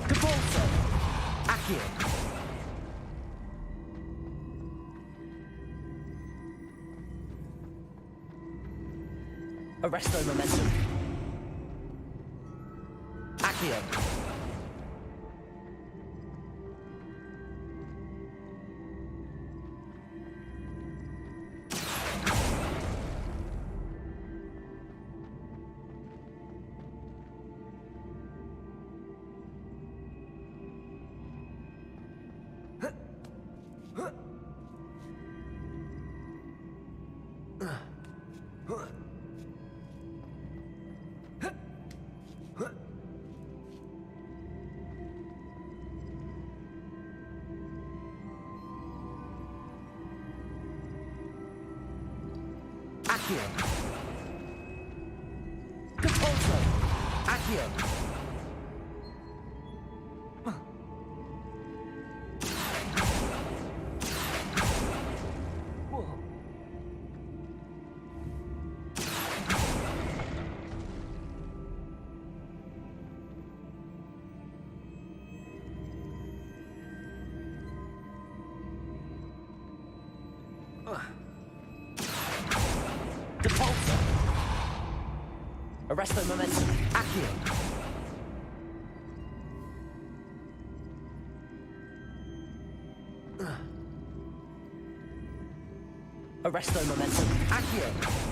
Depulso. Accio. Arresto momentum. Accio. Accio. Depulso. Accio. Depulsor. Arresto momentum. Accio. Arresto momentum. Accio.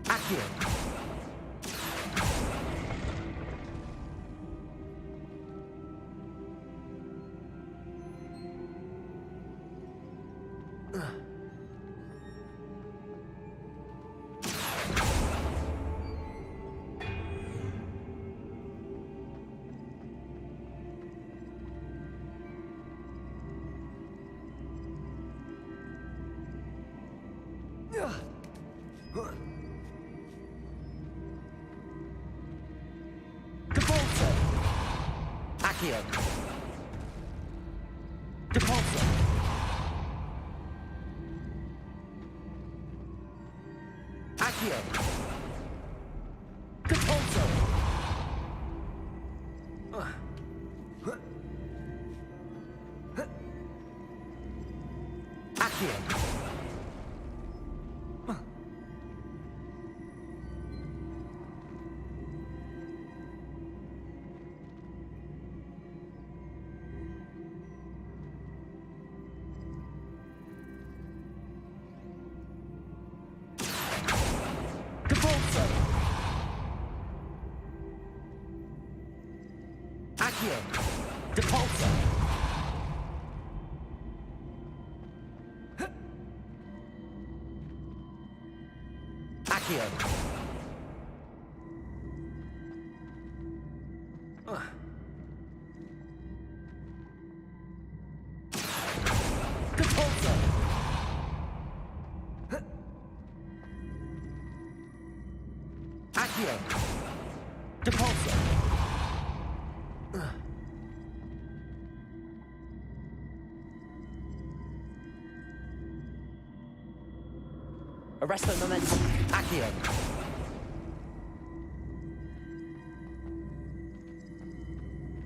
Accio. Depulsor. Accio. Depulsor. Accio. Depulsor. Accio. Depulsor. Accio. Depulsor. Accio. Depulsor. Accio. Depulsor. Arresto momentum. Accio.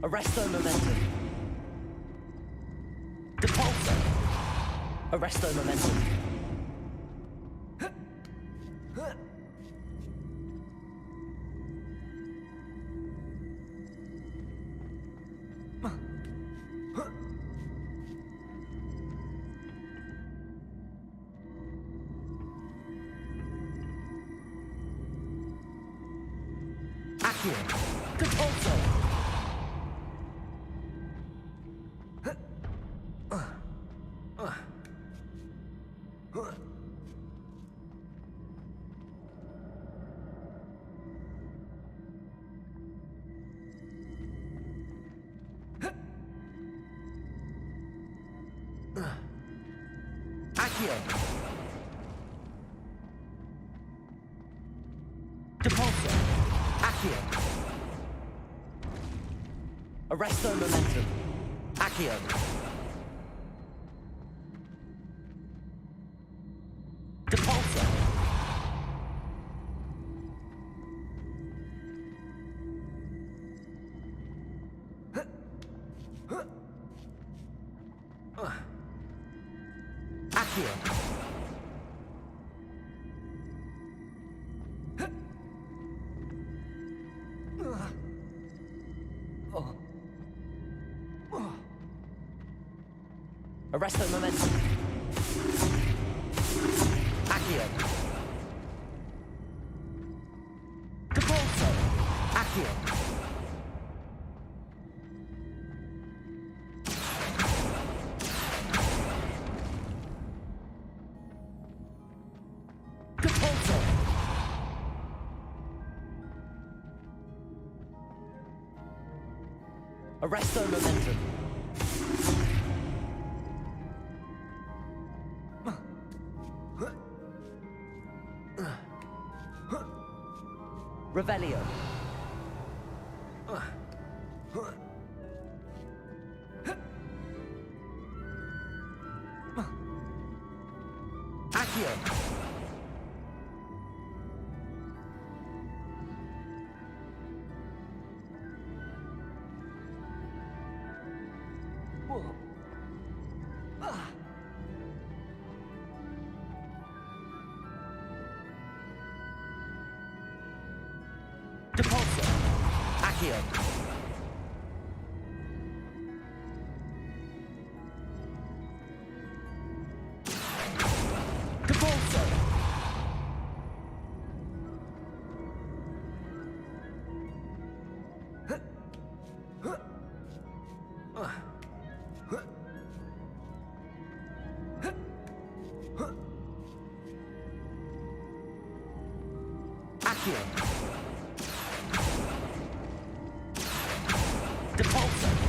Arresto momentum. Depulsor. Arresto momentum. Accio. Depulsor. Accio. Depulsor. Accio. Arresto momentum. Accio. Depulsor. Accio. Arresto momentum. Accio. Depulso. Accio. Depulso. Arresto momentum. Revelio. Accio. Depulso. Accio. Depulso. Accio. Depulso. Accio.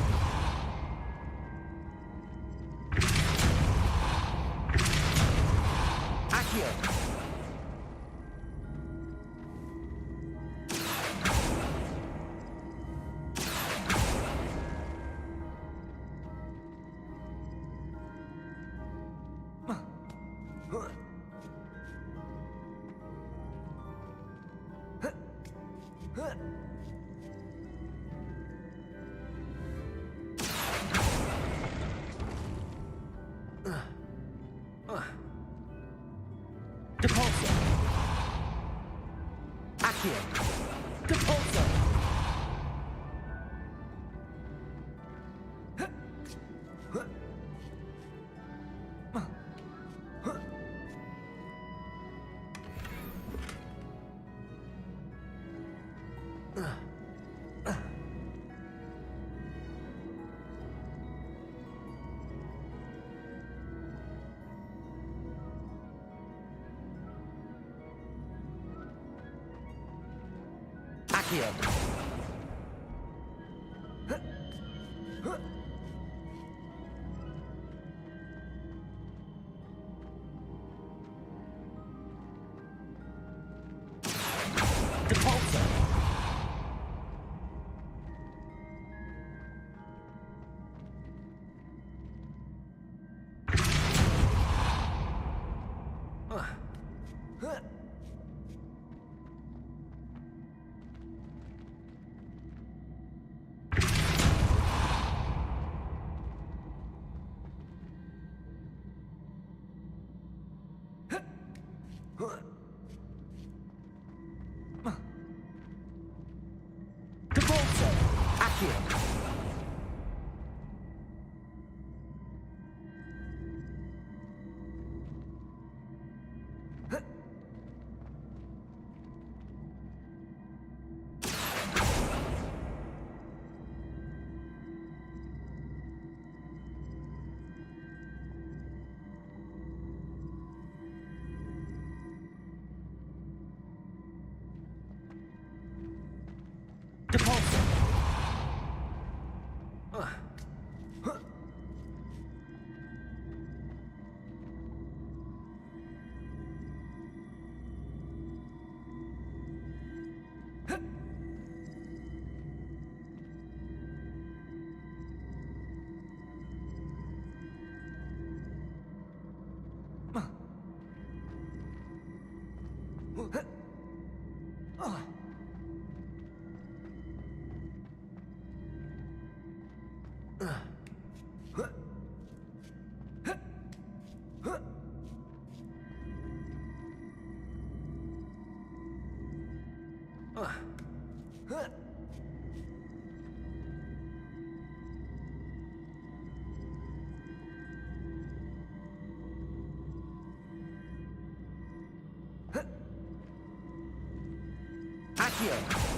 Depulso. Accio. Depulso. Accio. Depulso. Depulso. Accio. Depulso. Accio.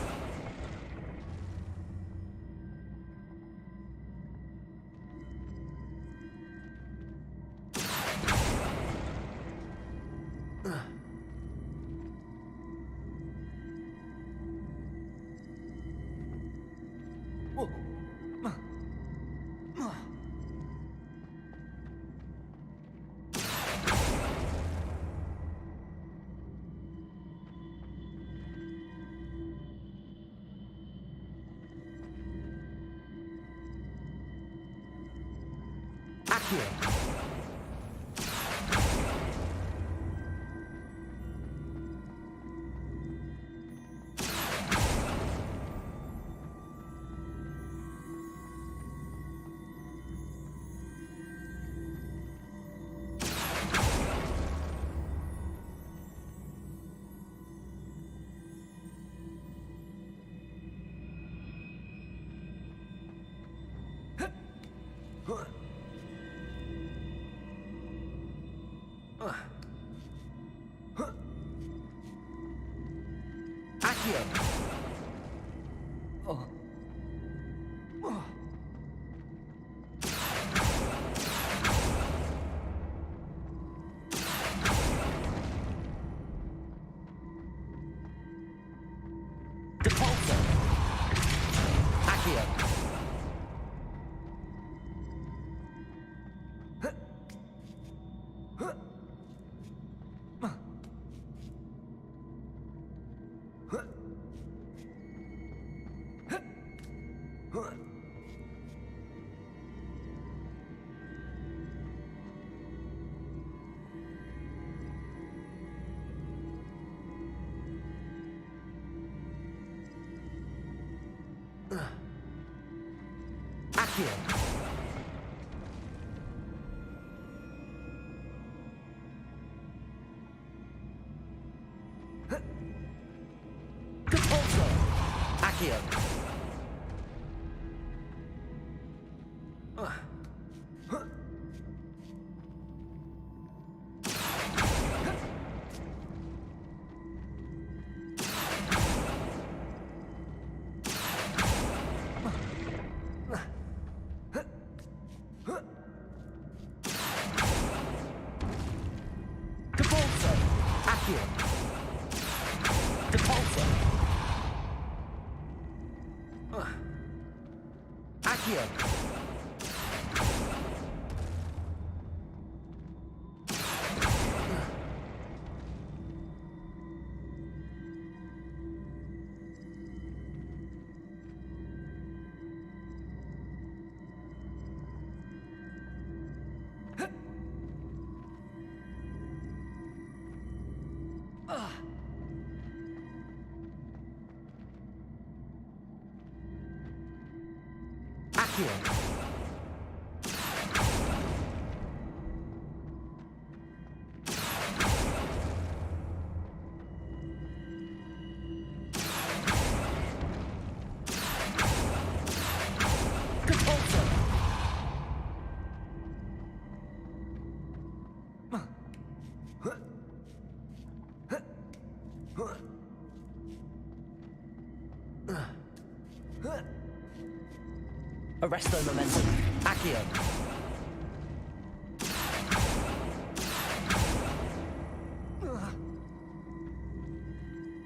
Arresto momentum. Accio.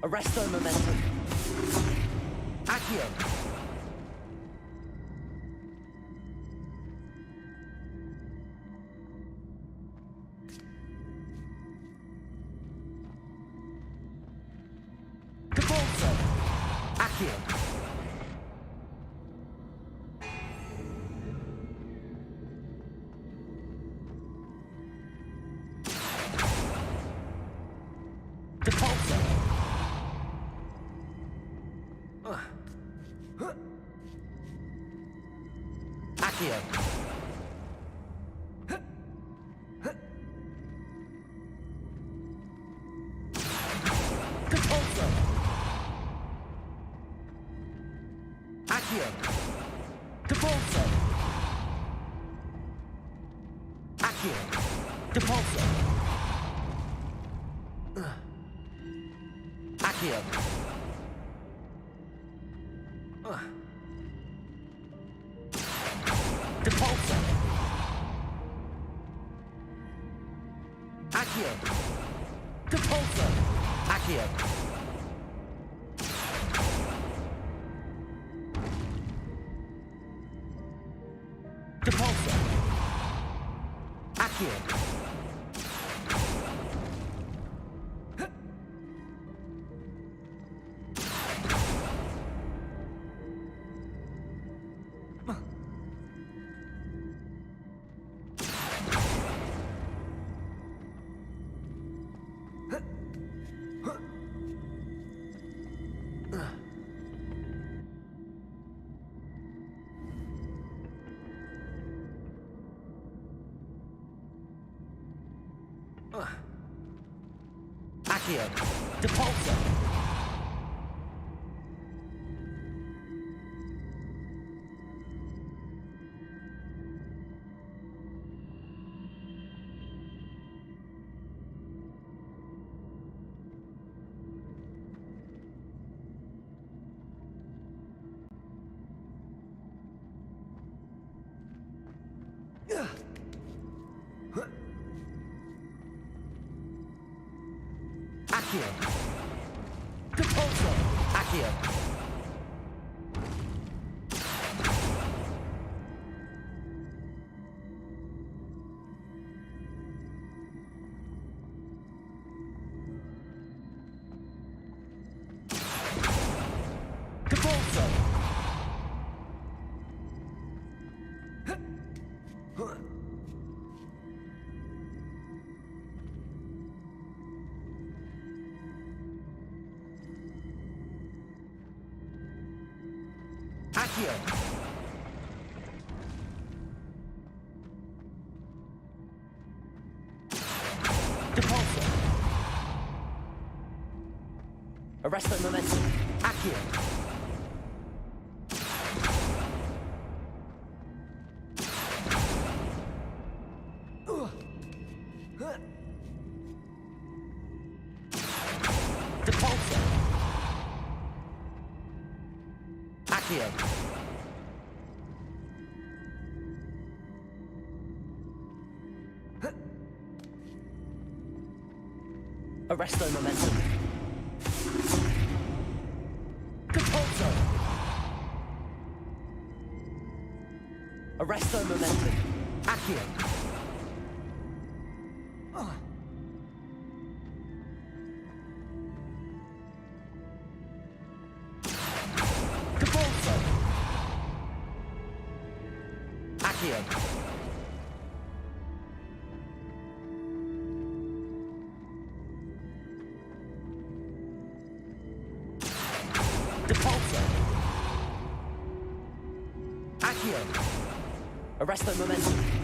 Arresto momentum. Accio. Capolso. Accio. Depulsor. Accio. Depulsor. Accio. Depulsor. Accio. Accio. Depulsor. Accio. Depulsor. Accio. Depulsor. Accio. Depulsor. Arresto momentum. Accio. Depulsor. Accio. Arresto momentum. Depulsor. Arresto momentum. Accio. Depulsor. Accio. Depulsor. Accio. Arresto momentum.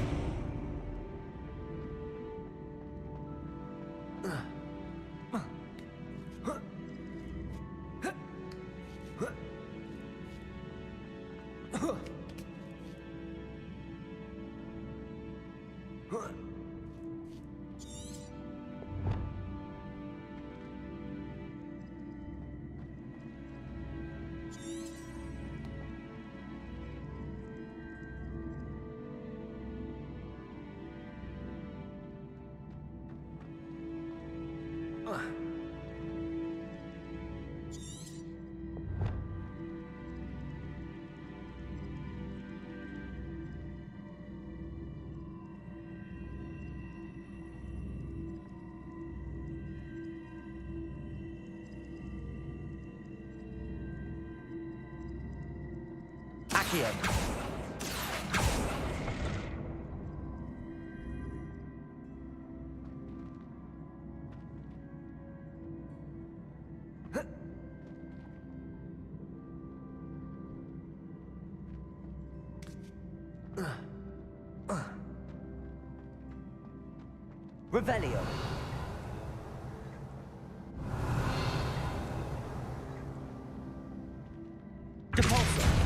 Accio. Revelio. Depulsor.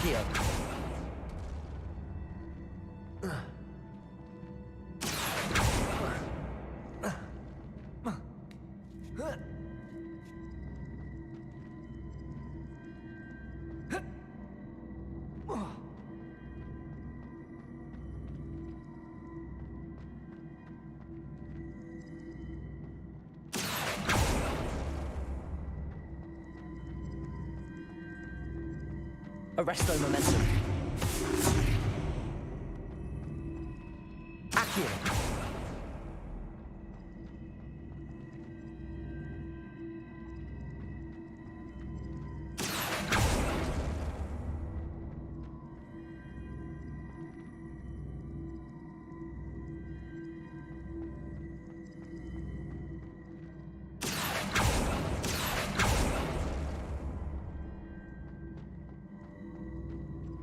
Accio. Arresto momentum. Accio.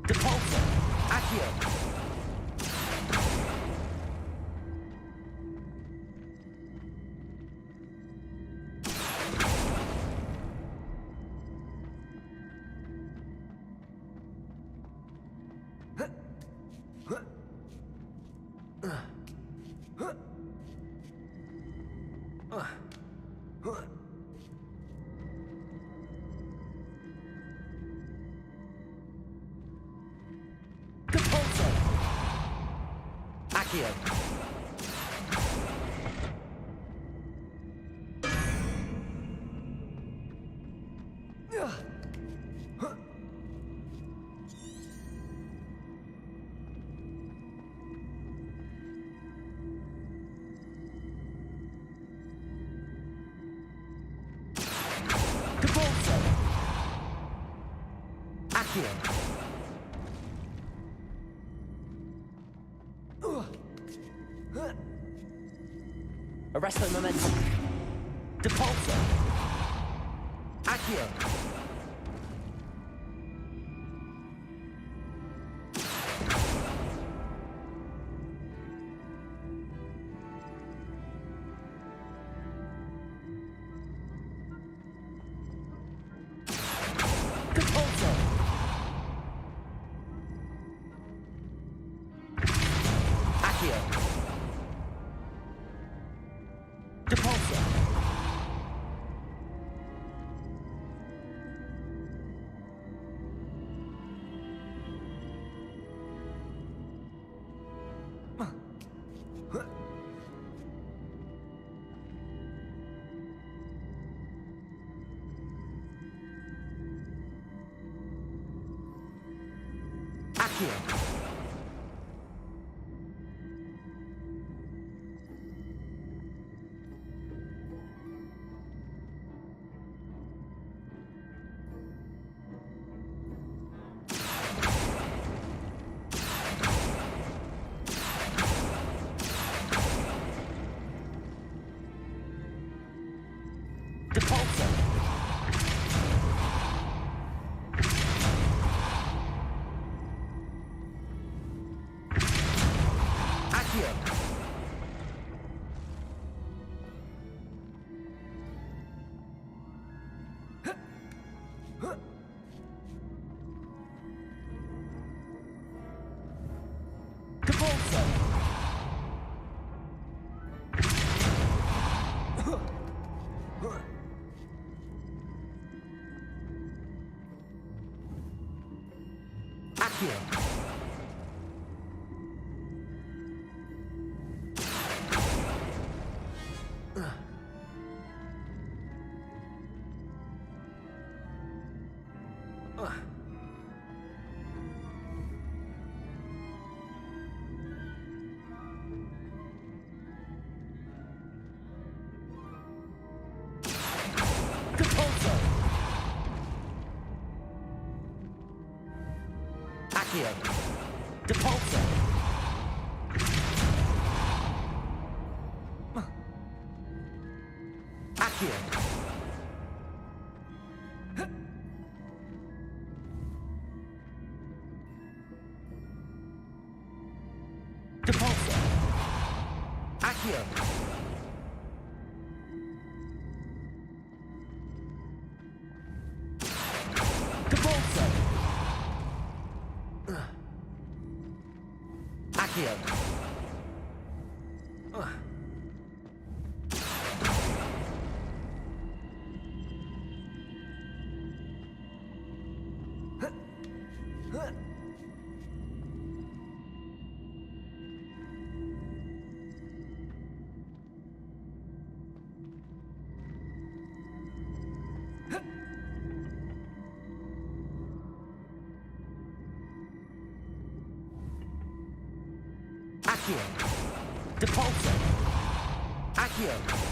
Depulso. Accio. Depulso. Accio. Depulso. Accio. Arresto momentum. Depulso. Accio. Depulso. Accio. Depulso. Accio. Depulso. Accio. Depulso. Accio. Depulso. Accio. Depulso. Accio. Depulso. Accio. Depulso. Accio. Accio. Depulso. Accio.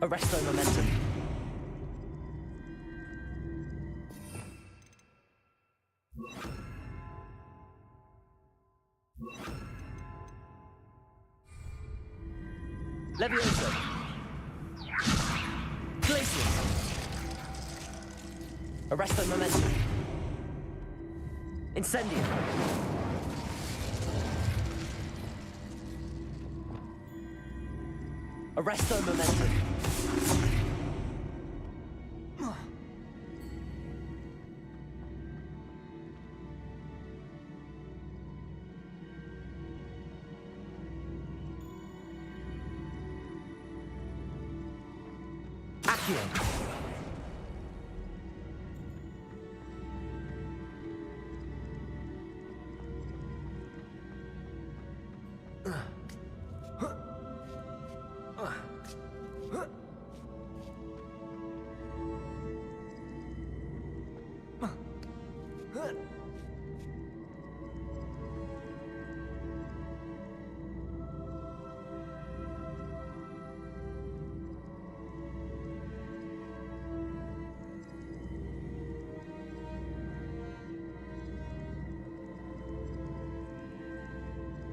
Arresto momentum. Levioso. Glacius. Arresto momentum. Incendio. Arresto momentum. Accio.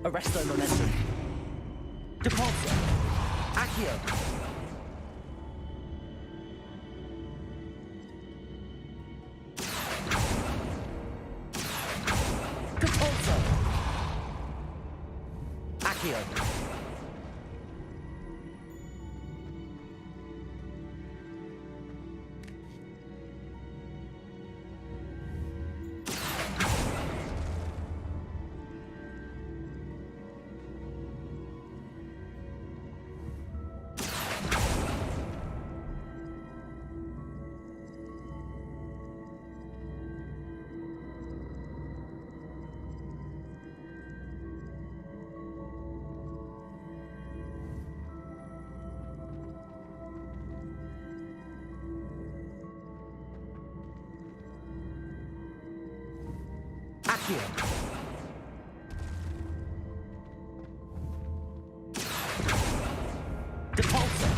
Arresto momentum. Depulso. Accio. Depulso. Accio. Accio. Depulso.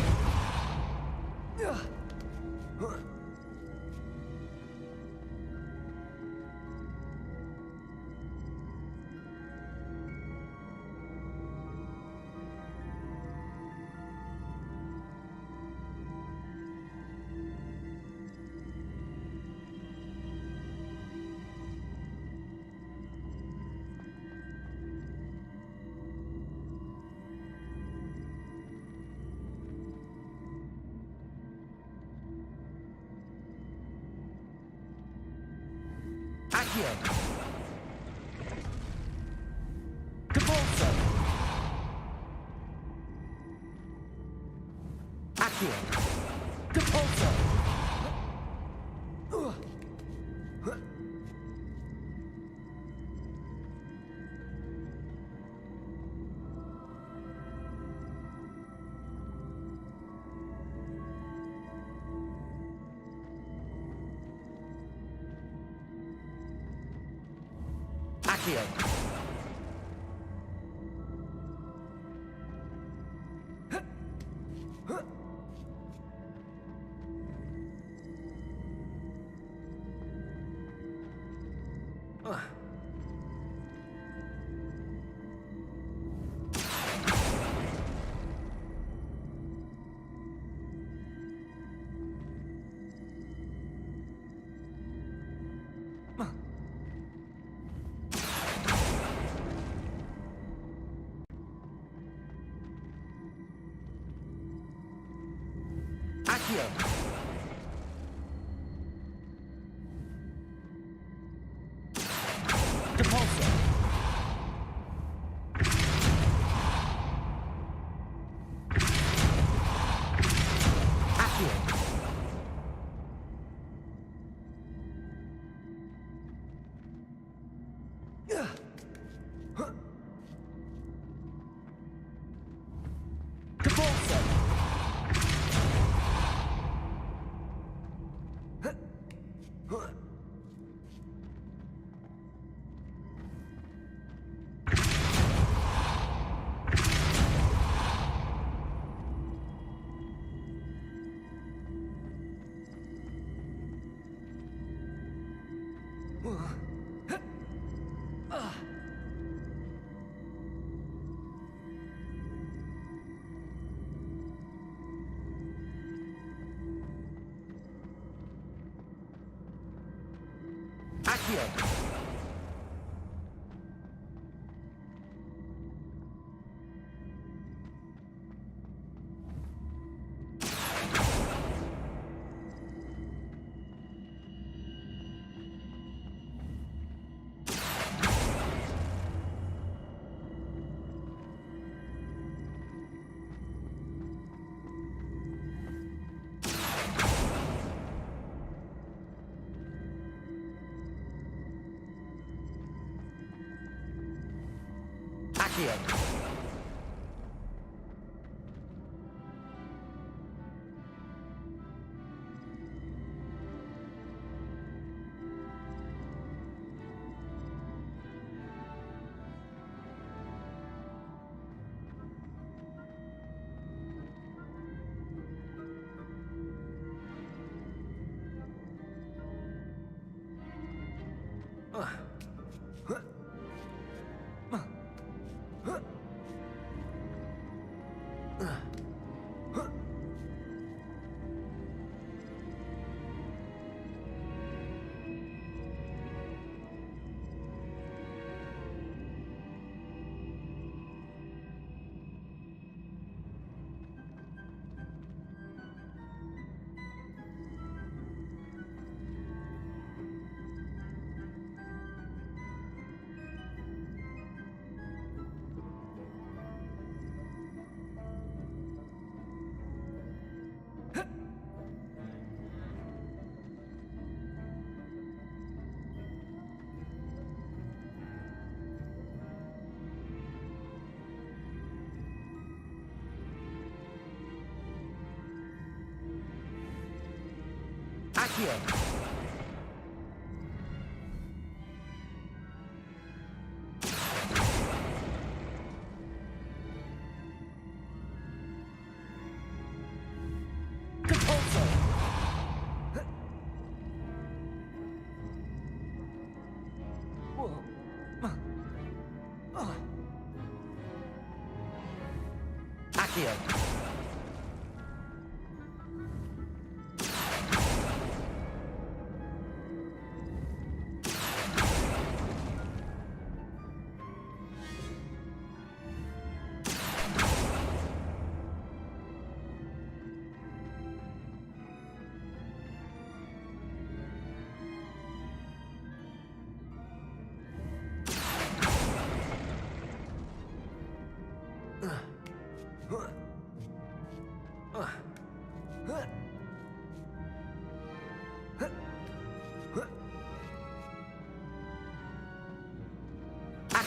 Accio. Capolso. Accio. Capolso. Accio. Accio. Capolso. Accio. Capolso. Accio. Accio. Accio. Capolso. Accio.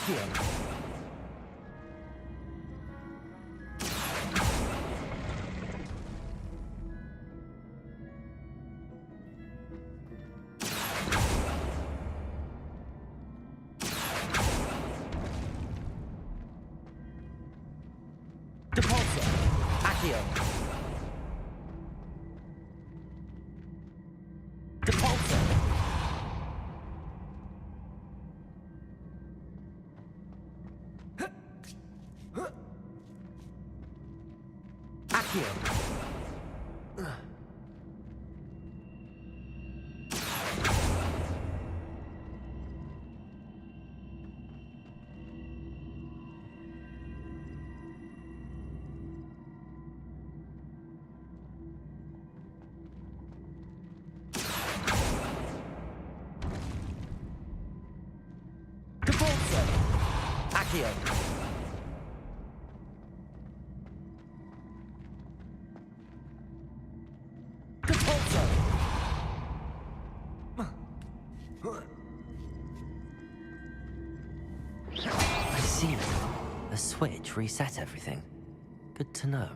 Accio. Depulso. Accio. Depulso. Accio. Depulso. Accio. Depulso. I see. A switch reset everything. Good to know.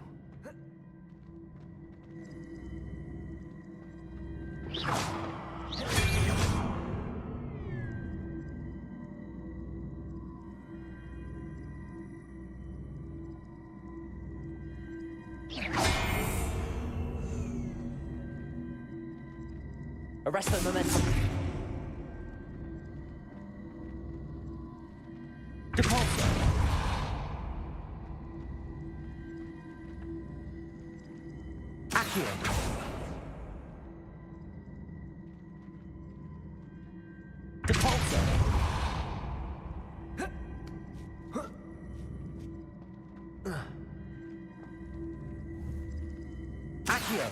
Arrest the momentum. Depulso. Accio. Depulso. Accio.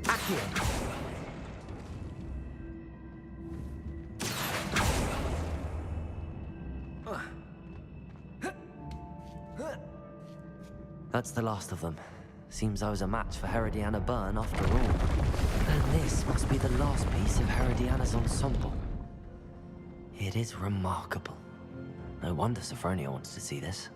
Accio. That's the last of them. Seems I was a match for Herodiana Byrne after all. And this must be the last piece of Herodiana's ensemble. It is remarkable. No wonder Sophronia wants to see this.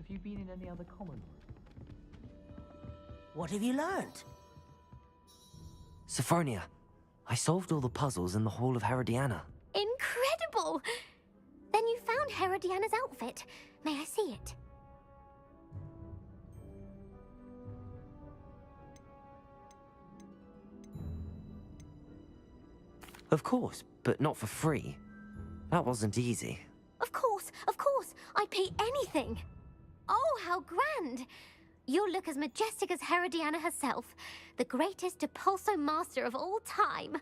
Have you been in any other common? What have you learned? Sophronia, I solved all the puzzles in the Hall of Herodiana. Incredible! Then you found Herodiana's outfit. May I see it? Of course, but not for free. That wasn't easy. Of course, I'd pay anything. Oh, how grand! You'll look as majestic as Herodiana herself, the greatest Depulso master of all time.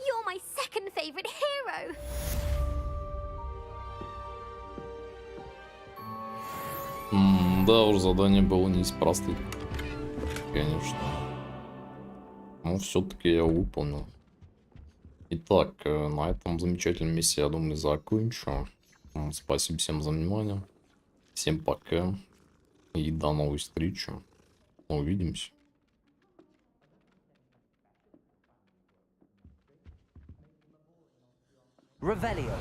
You're my second favorite hero! Да уж, задание было не из простых, конечно. Но все-таки я выполнил. Итак, на этом замечательном месте, я думаю, закончу. Спасибо всем за внимание. Всем пока. И до новой встречи. Увидимся. Revelio.